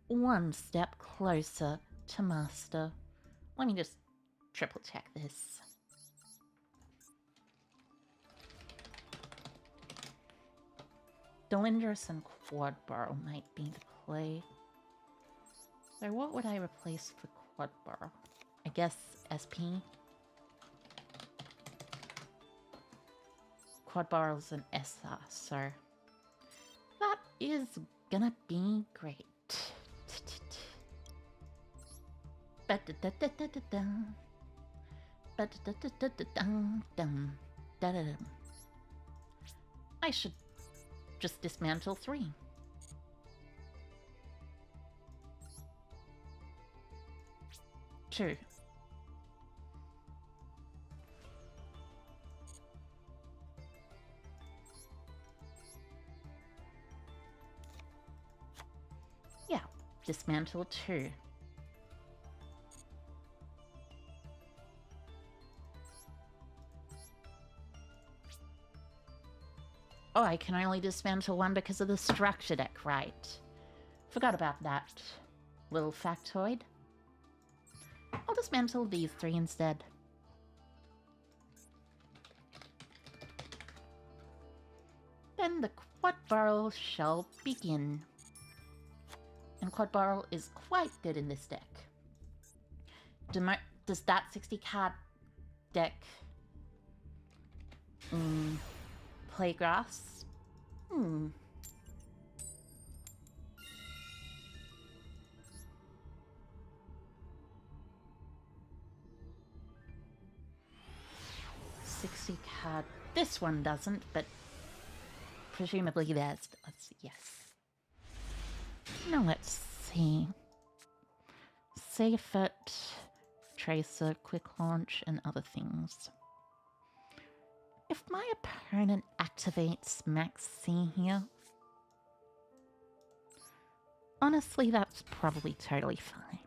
One step closer to master. Let me just triple check this. Delindrus and Quad Barrel might be the play. So what would I replace for Quad Barrel? I guess SP? Quad Barrel's an SR, so that is gonna be great. I should just dismantle 3. Two. Yeah, dismantle 2. Oh, I can only dismantle 1 because of the structure deck, right? Forgot about that little factoid. I'll dismantle these 3 instead. Then the Quad Barrel shall begin. And Quad Barrel is quite good in this deck. Does that 60 card deck play grass? Hmm. Card. This one doesn't, but presumably theirs does. Yes. Now let's see. Safe It, Tracer, Quick Launch, and other things. If my opponent activates Max C here, honestly, that's probably totally fine.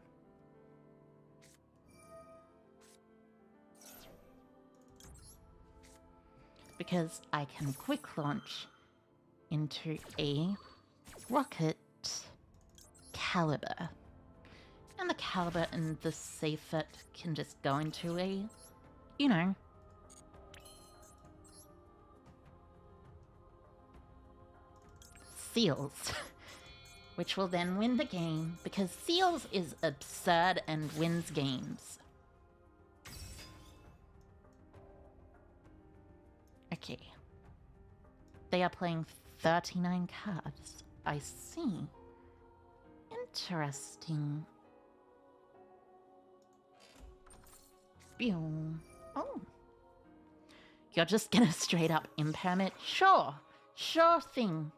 Because I can quick launch into a rocket caliber. And the caliber and the Safe It can just go into a, you know, Seals, which will then win the game because Seals is absurd and wins games. Okay. They are playing 39 cards. I see. Interesting. Oh. You're just gonna straight up imperm? Sure. Sure thing.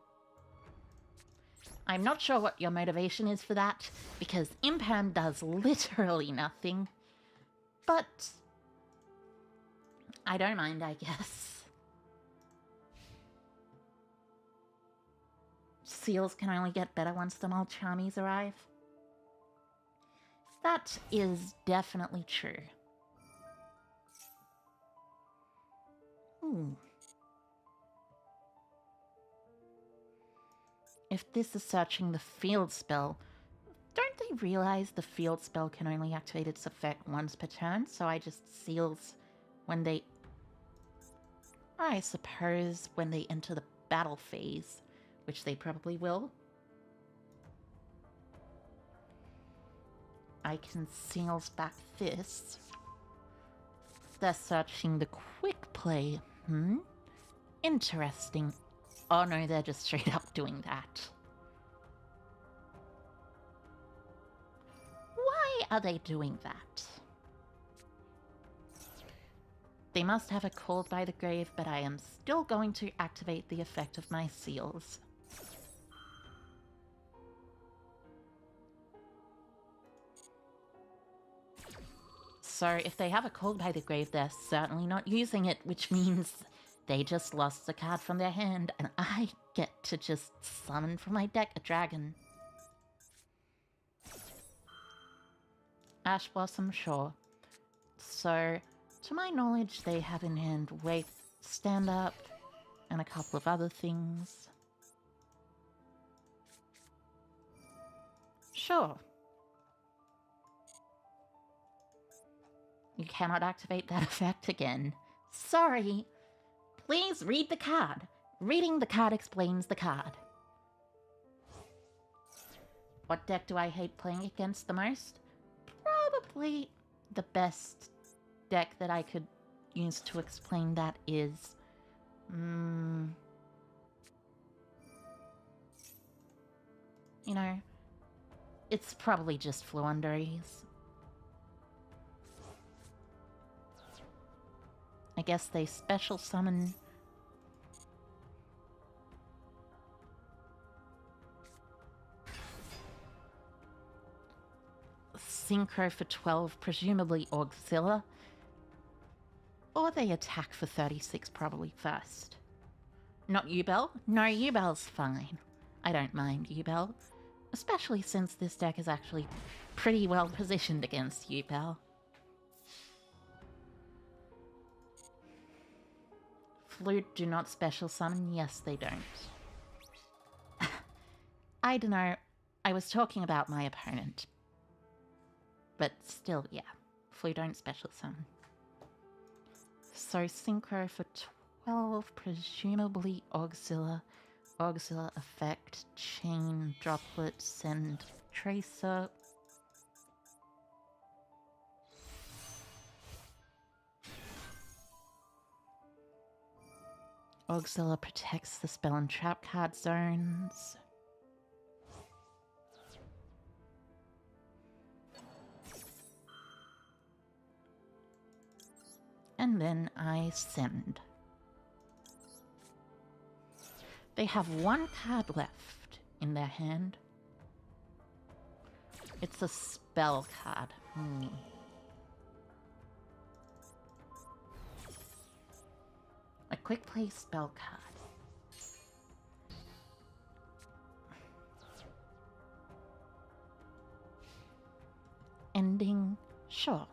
I'm not sure what your motivation is for that, because imperm does literally nothing. But I don't mind, I guess. seals can only get better once the more charmies arrive. That is definitely true. If this is searching the field spell, don't they realize the field spell can only activate its effect once per turn, so I just seals when they... I suppose when they enter the battle phase, which they probably will. I can seals back this. They're searching the quick play. Interesting. Oh no, they're just straight up doing that. Why are they doing that? They must have it called by the grave, but I am still going to activate the effect of my seals. So if they have it called by the grave, they're certainly not using it, which means they just lost a card from their hand, and I get to just summon from my deck a dragon. Ash Blossom, sure. So, to my knowledge, they have in hand Wake, Stand Up, and a couple of other things. Sure. You cannot activate that effect again. Sorry. Please read the card. Reading the card explains the card. What deck do I hate playing against the most? Probably the best deck that I could use to explain that is... you know, it's probably just Fluundaries. I guess they special summon... Synchro for 12, presumably Auxilla. Or they attack for 36, probably first. Not Ubel? No, Ubel's fine. I don't mind Ubel. Especially since this deck is actually pretty well positioned against Ubel. Flute do not special summon? Yes, they don't. I don't know. I was talking about my opponent. But still, yeah. Flute don't special summon. So Synchro for 12, presumably Auxilla. Auxilla effect, chain, droplet, send, tracer. Auxilla protects the spell and trap card zones. And then I send. They have one card left in their hand. It's a spell card. A quick play spell card. Ending? Sure.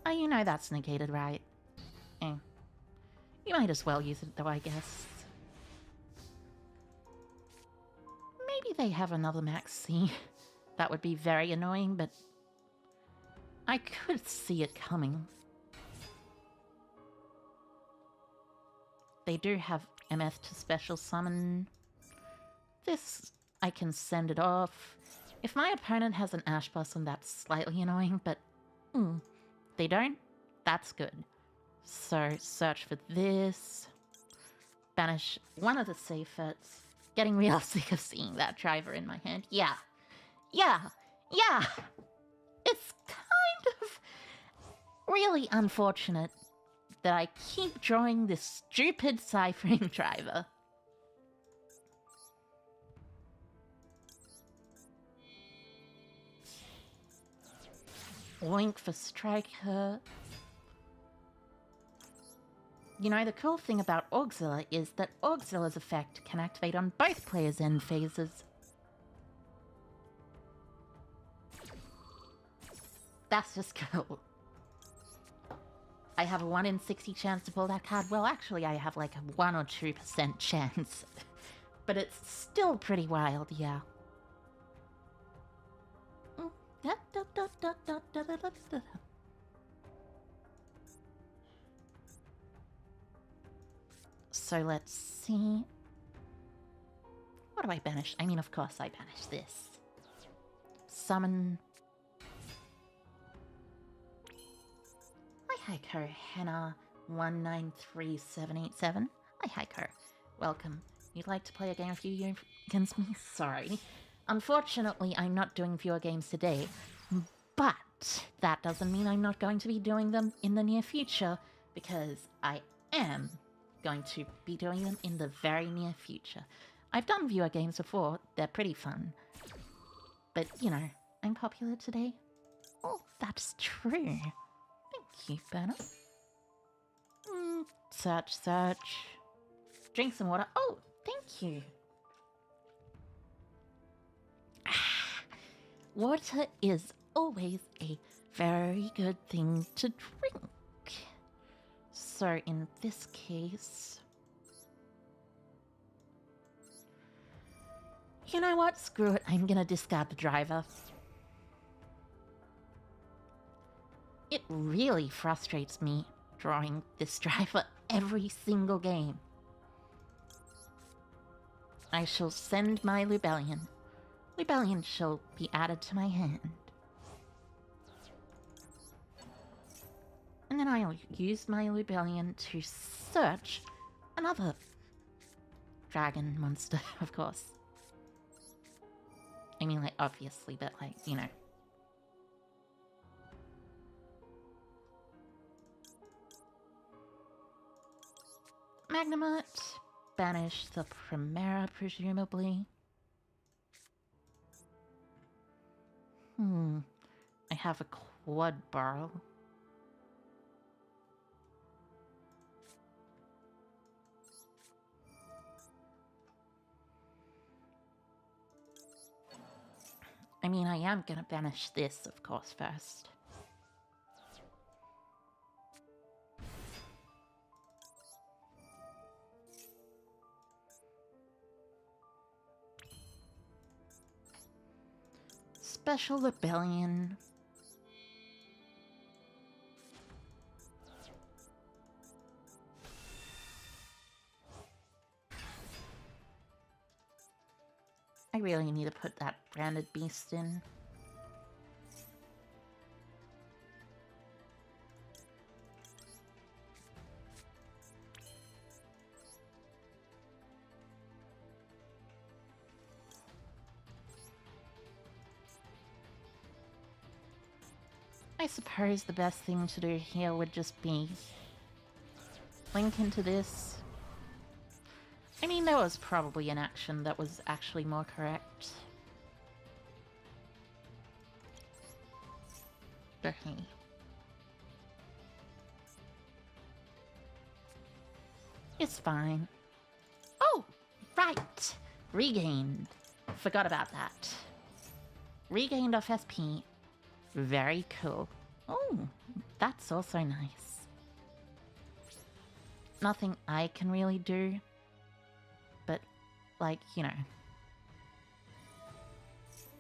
Oh, you know that's negated, right? You might as well use it though, I guess. Maybe they have another maxi. That would be very annoying, but I could see it coming. They do have MF to special summon. This, I can send it off. If my opponent has an Ash Blossom, that's slightly annoying, but they don't, that's good. So, search for this. Banish one of the Safets. Getting real sick of seeing that driver in my hand. Yeah. It's kind of really unfortunate that I keep drawing this stupid ciphering driver. Link for Striker. You know, the cool thing about Auxiliar is that Auxiliar's effect can activate on both players' end phases. That's just cool. I have a 1 in 60 chance to pull that card. Well, actually, I have like a 1 or 2% chance. But it's still pretty wild, yeah. So let's see. What do I banish? I mean, of course I banish this. Summon. Hi, Heiko. Henna 193787. Hi, Heiko. Welcome. You'd like to play a game of you against me? Sorry. Unfortunately, I'm not doing viewer games today, but that doesn't mean I'm not going to be doing them in the near future, because I am going to be doing them in the very near future. I've done viewer games before, they're pretty fun. But, you know, I'm popular today. Oh, that's true. Thank you, Berna. Search. Drink some water. Oh, thank you. Water is always a very good thing to drink. So in this case... You know what? Screw it. I'm gonna discard the driver. It really frustrates me drawing this driver every single game. I shall send my Lubellion. Lubellion shall be added to my hand. And then I'll use my Lubellion to search another dragon monster, of course. I mean, like, obviously, but, like, you know. Magnemite. Banish the Primera, presumably. I have a quad barrel. I mean, I am gonna banish this, of course, first. Special Rebellion. I really need to put that branded beast in. I suppose the best thing to do here would just be link into this. I mean, there was probably an action that was actually more correct. But hey. It's fine. Oh, right! Regained. Forgot about that. Regained off SP. Very cool. Oh, that's also nice. Nothing I can really do. But, like, you know.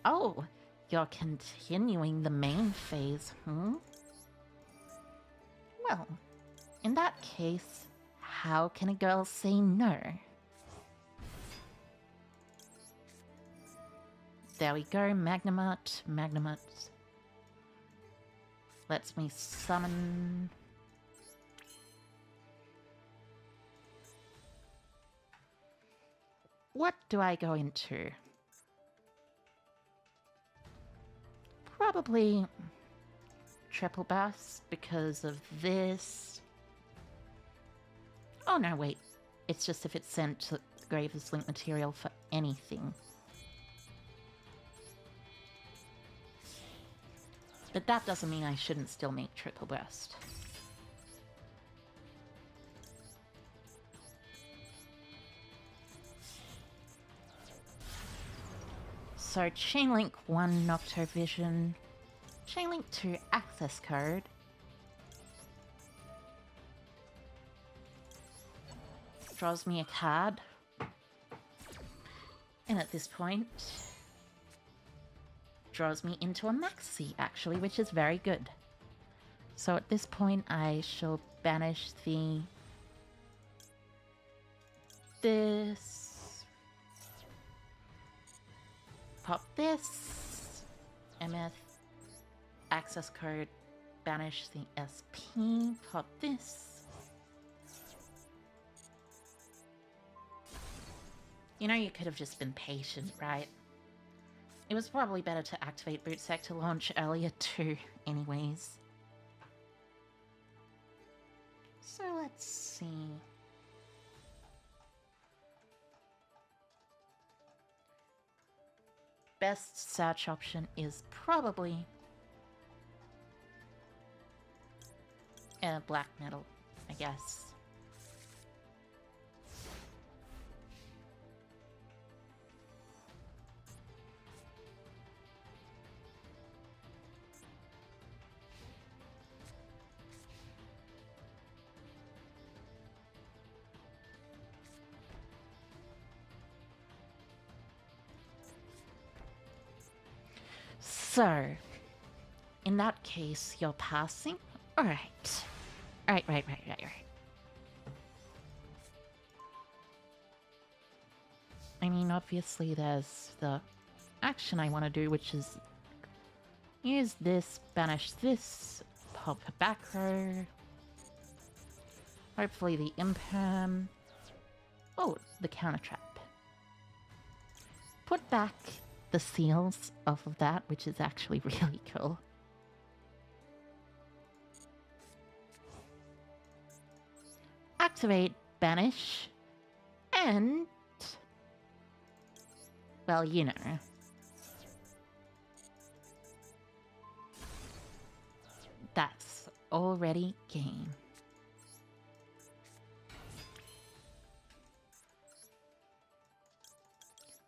Oh, you're continuing the main phase, Well, in that case, how can a girl say no? There we go, Magnemite. Lets me summon... What do I go into? Probably triple burst because of this. Oh no, wait. It's just if it's sent to the grave as link material for anything. But that doesn't mean I shouldn't still make triple burst. So chain link 1 Noctovision, chain link 2 access code, draws me a card, and at this point draws me into a maxi actually, which is very good. So at this point I shall banish this, pop this, MF, access code, banish the SP, pop this. You know, you could have just been patient, right? It was probably better to activate Bootsec to launch earlier too, anyways. So let's see. Best search option is probably black metal, I guess. So, in that case, you're passing? Alright. Right. I mean, obviously there's the action I want to do, which is use this, banish this, pop a back row. Hopefully the imperm. Oh, the counter trap. Put back the seals off of that, which is actually really cool. Activate, banish, and... well, you know. That's already game.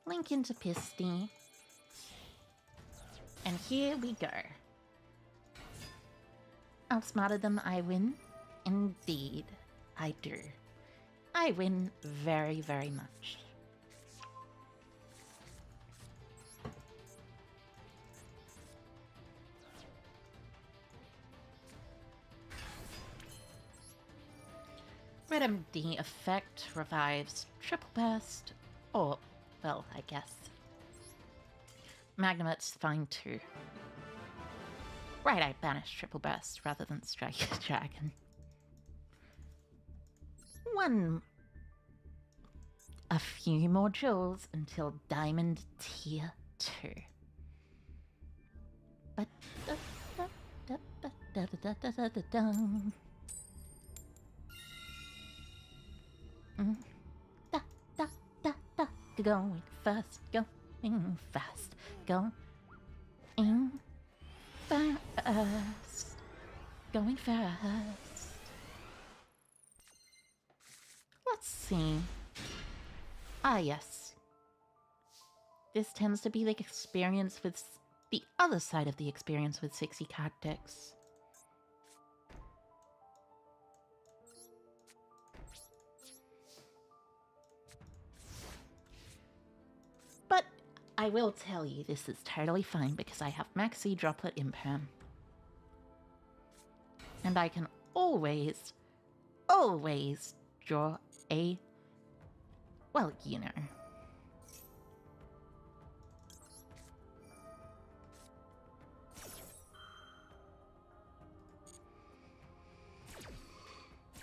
Link into Pisty. And here we go. Outsmarted them, I win. Indeed, I do. I win very, very much. Red MD effect revives triple burst, or, well, I guess. Magnemit's fine too. Right, I banished triple burst rather than strike a dragon. A few more jewels until diamond tier 2. But going fast, going fast, going fast, going fast. Let's see. Ah, yes. This tends to be the experience with the other side of the experience with 60 card decks. But I will tell you this is totally fine because I have Maxi Droplet Imperm. And I can always draw a... well, you know.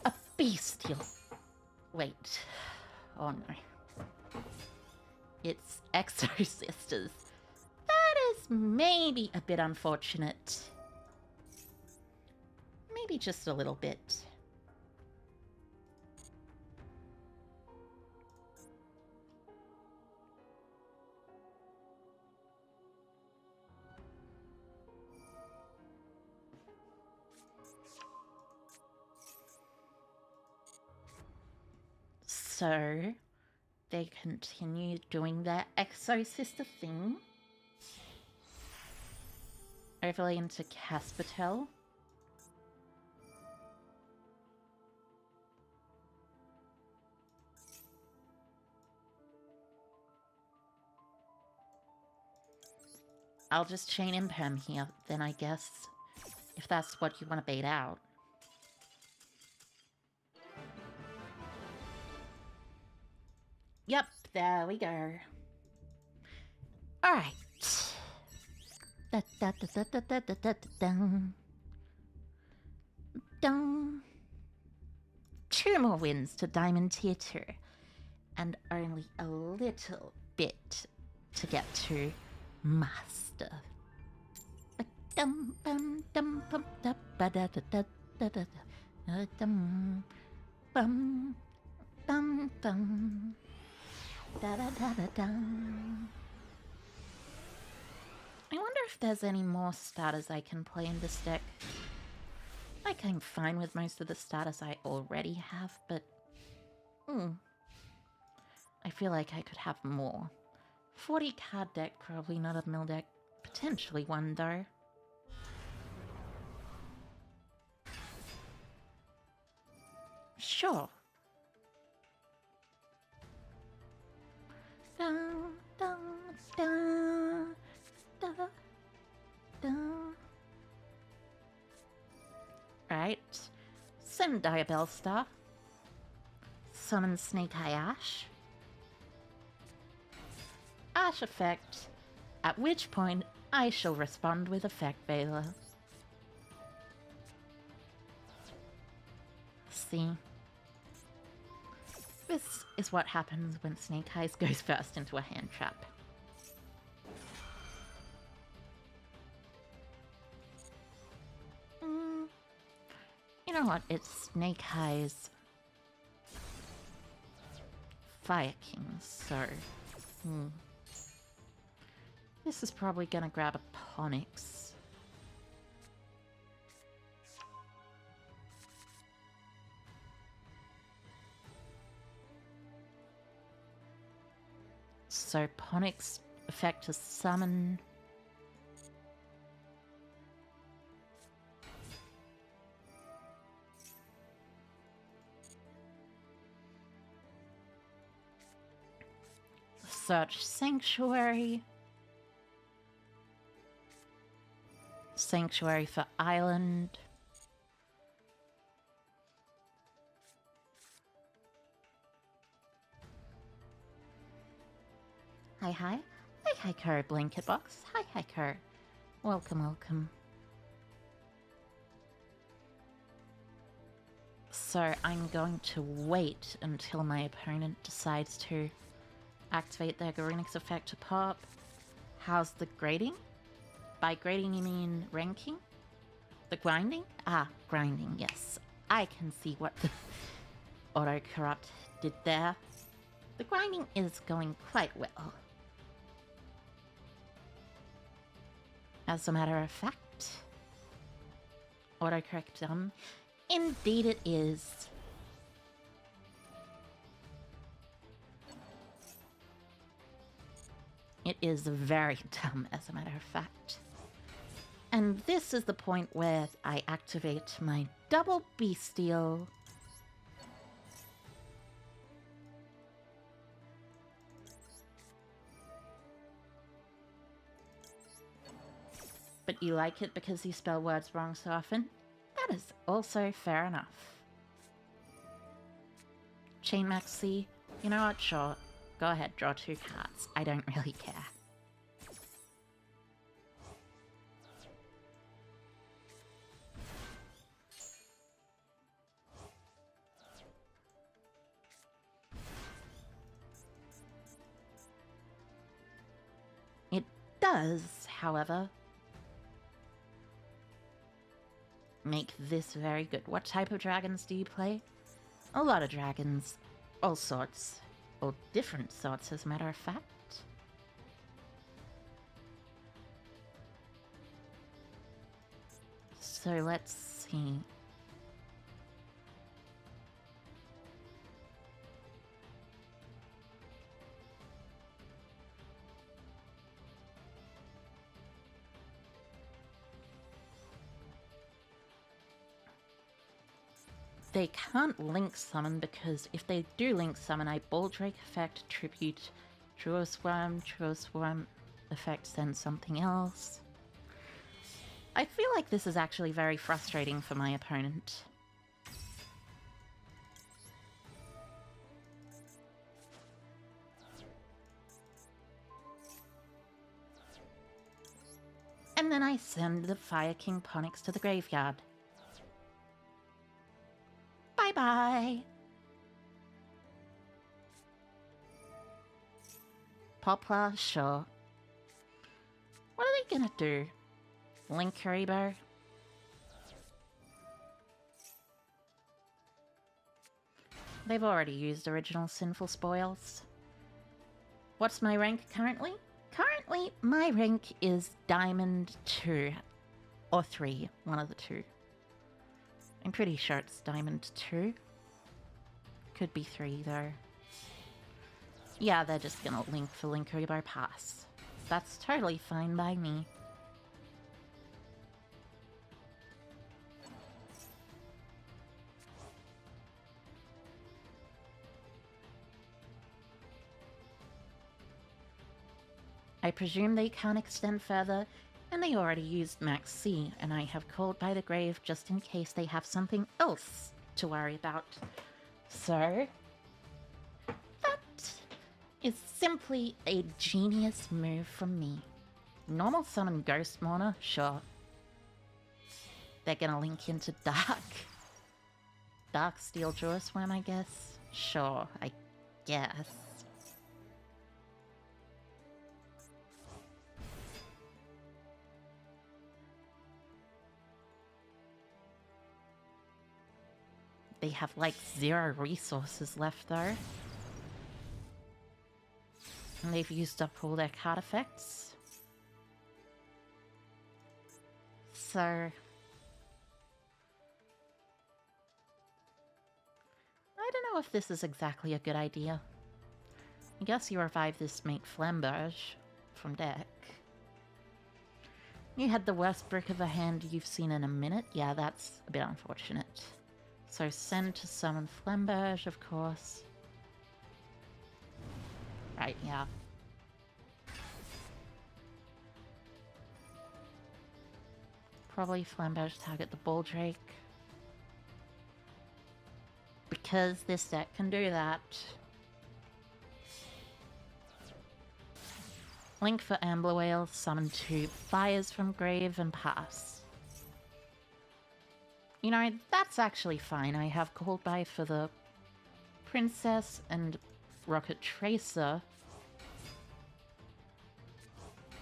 A bestial... wait. Oh no. It's Exo Sisters. That is maybe a bit unfortunate. Maybe just a little bit. So, they continue doing their Exo Sister thing. overly into Caspatel. I'll just chain Imperm here, then I guess, if that's what you want to bait out. Yep, there we go. Alright. Da, da, da, da, da, da, da, da, dun. Dun. 2 more wins to Diamond Tier 2. And only a little bit to get to Master. Dum bum dum bum da ba da da da da da da dum bum bum bum da da da da dum. I wonder if there's any more starters I can play in this deck. Like, I'm fine with most of the starters I already have, but I feel like I could have more. 40 card deck, probably not a mill deck. Potentially one though. Sure. Dun, dun, dun, dun, dun. Right. Send Diabell Star. Summon Snake Eye Ash. Ash effect, at which point I shall respond with Effect Veiler. See? This is what happens when Snake Eyes goes first into a hand trap. You know what? It's Snake Eyes Fire Kings, so... This is probably gonna grab a Ponix. So Ponix effect to summon. Search Sanctuary. Sanctuary for Island. Hi, hi. Hi, Kuro Blanket Box. Hi, Kuro. Welcome, welcome. So I'm going to wait until my opponent decides to activate their Garunix effect to pop. How's the grading? By grading you mean ranking? The grinding? Ah, grinding, yes. I can see what the auto-corrupt did there. The grinding is going quite well. As a matter of fact, autocorrect dumb. Indeed it is. It is very dumb, as a matter of fact. And this is the point where I activate my double bestial. But you like it because you spell words wrong so often? That is also fair enough. Chain Maxi, you know what, sure. Go ahead, draw 2 cards. I don't really care. It does, however, make this very good. What type of dragons do you play? A lot of dragons. All sorts. Or different sorts, as a matter of fact. So let's see. they can't link summon because if they do link summon, I Baldrake effect, tribute, True Swarm effect, send something else. I feel like this is actually very frustrating for my opponent. And then I send the Fire King Ponix to the graveyard. Bye-bye! Poplar, sure. What are they gonna do? Link Karibo? They've already used original Sinful Spoils. What's my rank currently? Currently, my rank is Diamond 2. Or 3, one of the two. I'm pretty sure it's Diamond 2. Could be 3, though. Yeah, they're just gonna link for Linkuribo Pass. That's totally fine by me. I presume they can't extend further, and they already used Max C, and I have called by the grave just in case they have something else to worry about. So, that is simply a genius move from me. Normal summon Ghost Mourner? Sure. They're gonna link into Dark Steel Jewelsworm, I guess? Sure, I guess. They have like 0 resources left though. And they've used up all their card effects. So I don't know if this is exactly a good idea. I guess you revive this mate Flamberge from deck. You had the worst brick of a hand you've seen in a minute. Yeah, that's a bit unfortunate. So send to summon Flamberge, of course. Right, yeah. Probably Flamberge target the Baldrake. Because this deck can do that. Link for Amber Whale, summon 2 Fires from Grave and pass. You know, that's actually fine. I have called by for the Princess and Rocket Tracer.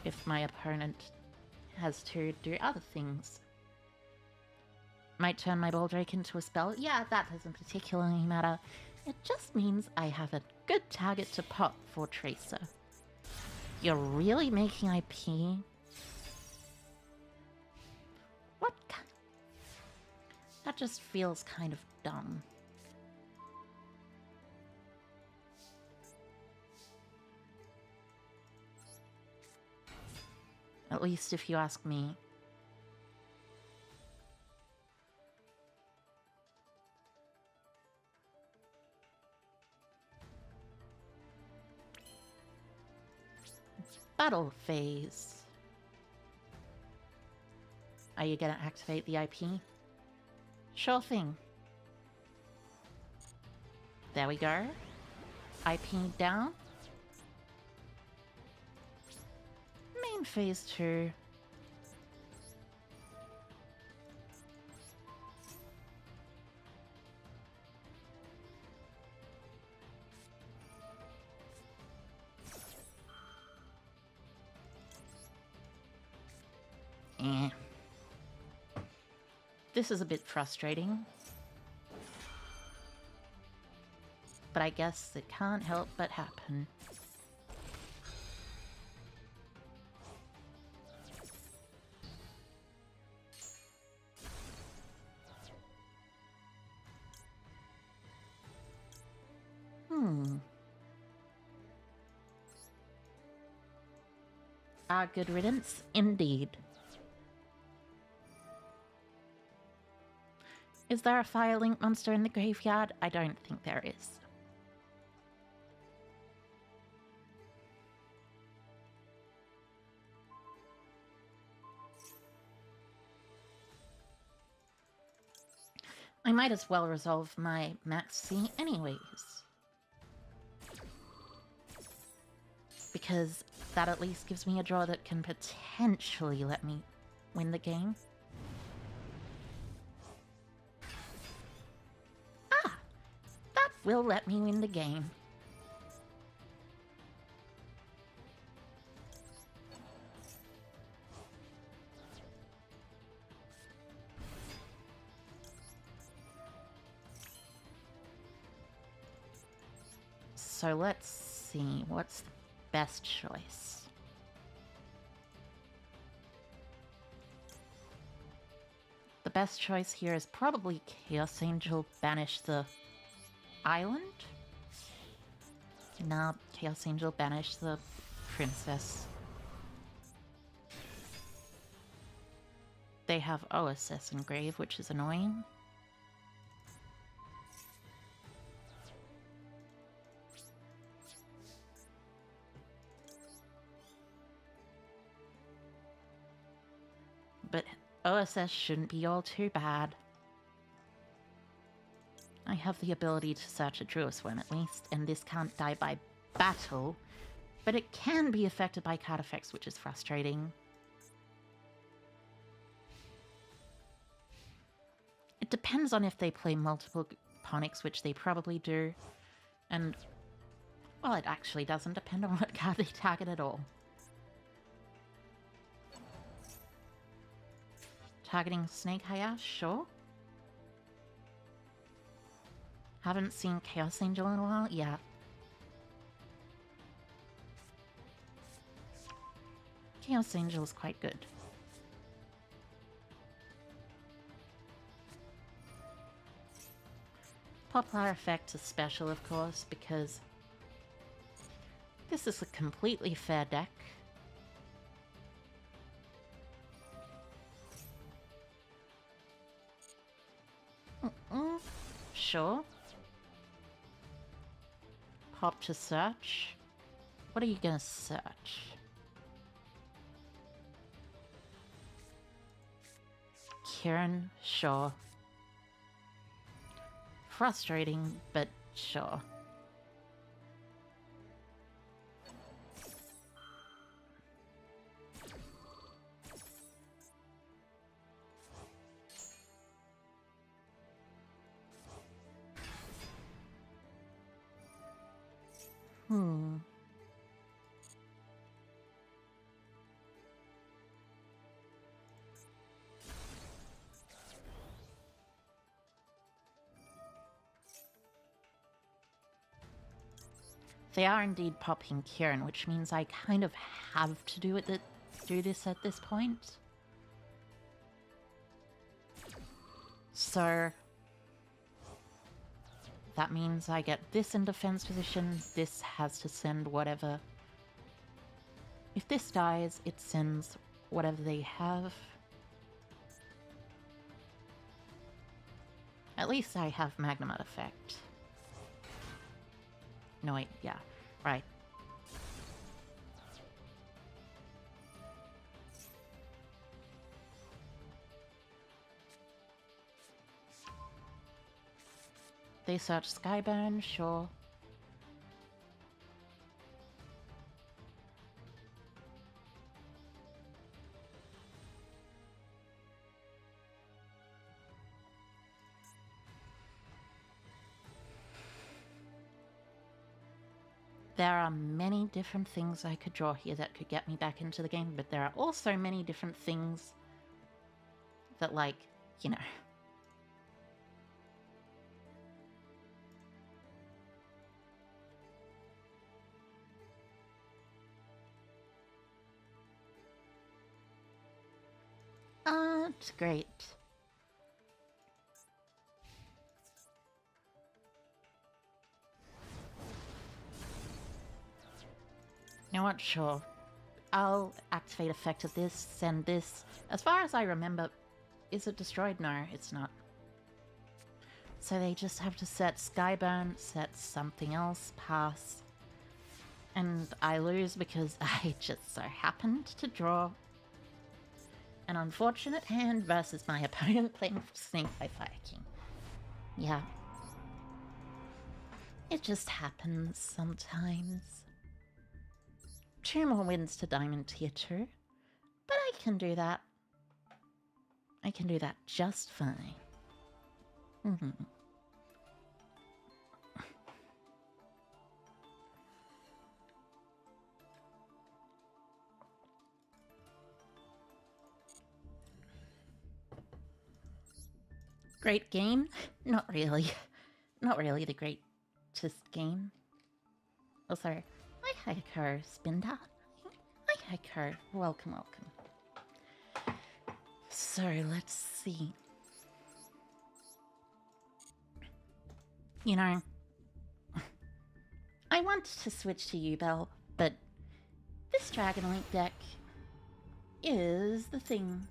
If my opponent has to do other things. Might turn my Baldrake into a spell. Yeah, that doesn't particularly matter. It just means I have a good target to pop for Tracer. You're really making IP? What? That just feels kind of dumb. At least if you ask me. Battle phase. Are you gonna activate the IP? Sure thing. There we go. IP down. Main phase 2. This is a bit frustrating. But I guess it can't help but happen. Good riddance, indeed. Is there a fire link monster in the graveyard? I don't think there is. I might as well resolve my max C anyways. Because that at least gives me a draw that can potentially let me win the game. Ah! That will let me win the game. So let's see, what's the best choice? The best choice here is probably Chaos Angel banish the island? Nah, Chaos Angel banish the princess. They have OSS engraved, which is annoying. But OSS shouldn't be all too bad. I have the ability to search a Druid's Worm at least, and this can't die by battle, but it can be affected by card effects, which is frustrating. It depends on if they play multiple Ponics, which they probably do, and, well, it actually doesn't depend on what card they target at all. Targeting Snake Haya, sure. Haven't seen Chaos Angel in a while? Yeah. Chaos Angel is quite good. Poplar effect is special, of course, because this is a completely fair deck. Sure. Pop to search. What are you gonna search? Kieran, sure. Frustrating, but sure. They are indeed popping Kieran, which means I kind of have to do this at this point. So that means I get this in defense position, this has to send whatever. If this dies, it sends whatever they have. At least I have Magnemite effect. No, wait, yeah, right. They search Skyburn, sure. There are many different things I could draw here that could get me back into the game, but there are also many different things that, like, you know. It's great. You know what? Sure. I'll activate effect of this, send this. As far as I remember, is it destroyed? No, it's not. So they just have to set Skyburn, set something else, pass. And I lose because I just so happened to draw an unfortunate hand versus my opponent playing Snake by Fire King. Yeah. It just happens sometimes. 2 more wins to Diamond Tier 2. But I can do that. I can do that just fine. Great game? Not really. Not really the greatest game. Oh, sorry. Hi, Heiko, Spinda. Hi, Heiko. Welcome, welcome. So, let's see. You know, I want to switch to Ubel, but this Dragon Link deck is the thing.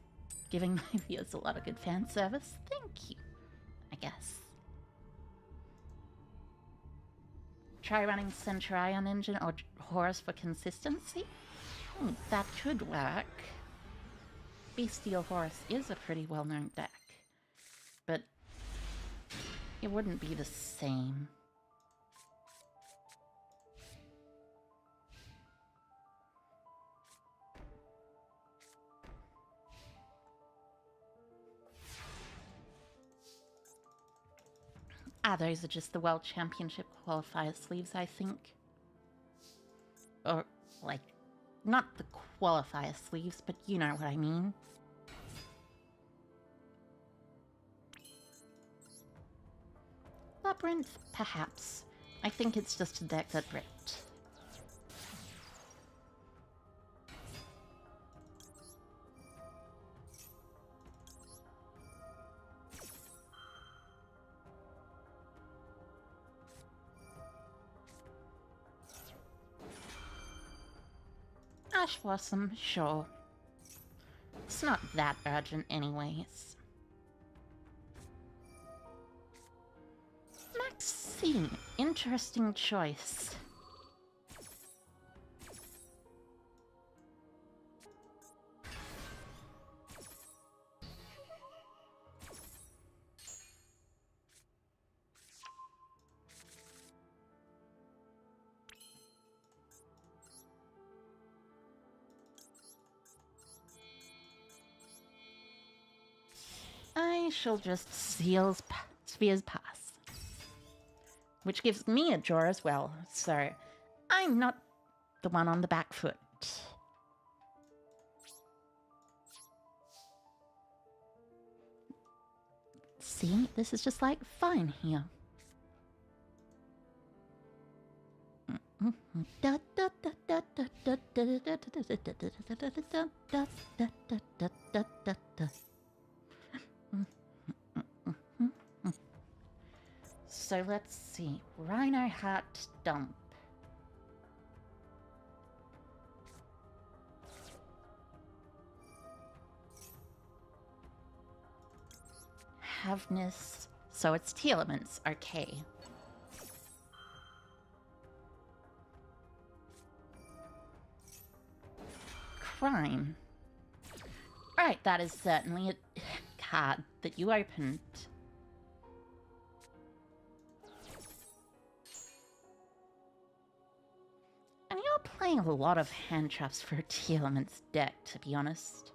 Giving my viewers a lot of good fan service. Thank you, I guess. Try running Centurion Engine or Horus for consistency? That could work. Bestial Horus is a pretty well-known deck, but it wouldn't be the same. Ah, those are just the World Championship qualifier sleeves, I think. Or, like, not the qualifier sleeves, but you know what I mean. Labyrinth, perhaps. I think it's just a deck that ripped. Ash Blossom, sure. It's not that urgent anyways. Maxine, interesting choice. I shall just Spheres pass. Which gives me a draw as well, so I'm not the one on the back foot. See, this is just like fine here. So let's see. Rhino Heart Dump. Havness. So it's Telements. Okay. Crime. Alright, that is certainly a card that you opened. And you're playing a lot of hand traps for a Telements deck, to be honest.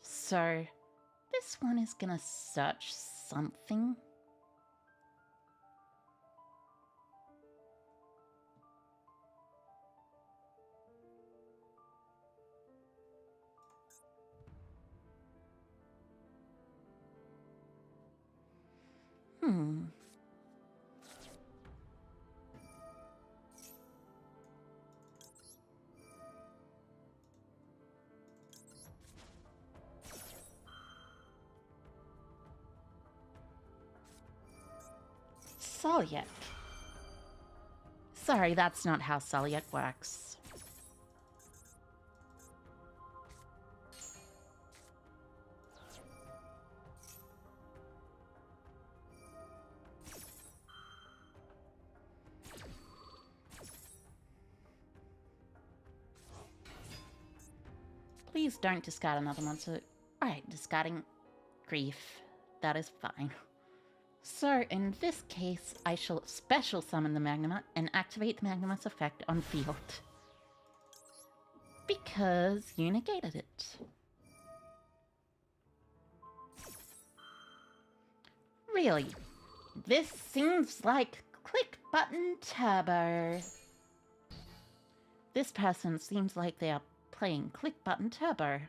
So, this one is gonna search something. Solyak. Sorry, that's not how Solyak works. Please don't discard another monster. Alright, discarding grief. That is fine. So, in this case, I shall special summon the Magnamut and activate the Magnamut's effect on field. Because you negated it. Really? This seems like click button turbo. This person seems like they are playing click button turbo.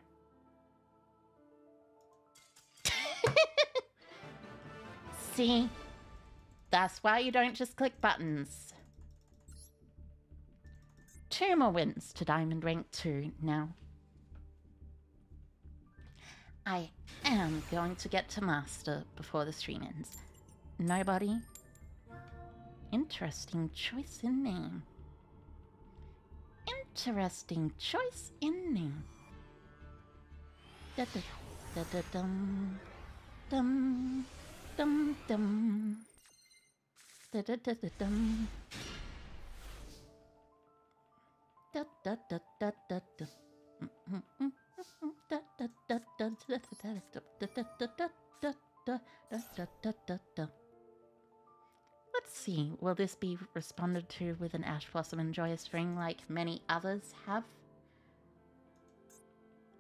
See? That's why you don't just click buttons. 2 more wins to Diamond Rank 2 now. I am going to get to Master before the stream ends. Nobody? Interesting choice in name. Interesting choice in name. Da da da da dum dum dum dum da da da da dum da da da da da da da da da da da da. Let's see, will this be responded to with an Ash Blossom and Joyous Ring like many others have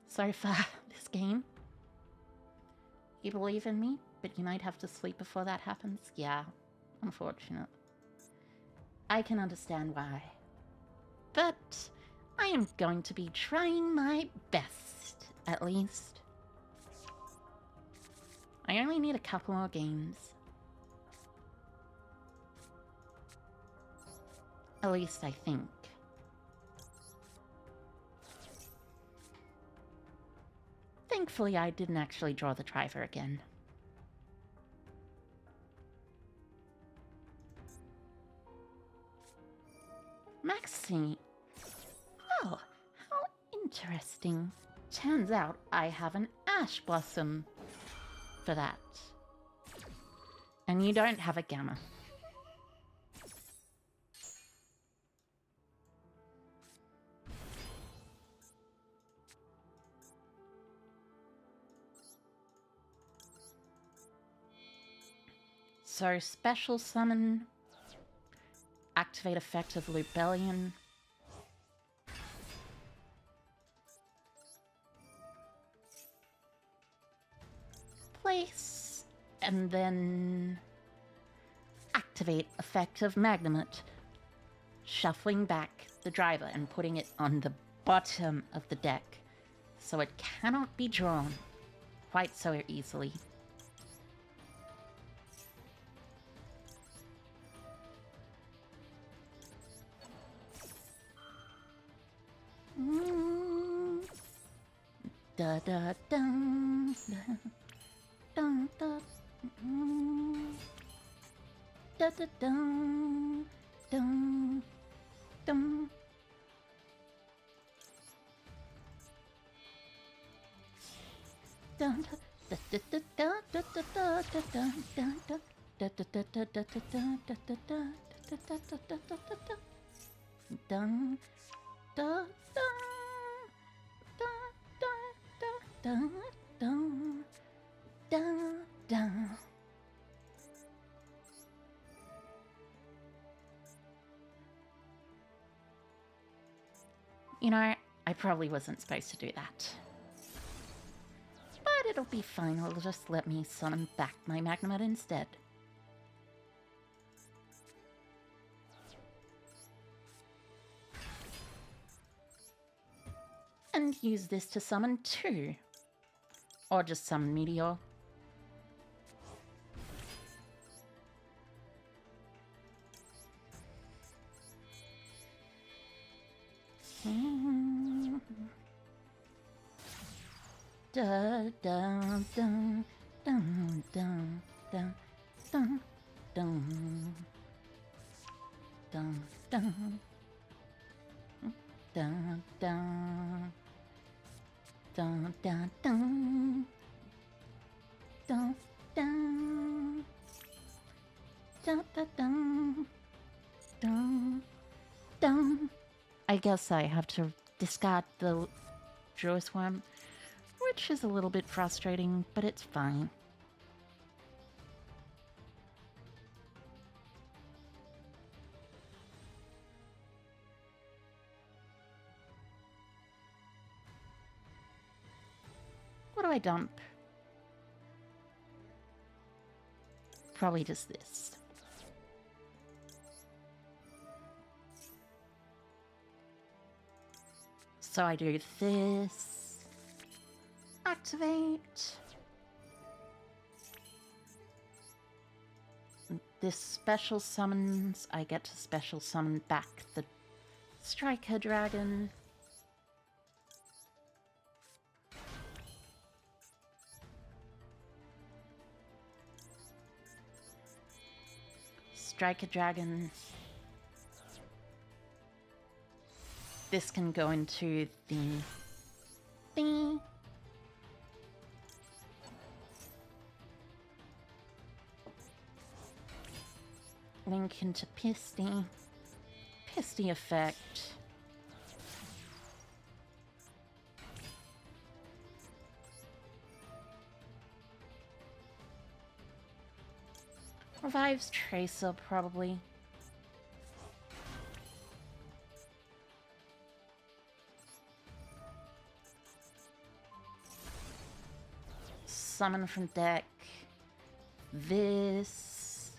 so far this game? You believe in me, but you might have to sleep before that happens? Yeah, unfortunate. I can understand why. But I am going to be trying my best, at least. I only need a couple more games. At least I think. Thankfully, I didn't actually draw the driver again. Maxie. Oh, how interesting. Turns out I have an Ash Blossom for that. And you don't have a Gamma. So, special summon, activate effect of Lubellion. Place, and then activate effect of Magnamut, shuffling back the driver and putting it on the bottom of the deck, so it cannot be drawn quite so easily. Da da dum da dum da da da dum dum dum. Dun da da da da da da da da da da da da da da da da da da da dun da da dun dun dun dun. You know, I probably wasn't supposed to do that. But it'll be fine, it'll just let me summon back my Magnamut instead. And use this to summon 2. Or just summon Meteor. Da dun dun dun dun dun dun dun. dun, dun. Dun, dun. Dun, dun, dun. Dun, dun. Dun, dun, dun. Dun, dun. I guess I have to discard the draw swarm, which is a little bit frustrating, but it's fine. What do I dump? Probably just this. So I do this. Activate. This special summons. I get to special summon back the Striker Dragon. Striker Dragon. This can go into the thingy. Link into Pisty. Pisty effect. Revives Tracer, probably. Summon from deck. This.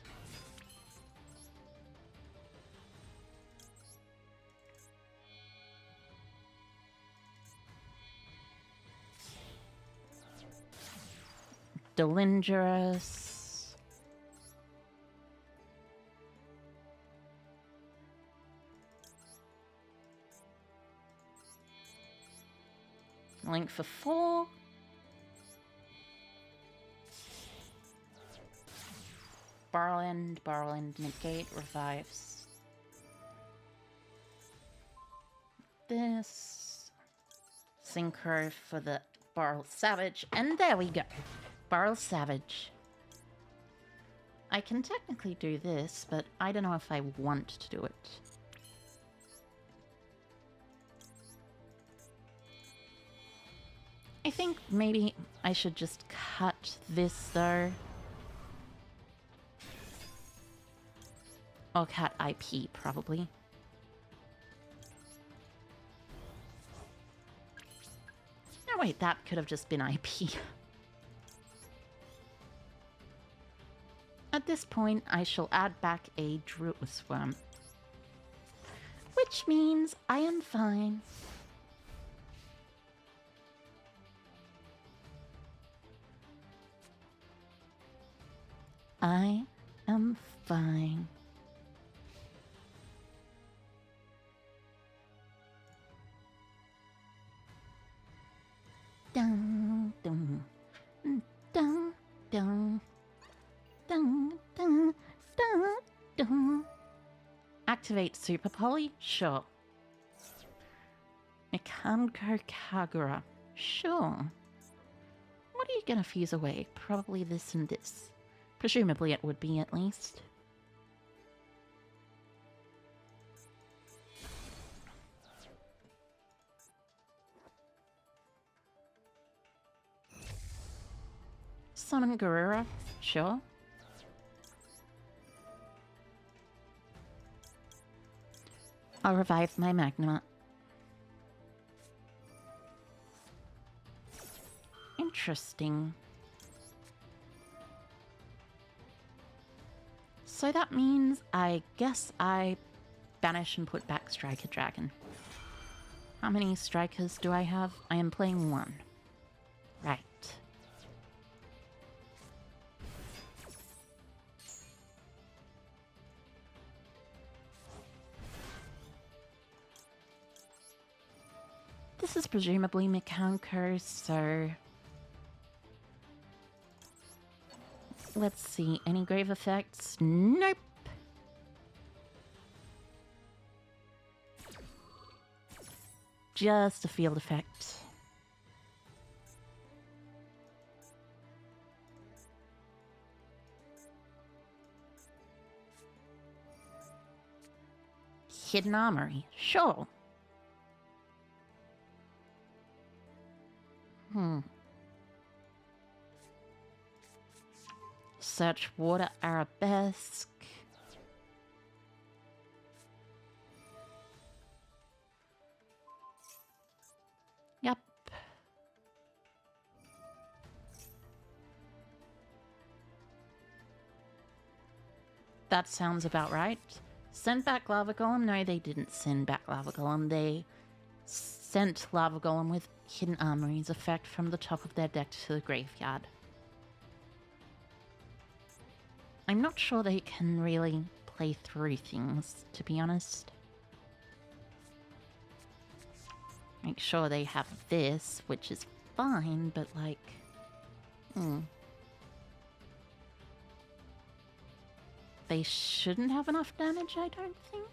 Delindrous. Link for 4. Barrowland, negate, revives. This. Synchro for the Barrel Savage, and there we go. Barrel Savage. I can technically do this, but I don't know if I want to do it. I think maybe I should just cut this though. Or cut IP, probably. No, wait, that could have just been IP. At this point, I shall add back a Druid Swarm. Which means I am fine. I am fine. Dun, dun, dun, dun, dun, dun, dun, dun. Activate Super Poly? Sure. Mikanko Kagura? Sure. What are you gonna fuse away? Probably this and this. Presumably it would be, at least. Summon Garura? Sure. I'll revive my Magnemite. Interesting. So that means I guess I banish and put back Striker Dragon. How many strikers do I have? I am playing 1. Right. This is presumably Mikanko, so... Let's see, any grave effects? Nope. just a field effect. Hidden armory, sure. Search water arabesque. Yep. That sounds about right. Send back Lava Golem? No, they didn't send back Lava Golem. They sent Lava Golem with Hidden Armory's effect from the top of their deck to the graveyard. I'm not sure they can really play through things, to be honest. Make sure they have this, which is fine, but like... They shouldn't have enough damage, I don't think.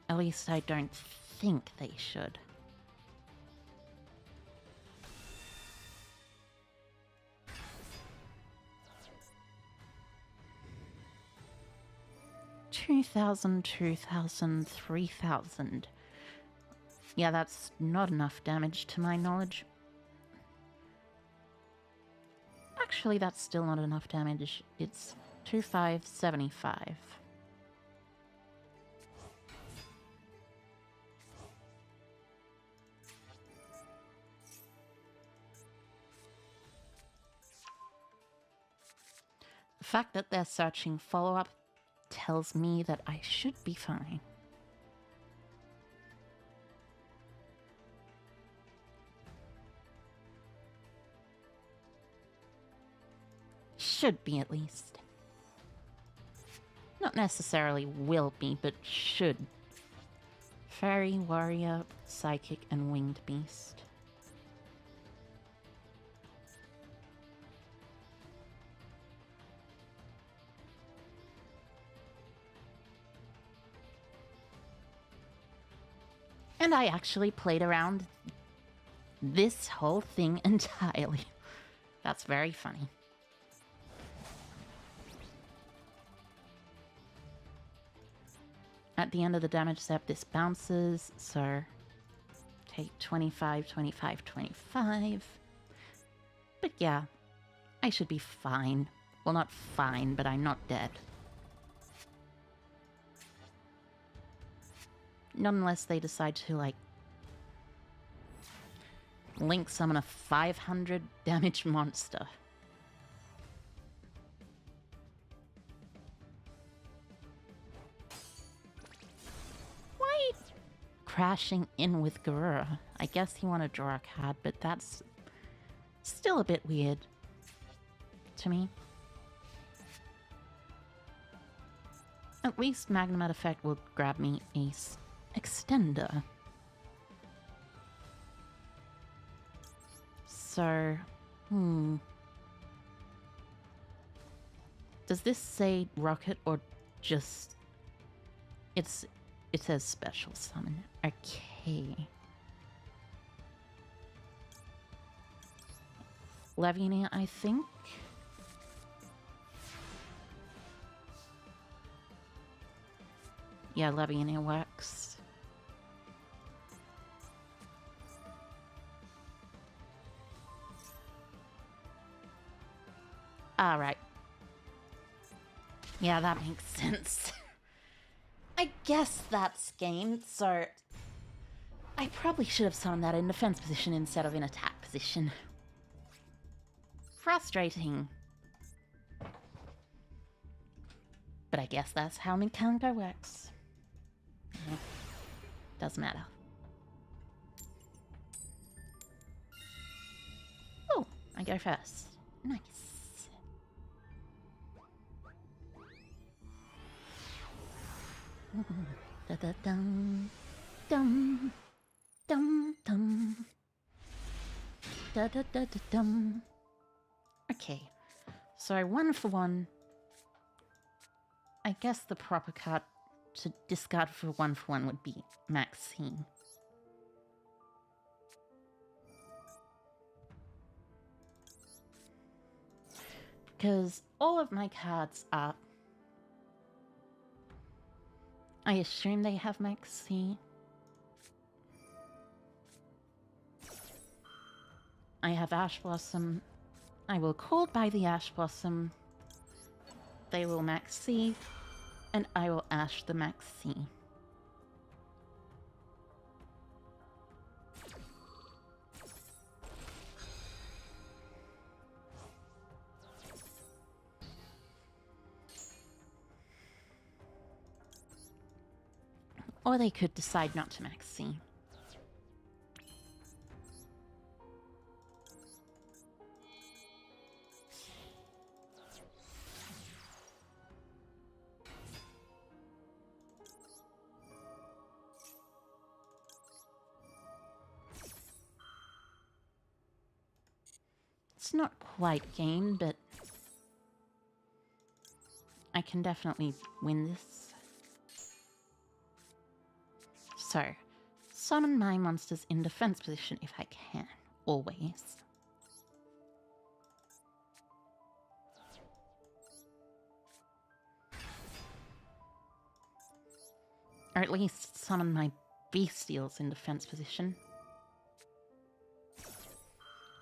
At least I don't think they should. $2,000, $2,000, $3,000. Yeah, that's not enough damage to my knowledge. Actually, that's still not enough damage. It's 2,575. The fact that they're searching follow-up tells me that I should be fine. Should be, at least. Not necessarily will be, but should. Fairy, warrior, psychic, and winged beast. And I actually played around this whole thing entirely. That's very funny. At the end of the damage step, this bounces, so take 25, 25, 25. But yeah, I should be fine. Well, not fine, but I'm not dead. Not unless they decide to, like, link summon a 500 damage monster. Why crashing in with Garura? I guess you want to draw a card, but that's still a bit weird to me. At least Magnemite effect will grab me a extender. So, does this say rocket or just... It says special summon. Okay. Levianeer, I think. Yeah, Levianeer works. Alright. Yeah, that makes sense. I guess that's game, so... I probably should have summoned that in defense position instead of in attack position. Frustrating. But I guess that's how Mechanico works. Yeah. Doesn't matter. Oh, I go first. Nice. Da da dum dum dum dum da da da da dum. Okay, So 1-for-1. I guess the proper card to discard for 1-for-1 would be Maxine. Because all of my cards are... I assume they have Maxine. I have Ash Blossom. I will call by the Ash Blossom. They will Maxi. And I will Ash the Maxi. Or they could decide not to Maxi. It's not quite game, but I can definitely win this. So, summon my monsters in defense position if I can, always. Or at least summon my bestials in defense position.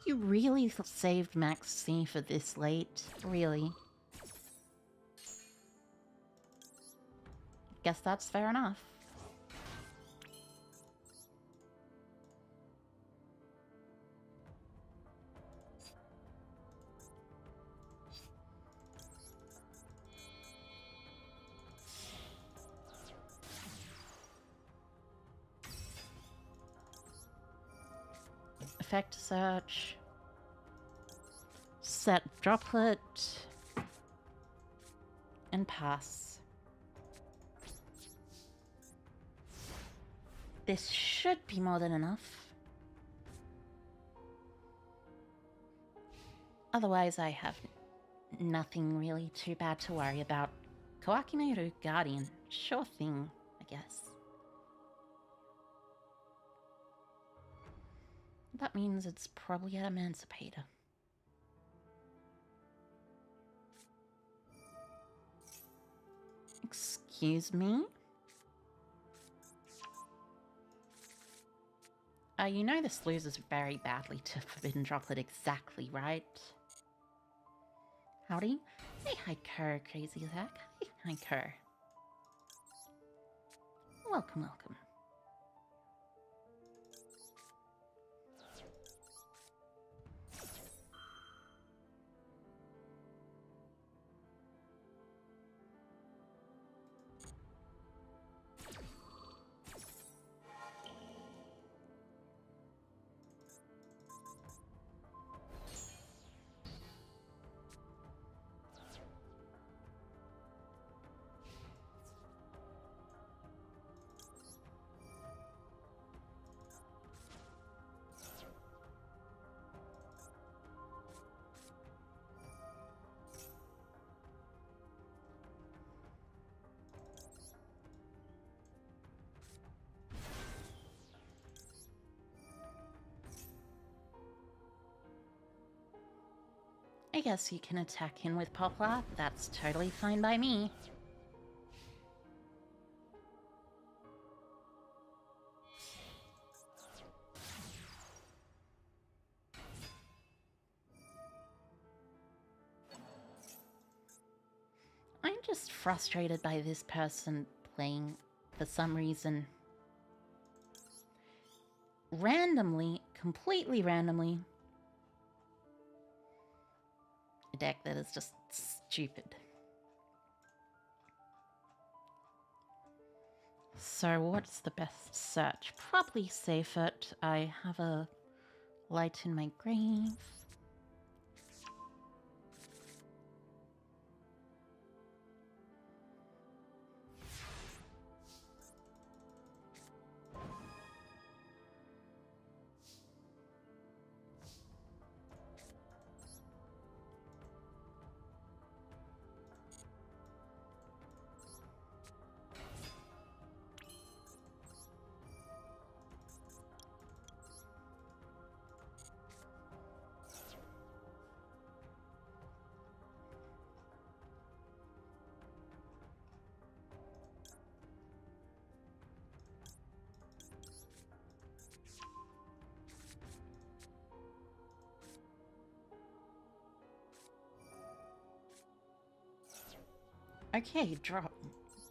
You really saved Max C for this late? Really? Guess that's fair enough. Effect search. Set droplet. And pass. This should be more than enough. Otherwise, I have nothing really too bad to worry about. Kawaki Guardian. Sure thing, I guess. That means it's probably an Emancipator. Excuse me? You know this loses very badly to Forbidden Droplet exactly, right? Howdy? Hey, hi, Kerr, Crazy Zach. Hey, hi, Kerr. Welcome, welcome. I guess you can attack in with Poplar. That's totally fine by me. I'm just frustrated by this person playing, for some reason, randomly, completely randomly, a deck that is just stupid. So what's the best search? Probably Safe It. I have a light in my grave. Okay,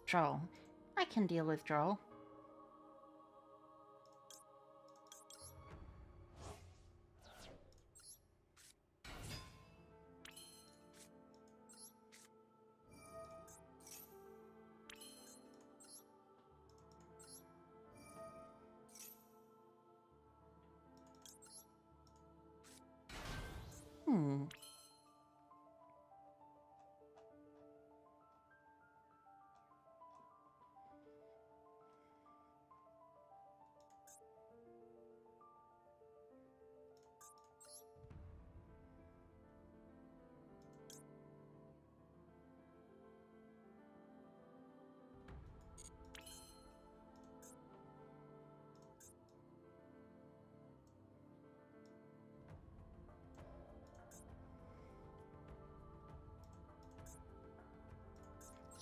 Droll. I can deal with Droll.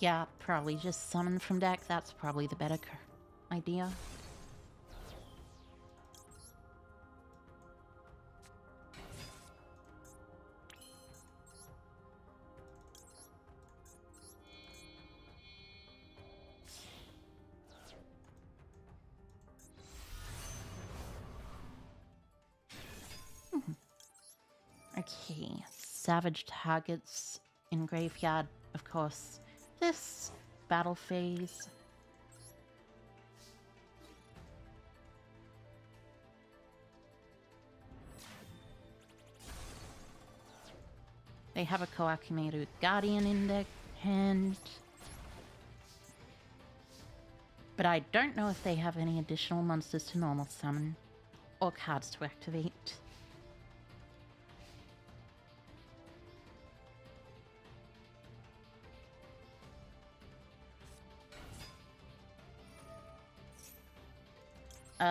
Yeah, probably just summon from deck. That's probably the better idea. Okay, savage targets in graveyard, of course. This battle phase. They have a Koakumeru Guardian in their hand. But I don't know if they have any additional monsters to normal summon or cards to activate.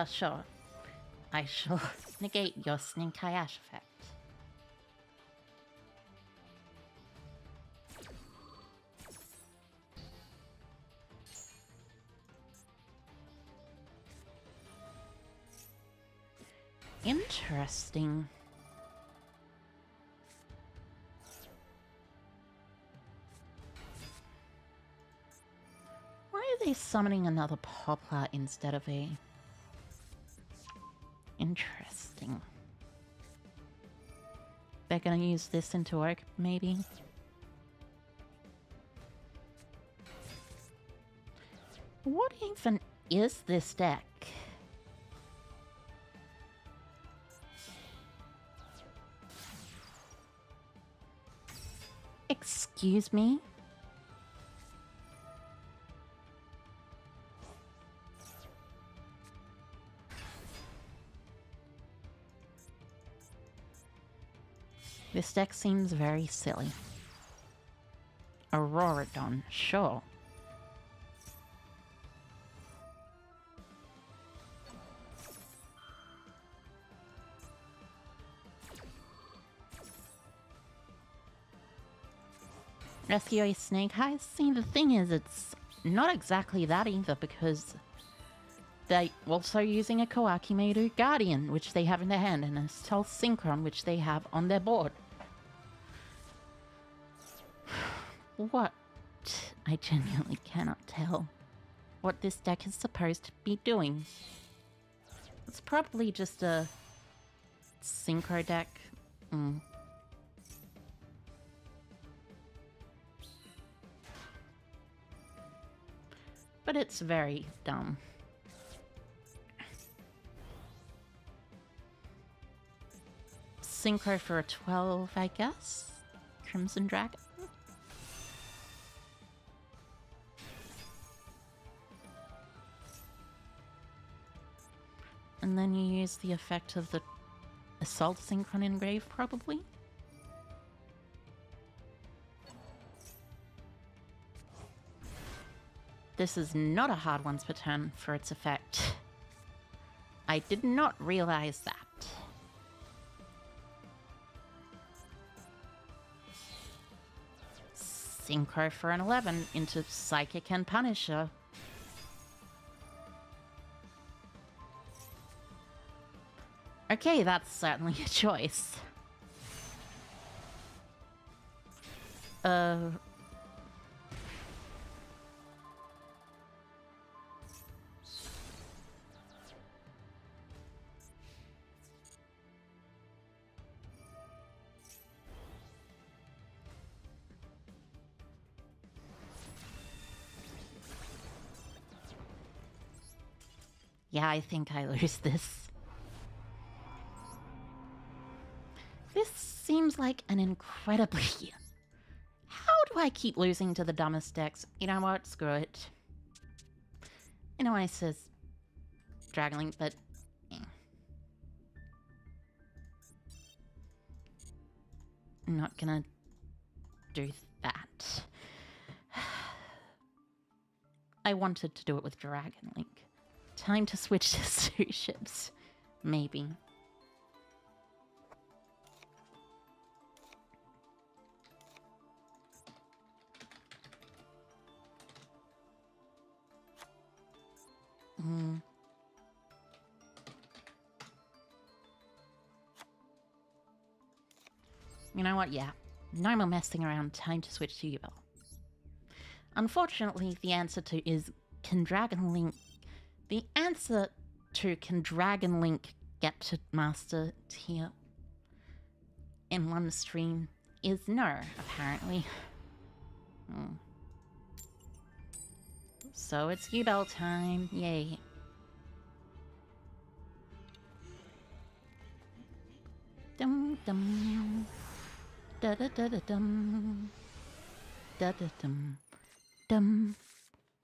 Sure. I shall negate your Snake Eye Ash effect. Interesting. Why are they summoning another Poplar instead of a... Interesting. They're gonna use this into work, maybe? What even is this deck? Excuse me? This deck seems very silly. Auroradon, sure. Rescue a Snake Eyes? See, the thing is, it's not exactly that either, because they're also using a Koakumeru Guardian, which they have in their hand, and a Stealth Synchron, which they have on their board. What? I genuinely cannot tell what this deck is supposed to be doing. It's probably just a Synchro deck. But it's very dumb. Synchro for a 12, I guess? Crimson Dragon? And then you use the effect of the Assault Synchron Engrave, probably? This is not a hard once per turn for its effect. I did not realize that. Synchro for an 11 into Psychic and Punisher. Okay, that's certainly a choice. Yeah, I think I lose this. This seems like an incredibly... How do I keep losing to the dumbest decks? You know what? Screw it. You know, I says Dragonlink, but... I'm not gonna do that. I wanted to do it with Dragonlink. Time to switch to suit ships. Maybe. You know what? Yeah. No more messing around. Time to switch to Yubel. Unfortunately, the answer to is, can Dragonlink... The answer to can Dragonlink get to Master Tier in one stream is no, apparently. So it's Yubel time. Yay. Dum dum. Da da da da dum. Da da dum. Dum.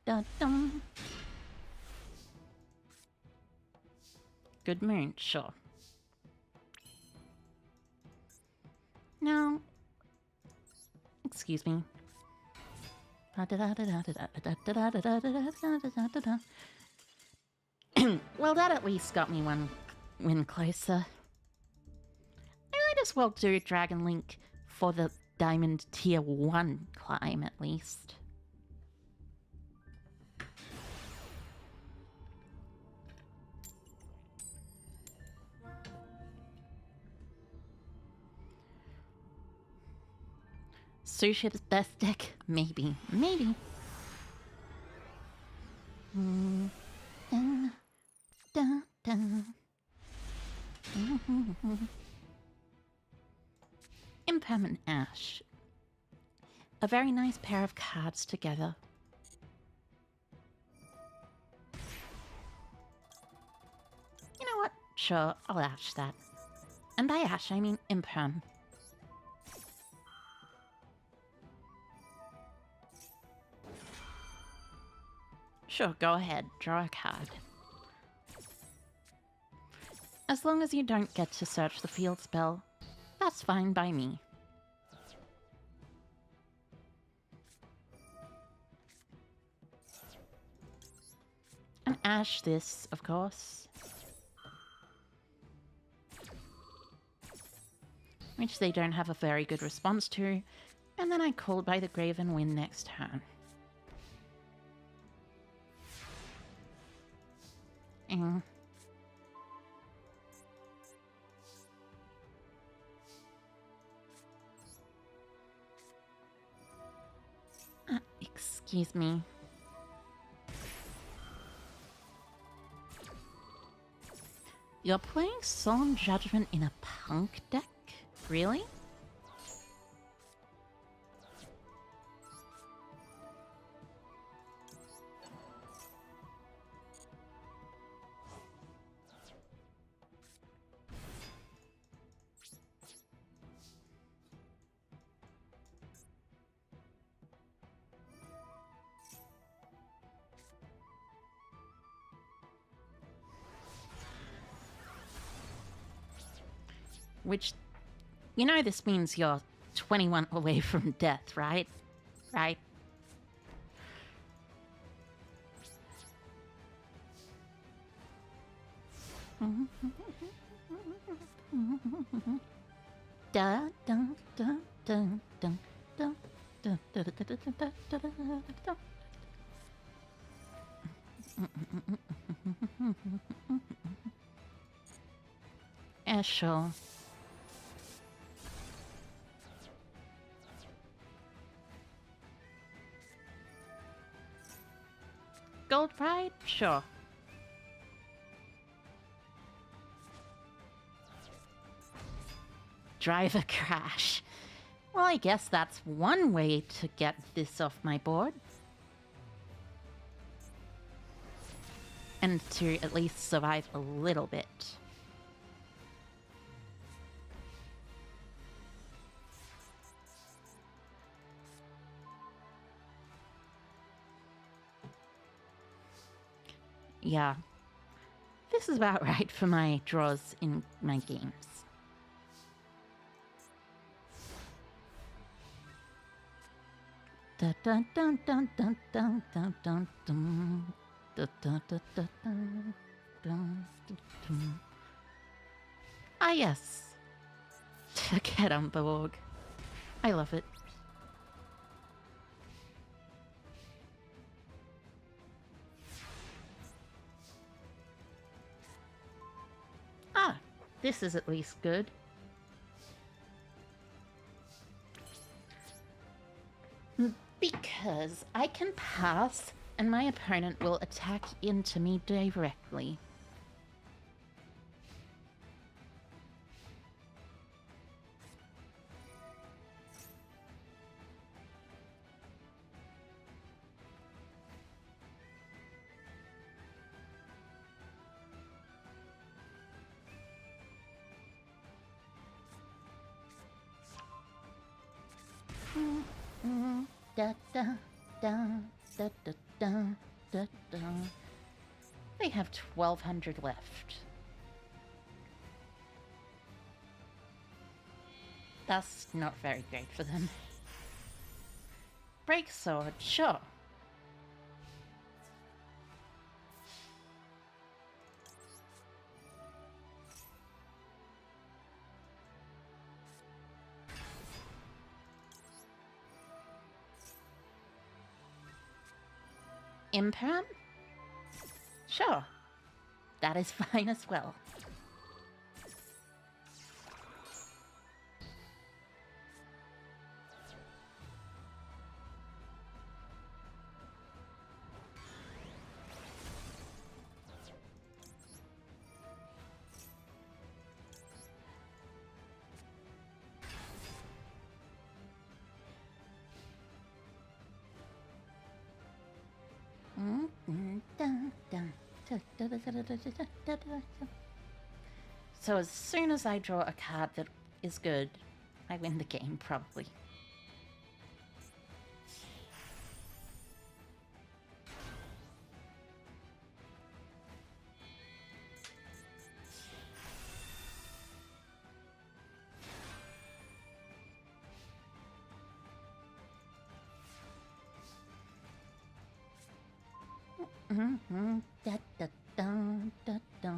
Da dum. Good moon, sure. Now, excuse me. Well, that at least got me one win closer. I might as well do Dragonlink for the Diamond Tier 1 climb, at least. Suship's best deck? Maybe. Maybe. Impermanent Ash. A very nice pair of cards together. You know what? Sure, I'll Ash that. And by Ash, I mean Imperm. Sure, go ahead. Draw a card. As long as you don't get to search the field spell, that's fine by me. And Ash this, of course. Which they don't have a very good response to. And then I call by the grave and win next turn. Excuse me. You're playing Solemn Judgment in a punk deck? Really? Which, you know, this means you're 21 away from death, right? Right? Da da da da da da da da da da da da. Sure. Gold Pride? Sure. Driver Crash. Well, I guess that's one way to get this off my board. And to at least survive a little bit. Yeah. This is about right for my draws in my games. Dun dun dun dun dun dun dun dun dun. Dun dun dun dun dun dun dun. Ah yes. Get on board. I love it. Ah, this is at least good. Because I can pass, and my opponent will attack into me directly. Da da da da da da da da. They have 1,200 left. That's not very great for them. Break sword, sure. Imperm? Sure. That is fine as well. So as soon as I draw a card that is good, I win the game, probably. Da da da da da.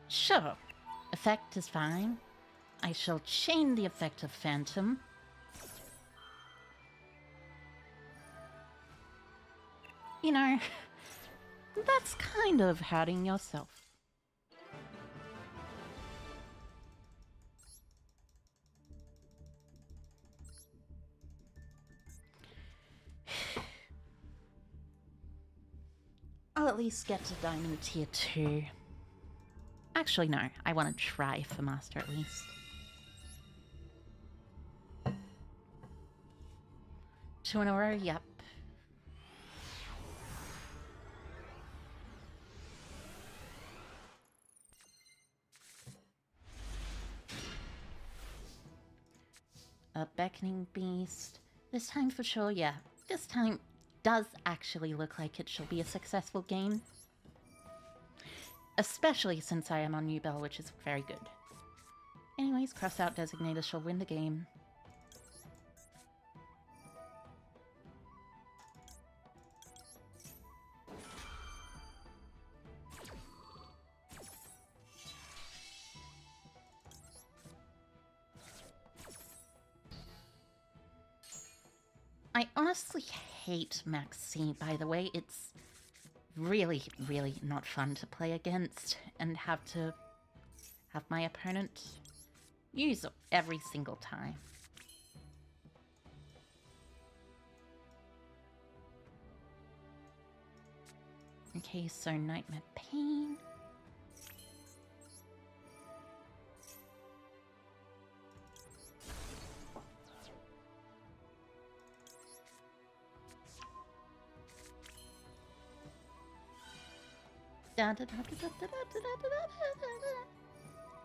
Sure. Effect is fine. I shall chain the effect of Phantom. You know, that's kind of hurting yourself. I'll at least get to Diamond Tier 2. Actually, no. I want to try for Master at least. 2 in a row, yep. A Beckoning Beast. This time for sure, yeah. This time does actually look like it shall be a successful game. Especially since I am on New Bell, which is very good. Anyways, Crossout Designator shall win the game. I honestly hate Maxine, by the way. It's really, really not fun to play against and have to have my opponent use every single time. Okay, so Nightmare Pain.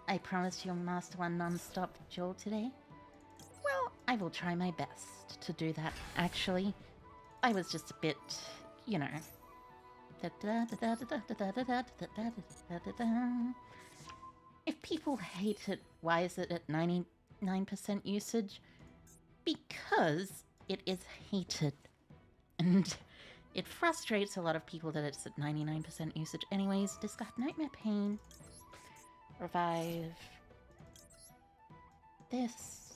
I promise you'll master one non-stop duel today. Well, I will try my best to do that, actually. I was just a bit, you know. If people hate it, why is it at 99% usage? Because it is hated. And it frustrates a lot of people that it's at 99% usage. Anyways, discard Nightmare Pain. Revive. This.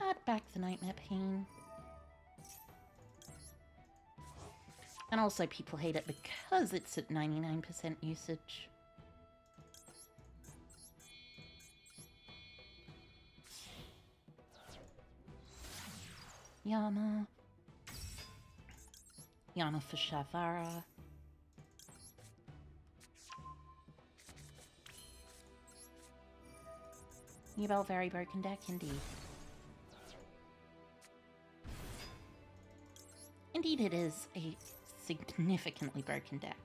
Add back the Nightmare Pain. And also people hate it because it's at 99% usage. Yana. Yana for Shavara. Yubel, very broken deck indeed. Indeed it is a significantly broken deck.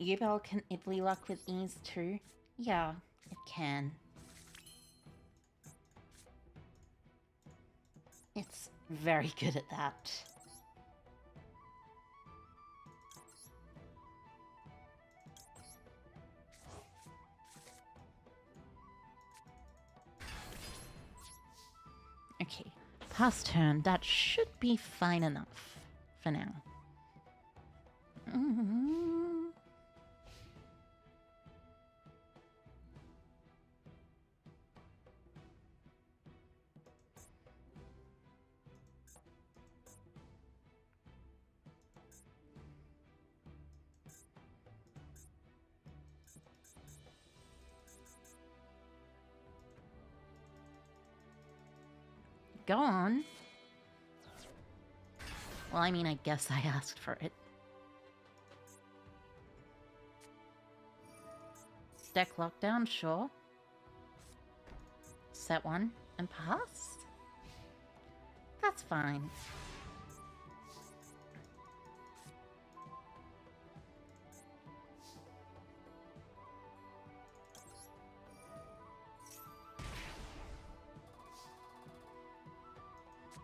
Yubel can Ibly lock with ease too? Yeah, it can. It's very good at that. Okay, past turn. That should be fine enough for now. Go on. Well, I mean, I guess I asked for it. Deck lockdown, sure. Set one and pass? That's fine.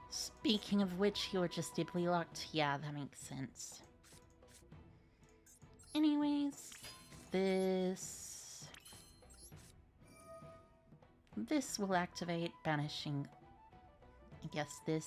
Speaking of which, you were just deeply locked. Yeah, that makes sense. Anyways, this will activate banishing, I guess, this.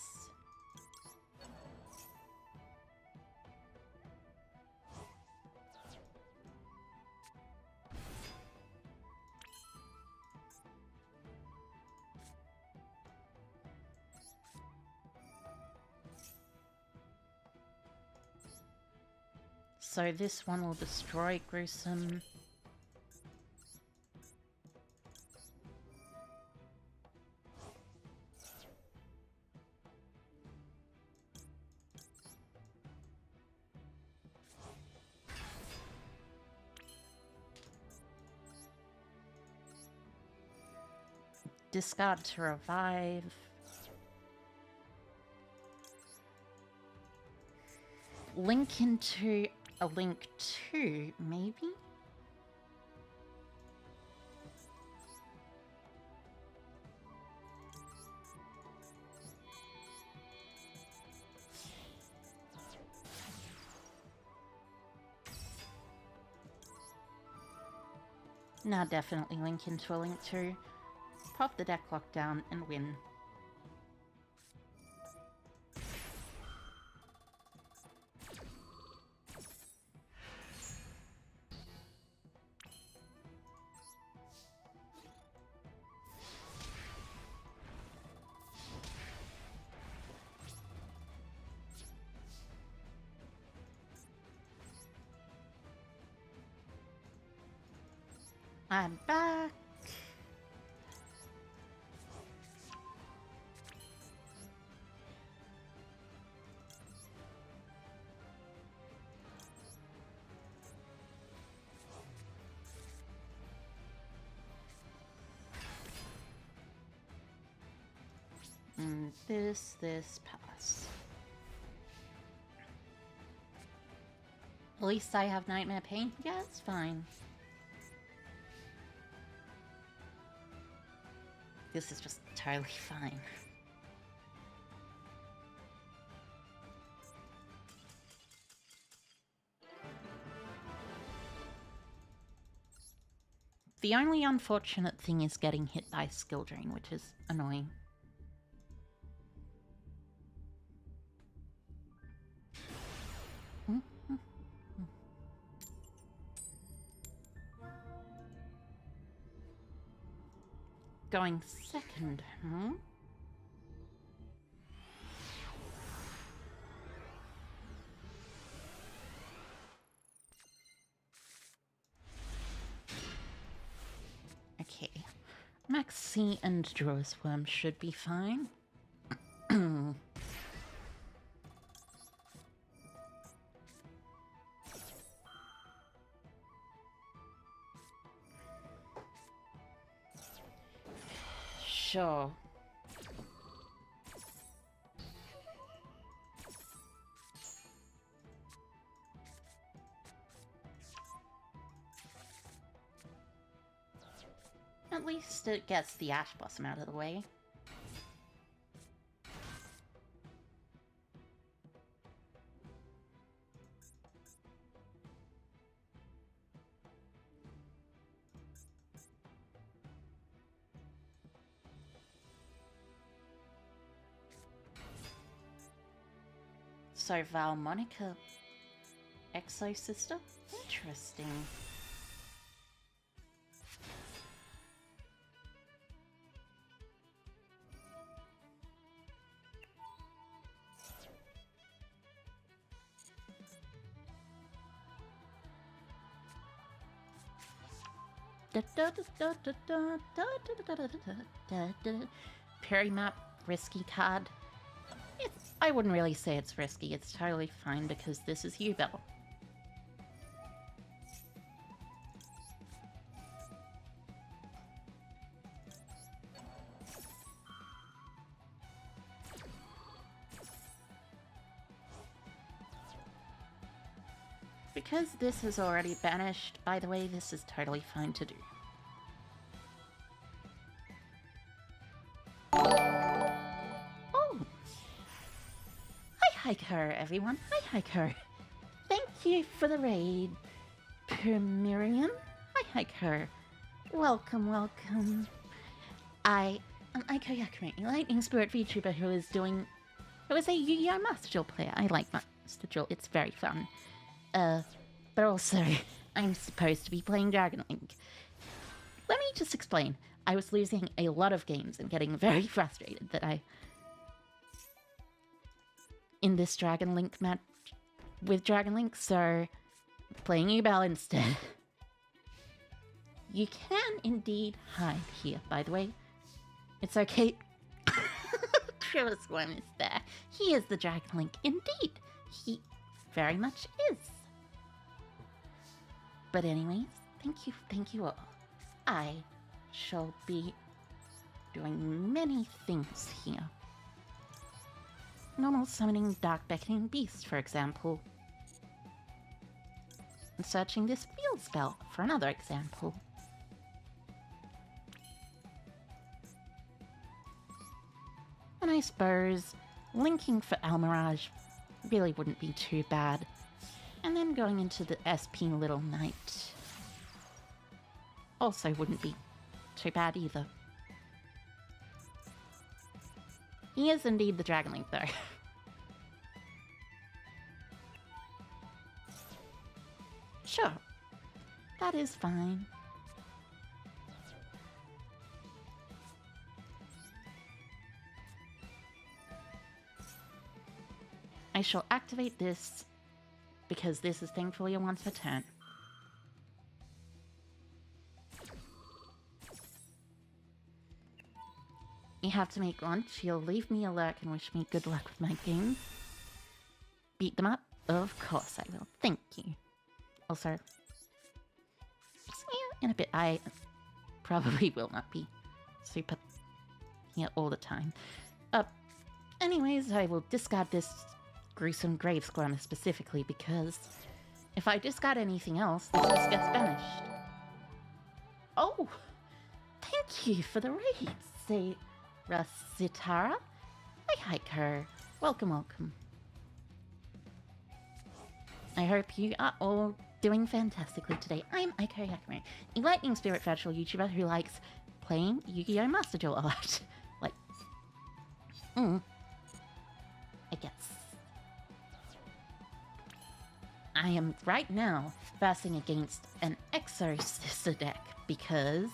So this one will destroy Gruesome. Discard to revive. Link into a link 2, maybe? Now definitely link into a link 2. Pop the deck lockdown and win. I'm back. And this pass. At least I have nightmare pain. Yeah, it's fine. This is just totally fine. The only unfortunate thing is getting hit by skill drain, which is annoying. Going second, huh? Okay. Max C and Draws Worm should be fine. Sure. At least it gets the Ash Blossom out of the way. So Valmonica Exo Sister? Interesting. Perry map, risky card. I wouldn't really say it's risky, it's totally fine because this is Ubel. Because this is already banished, by the way, this is totally fine to do. Oh! Hi, Hiker, everyone. Hi, Hiker. Thank you for the raid, Miriam. Hi, Hiker. Welcome. I am Aiko Yakume, a Lightning Spirit VTuber who is a Yu-Gi-Oh! Master Duel player. I like Master Duel, it's very fun. But also, I'm supposed to be playing Dragon Link. Let me just explain. I was losing a lot of games and getting very frustrated that in this Dragon Link match with Dragon Link, so playing Ubel instead. You can indeed hide here, by the way. It's okay. Trillus Worm is there. He is the Dragon Link, indeed. He very much is. But anyways, thank you all. I shall be doing many things here. Normal summoning Dark Beckoning Beast, for example. And searching this field spell for another example. And I suppose linking for Almirage really wouldn't be too bad. And then going into the SP Little Knight also wouldn't be too bad either. He is indeed the Dragon Link, though. Sure, that is fine. I shall activate this because this is thankfully a once per turn. You have to make lunch. You'll leave me a lurk and wish me good luck with my games. Beat them up? Of course I will. Thank you. Also, in a bit, I probably will not be super here all the time. Anyways, I will discard this gruesome grave squirmer specifically because if I discard anything else, this just gets banished. Oh! Thank you for the raid, say Rasitara. Hi, Hiker. Welcome, welcome. I hope you are all doing fantastically today. I'm Aiko Yakumo, a lightning spirit virtual YouTuber who likes playing Yu-Gi-Oh! Master Duel a lot. Like, I guess. I am right now versing against an Exo Sister deck because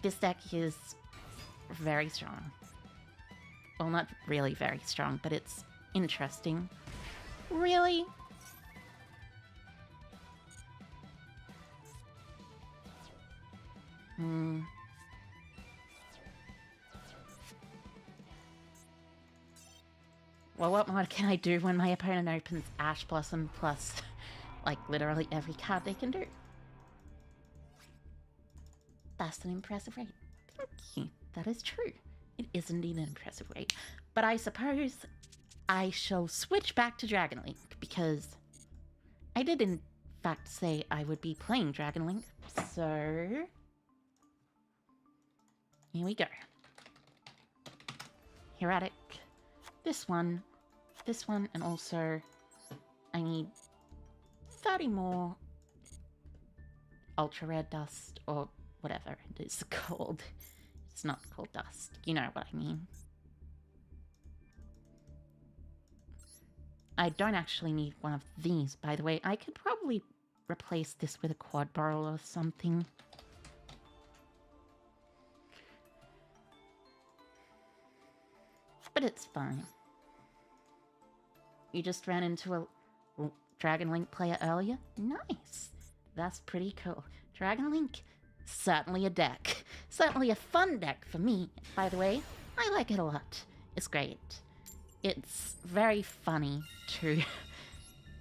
this deck is very strong. Well, not really very strong, but it's interesting. Really? Well, what mod can I do when my opponent opens Ash Blossom plus, like, literally every card they can do? That's an impressive rate. Thank you. That is true. It is indeed an impressive rate. But I suppose I shall switch back to Dragon Link, because I did in fact say I would be playing Dragon Link, so here we go. Hieratic. This one, and also I need 30 more ultra rare dust, or whatever it is called. It's not called dust, you know what I mean. I don't actually need one of these, by the way. I could probably replace this with a quad barrel or something. But it's fine. You just ran into a Dragon Link player earlier? Nice. That's pretty cool. Dragon Link, certainly a deck. Certainly a fun deck for me, by the way. I like it a lot. It's great. It's very funny, too.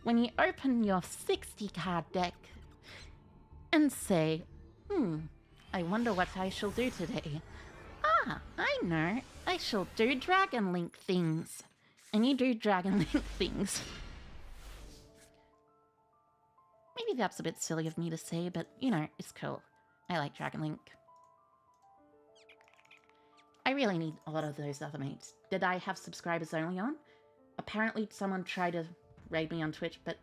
When you open your 60-card deck and say, I wonder what I shall do today. Ah, I know. I shall do Dragon Link things. And you do Dragon Link things. Maybe that's a bit silly of me to say, but, you know, it's cool. I like Dragon Link. I really need a lot of those other mates. Did I have subscribers only on? Apparently someone tried to raid me on Twitch, but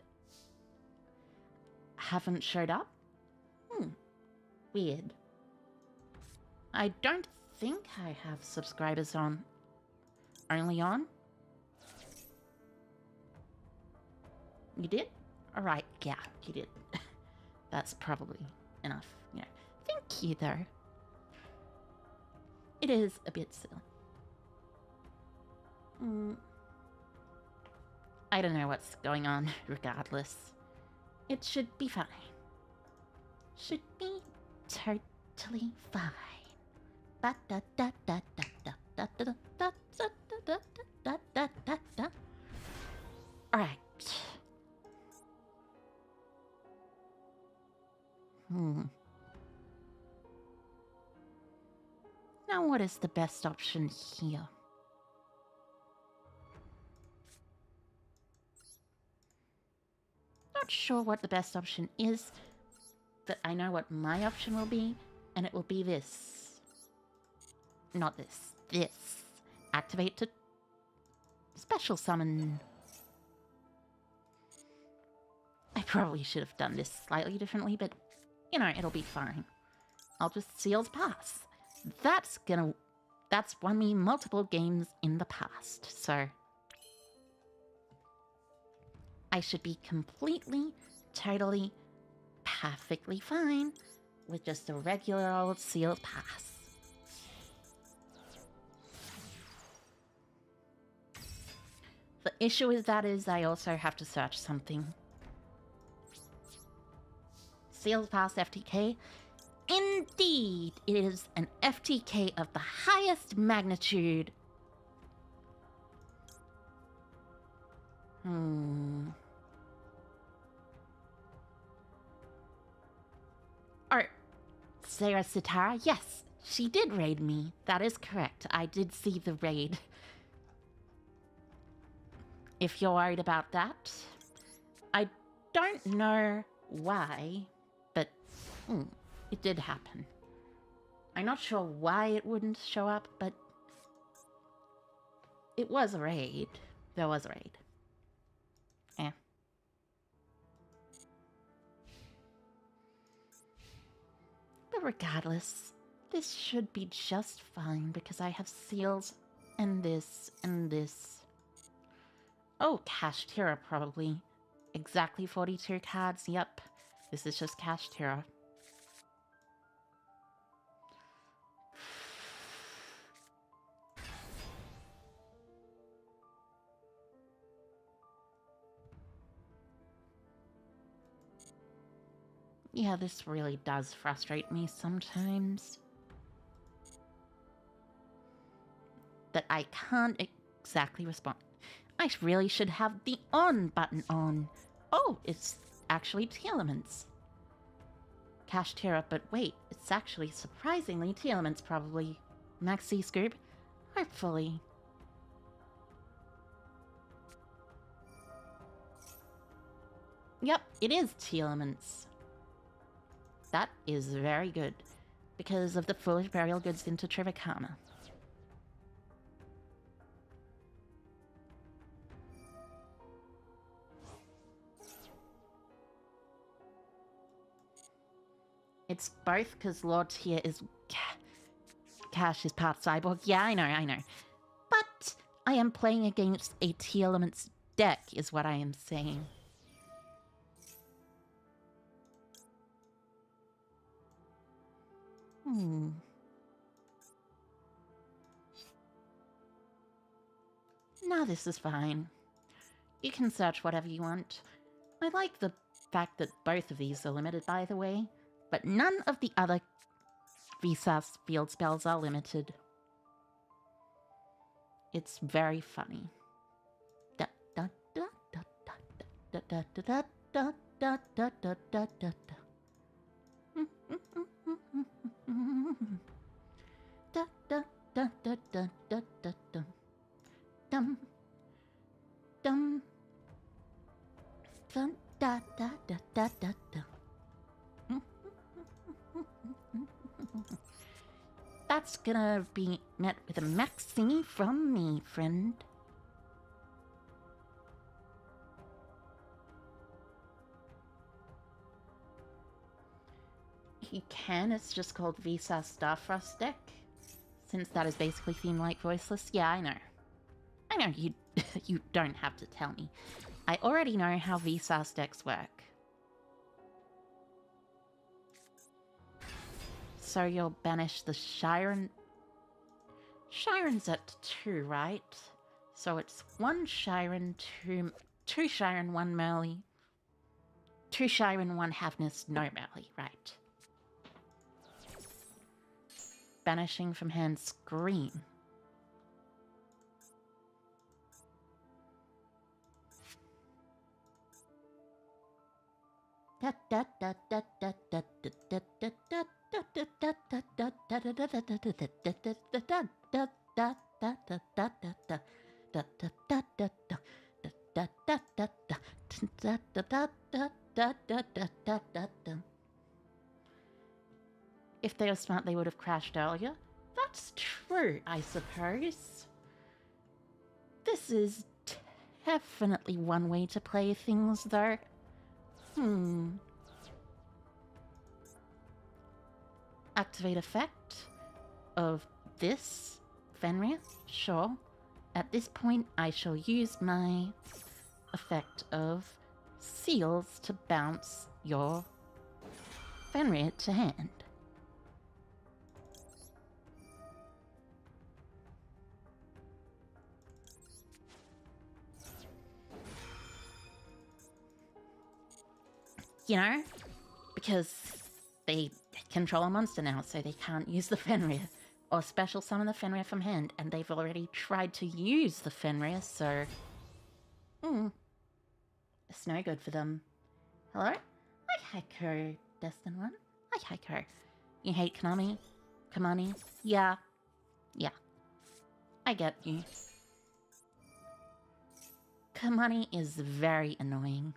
haven't showed up? Weird. I don't think I have subscribers on. Only on? You did? Alright, yeah, you did. That's probably enough, you know. Thank you, though. It is a bit silly. I don't know what's going on, regardless. It should be fine. Should be totally fine. Alright. Now what is the best option here? Not sure what the best option is, but I know what my option will be, and it will be this. Not this. This. Activate to special summon. I probably should have done this slightly differently, but, you know, it'll be fine. I'll just Seals Pass. That's won me multiple games in the past, so I should be completely, totally, perfectly fine with just a regular old Sealed Pass. The issue with that is I also have to search something. Sealed Pass FTK, Indeed, it is an FTK of the highest magnitude. Or, Sarah Sitara, yes, she did raid me. That is correct. I did see the raid. If you're worried about that, I don't know why, but it did happen. I'm not sure why it wouldn't show up, but it was a raid. There was a raid. But regardless, this should be just fine because I have seals and this and this. Oh, Cash Terror probably. Exactly 42 cards, yep. This is just Cash Terror. Yeah, this really does frustrate me sometimes. That I can't exactly respond. I really should have the on button on. Oh, it's actually Telements. Cash Terror, but wait, it's actually surprisingly Telements probably. Maxi Scoop, hopefully. Yep, it is Telements. That is very good, because of the foolish burial goods into Trivikama. It's both because Lord Tier is... Cash is part cyborg. Yeah, I know. But I am playing against a T-Elements deck, is what I am saying. Now this is fine. You can search whatever you want. I like the fact that both of these are limited, by the way, but none of the other Vsauce field spells are limited. It's very funny. That's gonna be met with a maxi from me, friend. You can, it's just called Vsauce Starfrost deck. Since that is basically themed like Voiceless. Yeah, I know. I know, you you don't have to tell me. I already know how Vsauce decks work. So you'll banish the Shiren. Shiren's at 2, right? So it's 1 Shiren, 2 Shiren, 1 Merly. 2 Shiren, 1 Havness, no Merly, right? Banishing from hand Scream. If they were smart, they would have crashed earlier. That's true, I suppose. This is definitely one way to play things, though. Activate effect of this Fenrir, sure. At this point, I shall use my effect of seals to bounce your Fenrir to hand. You know, because they control a monster now, so they can't use the Fenrir or special summon the Fenrir from hand, and they've already tried to use the Fenrir, so it's no good for them. Hello? Hi, Heiko, Destin One. Hi, Heiko. You hate Konami? Kamani? Yeah. I get you. Kamani is very annoying.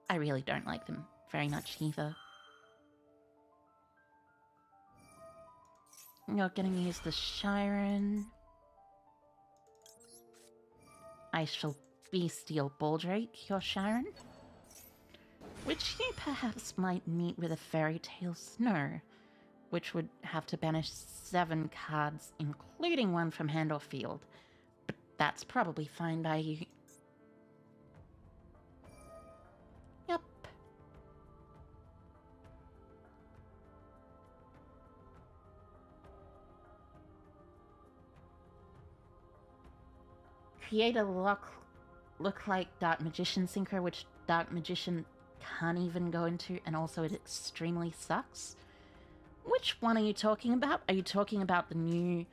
I really don't like them very much either. You're gonna use the Shiren. I shall Bestial Baldrake your Shiren. Which you perhaps might meet with a Fairy Tale Snow, which would have to banish 7 cards, including one from hand or field. But that's probably fine by you. Yep. Create a look like Dark Magician Synchro, which Dark Magician can't even go into, and also it extremely sucks. Which one are you talking about? Are you talking about the new...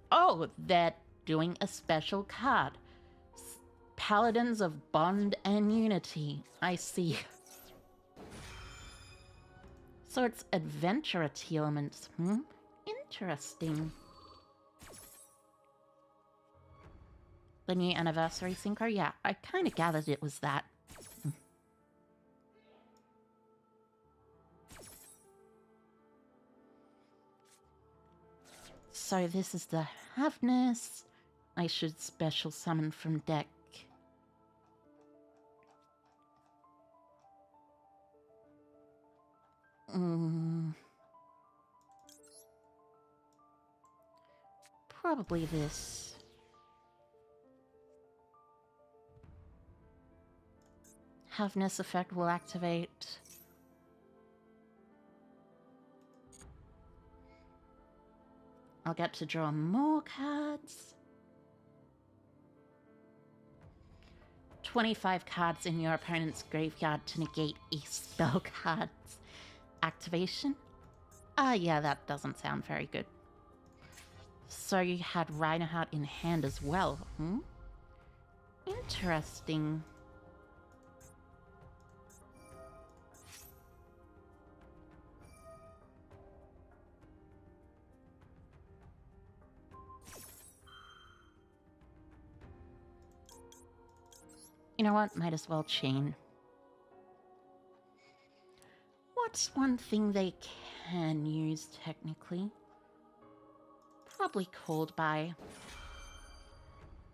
Oh, they're doing a special card. Paladins of Bond and Unity. I see. So it's adventurer elements. Interesting. The new anniversary synchro? Yeah, I kind of gathered it was that. So this is the Havness. I should special summon from deck. Probably this. Havness effect will activate. I'll get to draw more cards. 25 cards in your opponent's graveyard to negate a spell card's activation. Yeah, that doesn't sound very good. So you had Reinhardt in hand as well, Interesting. You know what? Might as well chain. What's one thing they can use, technically? Probably called by.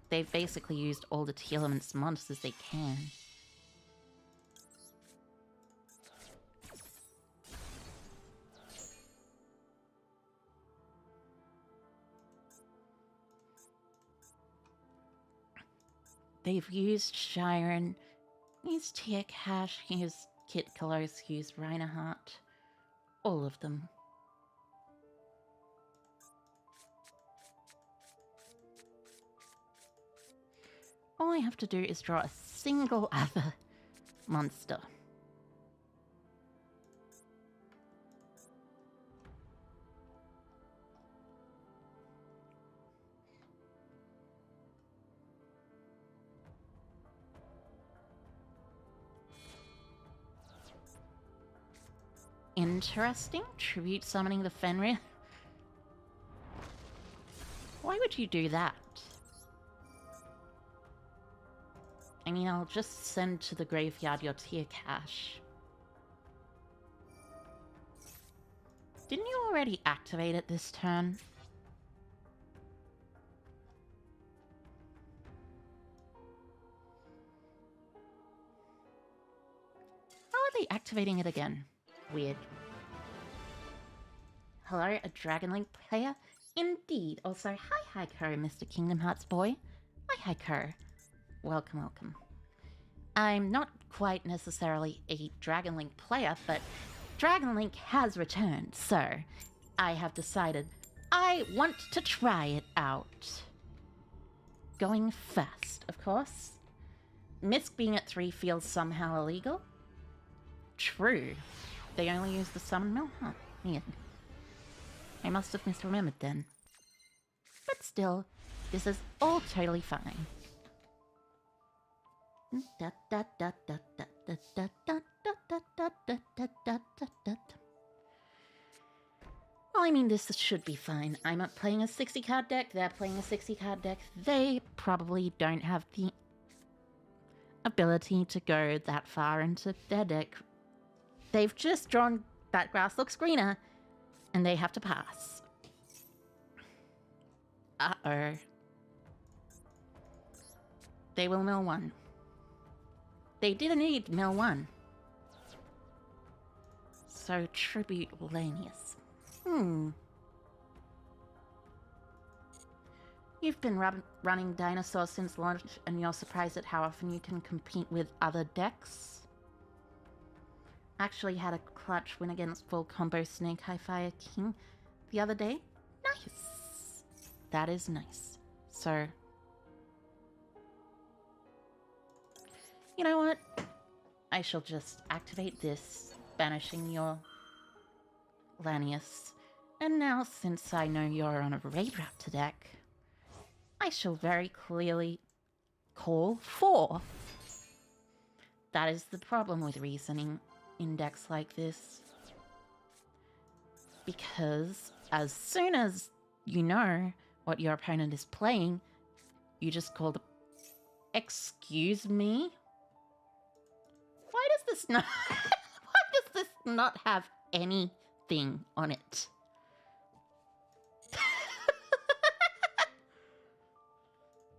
They've basically used all the T-Elements monsters they can. They've used Shiren, used Tia Cash, used Kit Kalos, used Reinhardt. All of them. All I have to do is draw a single other monster. Interesting. Tribute summoning the Fenrir. Why would you do that? I mean, I'll just send to the graveyard your Tia Cash. Didn't you already activate it this turn? How are they activating it again? Weird. Hello, a Dragon Link player? Indeed. Also, hi Heiko, Mr. Kingdom Hearts boy. Hi Heiko. Welcome, welcome. I'm not quite necessarily a Dragon Link player, but Dragon Link has returned, so I have decided I want to try it out. Going first, of course. Misk being at 3 feels somehow illegal. True. they only use the summon mill? Huh, weird. I must have misremembered then. But still, this is all totally fine. Well, I mean, this should be fine. I'm not playing a 60-card deck, they're playing a 60-card deck. They probably don't have the ability to go that far into their deck. They've just drawn that grass looks greener, and they have to pass. Uh-oh. They will mill one. They did indeed mill one. So, tribute Lanius. You've been running dinosaurs since launch, and you're surprised at how often you can compete with other decks? Actually had a clutch win against full combo Snake High Fire King the other day. Nice. That is nice. So, you know what? I shall just activate this, banishing your Lanius. And now, since I know you're on a Raid Raptor deck, I shall very clearly call 4. That is the problem with reasoning in decks like this. Because as soon as you know what your opponent is playing, you just call the... Excuse me? Why does this not... Why does this not have anything on it?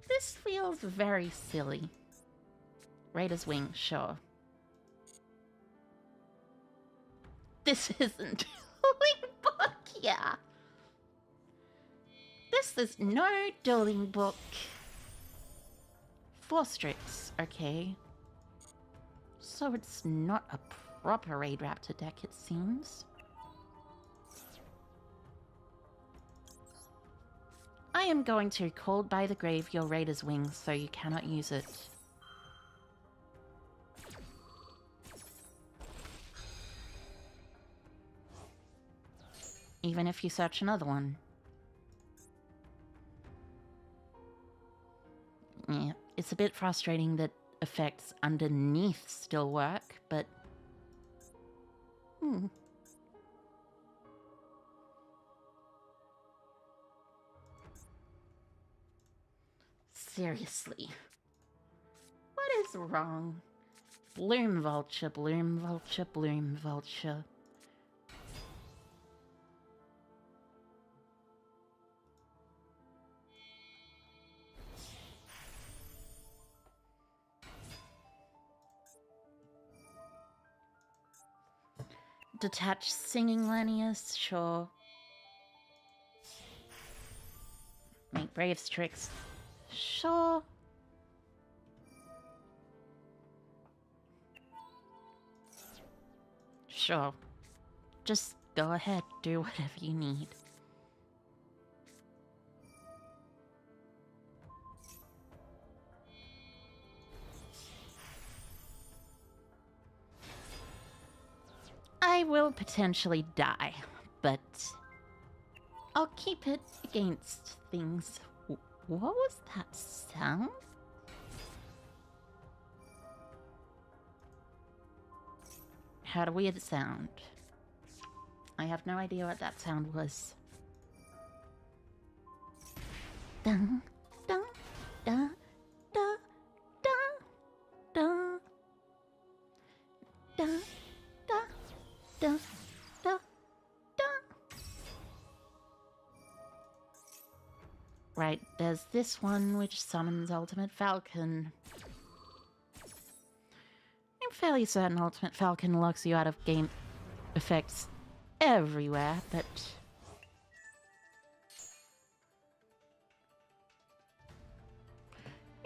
This feels very silly. Raider's Wing, sure. This isn't Dueling Book, yeah. This is no Dueling Book. 4 Strix, okay. So it's not a proper Raid Raptor deck, it seems. I am going to Called by the Grave your Raider's Wing, so you cannot use it. Even if you search another one. Yeah, it's a bit frustrating that effects underneath still work, but... Seriously. What is wrong? Bloom Vulture, Bloom Vulture, Bloom Vulture. Detached Singing Lanius, sure. Make Brave Strix, sure. Sure. Just go ahead, do whatever you need. I will potentially die, but I'll keep it against things. What was that sound? Had a weird sound. I have no idea what that sound was. Dun, dun, dun, dun, dun, dun, dun, dun, dun, dun, dun. Right, there's this one which summons Ultimate Falcon. I'm fairly certain Ultimate Falcon locks you out of game effects everywhere, but...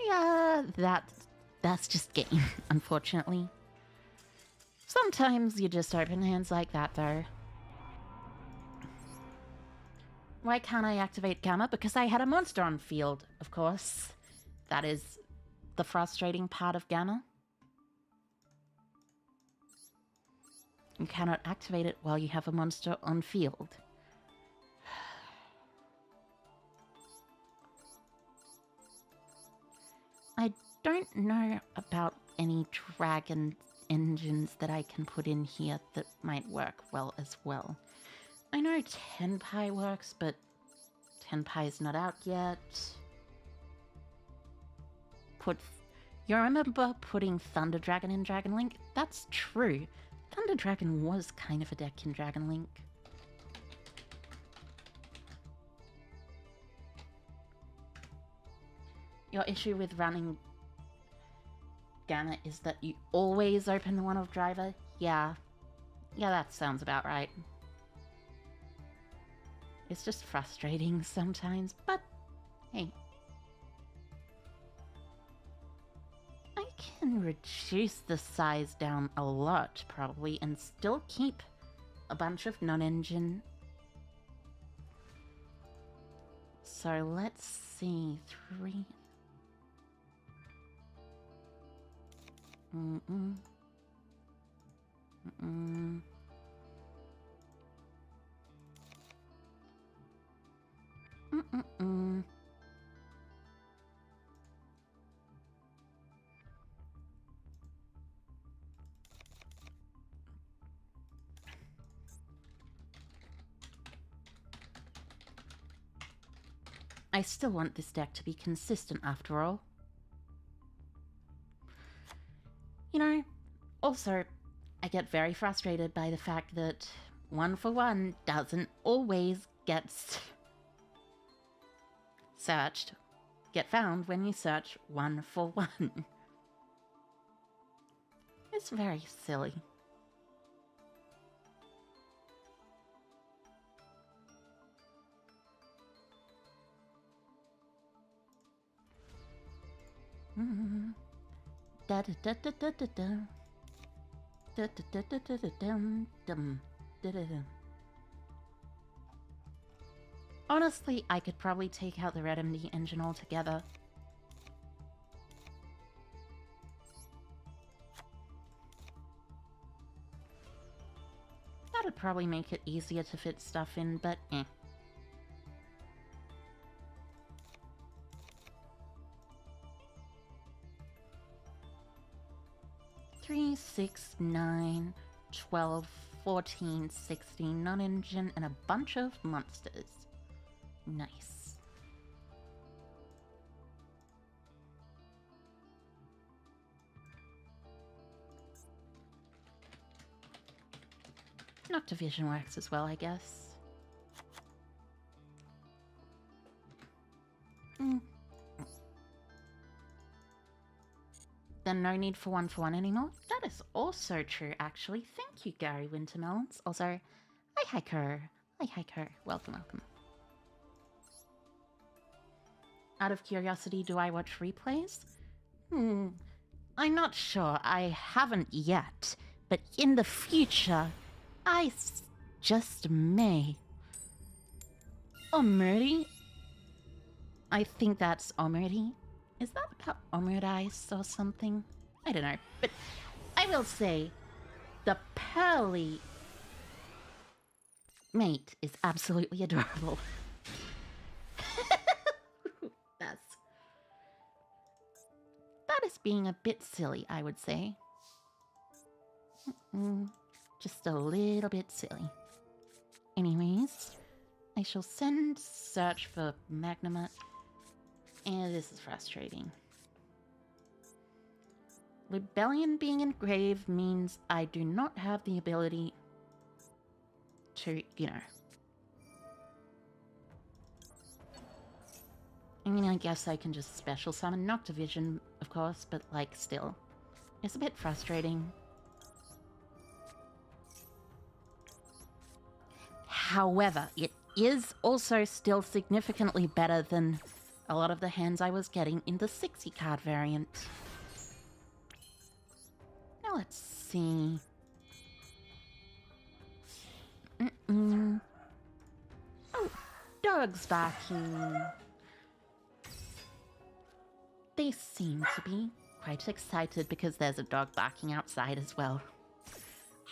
yeah, that's just game, unfortunately. Sometimes you just open hands like that, though. Why can't I activate Gamma? Because I had a monster on field, of course. That is the frustrating part of Gamma. You cannot activate it while you have a monster on field. I don't know about any dragon engines that I can put in here that might work well as well. I know Tenpai works, but Tenpai is not out yet. You remember putting Thunder Dragon in Dragon Link? That's true. Thunder Dragon was kind of a deck in Dragon Link. Your issue with running Gamma is that you always open the one of Driver? Yeah. Yeah, that sounds about right. It's just frustrating sometimes, but hey. I can reduce the size down a lot, probably, and still keep a bunch of non-engine. So let's see, 3... I still want this deck to be consistent after all. You know, also, I get very frustrated by the fact that 1-for-1 doesn't always get get found when you search 1-for-1. It's very silly. Honestly, I could probably take out the Red MD engine altogether. That'd probably make it easier to fit stuff in, but eh. 3, 6, 9, 12, 14, 16 non-engine, and a bunch of monsters. Nice. Noctivision works as well, I guess. Then no need for 1-for-1 anymore? That is also true, actually. Thank you, Gary Wintermelons. Also, hi, Hiker. Hi, Hiker. Welcome, welcome. Out of curiosity, do I watch replays? I'm not sure. I haven't yet. But in the future, I just may. Omuri? I think that's Omuri. Is that about Omurice or something? I don't know. But I will say, the pearly mate is absolutely adorable. That is being a bit silly, I would say. Just a little bit silly. Anyways, I shall send search for Magnemite. And this is frustrating. Rebellion being engraved means I do not have the ability to, you know. I mean, I guess I can just special summon Noctivision, of course, but, like, still. It's a bit frustrating. However, it is also still significantly better than a lot of the hands I was getting in the 60 card variant. Now let's see. Oh, dogs barking. They seem to be quite excited because there's a dog barking outside as well.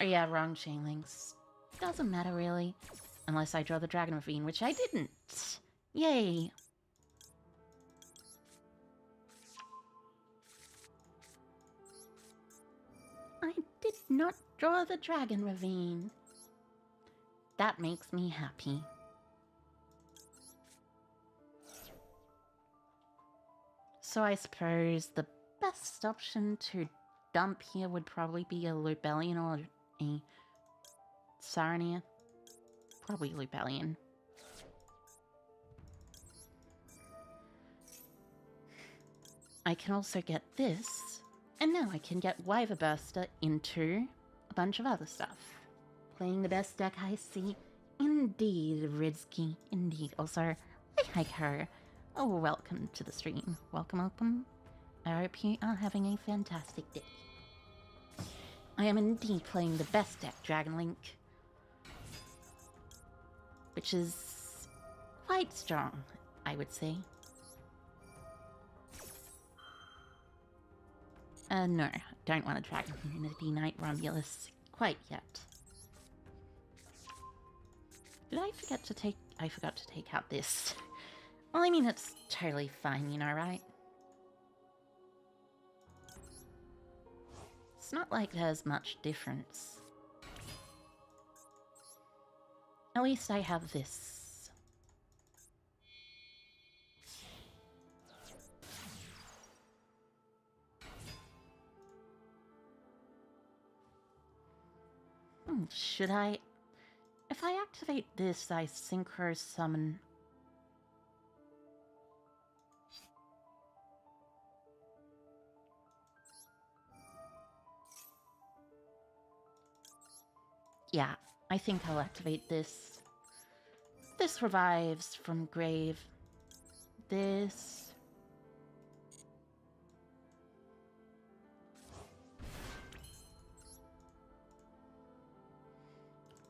Oh yeah, wrong chain links. Doesn't matter really. Unless I draw the Dragon Ravine, which I didn't. Yay! I did not draw the Dragon Ravine. That makes me happy. So I suppose the best option to dump here would probably be a Lubellion or a Saronir. Probably Lubellion. I can also get this, and now I can get Wyver Burster into a bunch of other stuff. Playing the best deck I see. Indeed, Ridsky. Indeed. Also, hi Hiko. Oh, welcome to the stream. Welcome, welcome. I hope you are having a fantastic day. I am indeed playing the best deck, Dragon Link. Which is quite strong, I would say. No, don't want a Dragon Community Knight Romulus quite yet. Did I forget to take... I forgot to take out this. Well, I mean, it's totally fine, you know, right? It's not like there's much difference. At least I have this. Should I... If I activate this, I synchro summon... Yeah, I think I'll activate this. This revives from grave. This...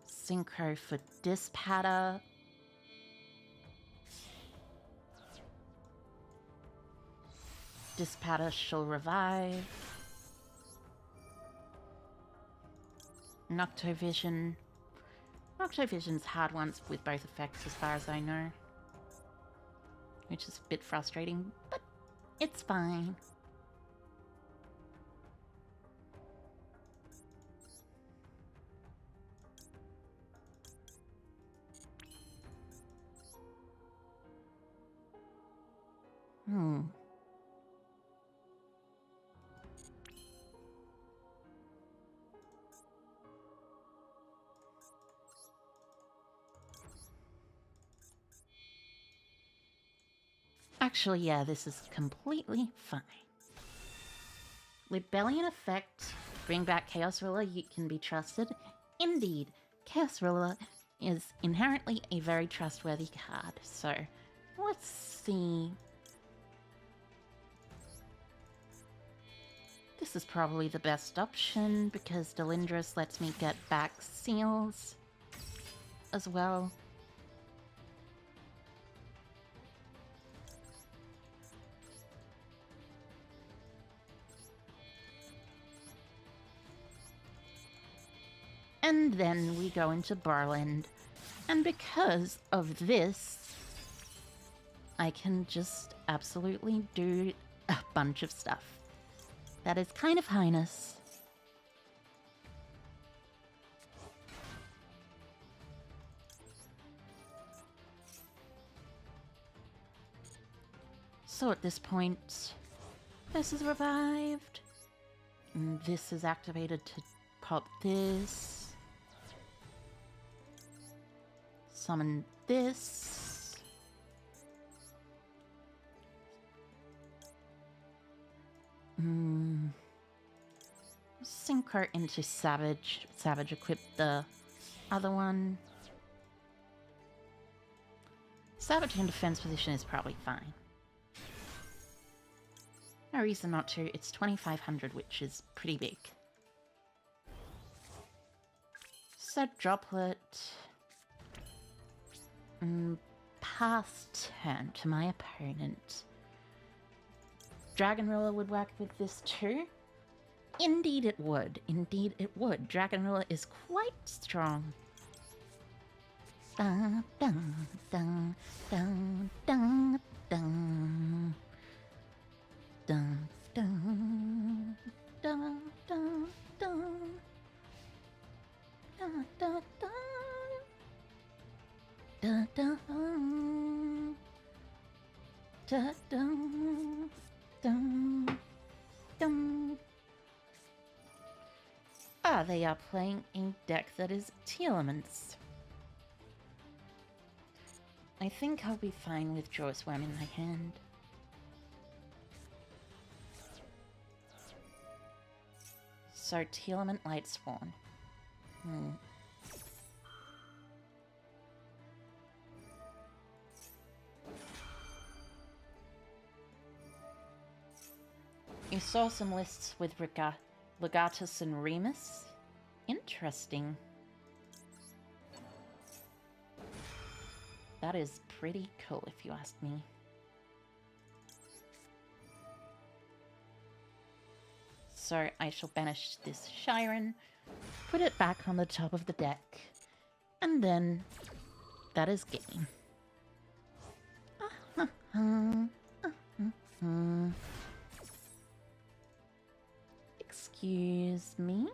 Synchro for Dispatter. Dispatter shall revive. Noctovision. Noctovision's hard ones with both effects as far as I know. Which is a bit frustrating, but it's fine. Actually, yeah, this is completely fine. Rebellion effect. Bring back Chaos Ruler, you can be trusted. Indeed, Chaos Ruler is inherently a very trustworthy card. So, let's see. This is probably the best option because Delindris lets me get back seals as well. And then we go into Barland. And because of this, I can just absolutely do a bunch of stuff. That is kind of highness. So at this point, this is revived. And this is activated to pop this. Summon this. Synchro into Savage. Savage equip the other one. Savage in defense position is probably fine. No reason not to. It's 2,500, which is pretty big. Set Droplet. Pass turn to my opponent. Dragon Ruler would work with this too. Indeed it would. Indeed it would. Dragonula is quite strong. Dun, dun, dun, dun, dun, dun. Dun, dun, dun, dun, dun. Dun, dun, dun. Dun, dun. Dun, dun, dun, dun. Ah, they are playing a deck that is Telements. I think I'll be fine with Draw Swarm in my hand. So, Telement Light Spawn. You saw some lists with Legatus and Remus. Interesting. That is pretty cool, if you ask me. So I shall banish this Shiren, put it back on the top of the deck, and then that is game. Excuse me.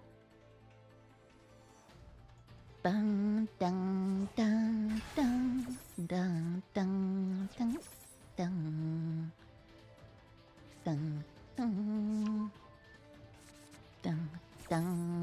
Dun dun dun dun dun dun dun dun dun dun dun dun.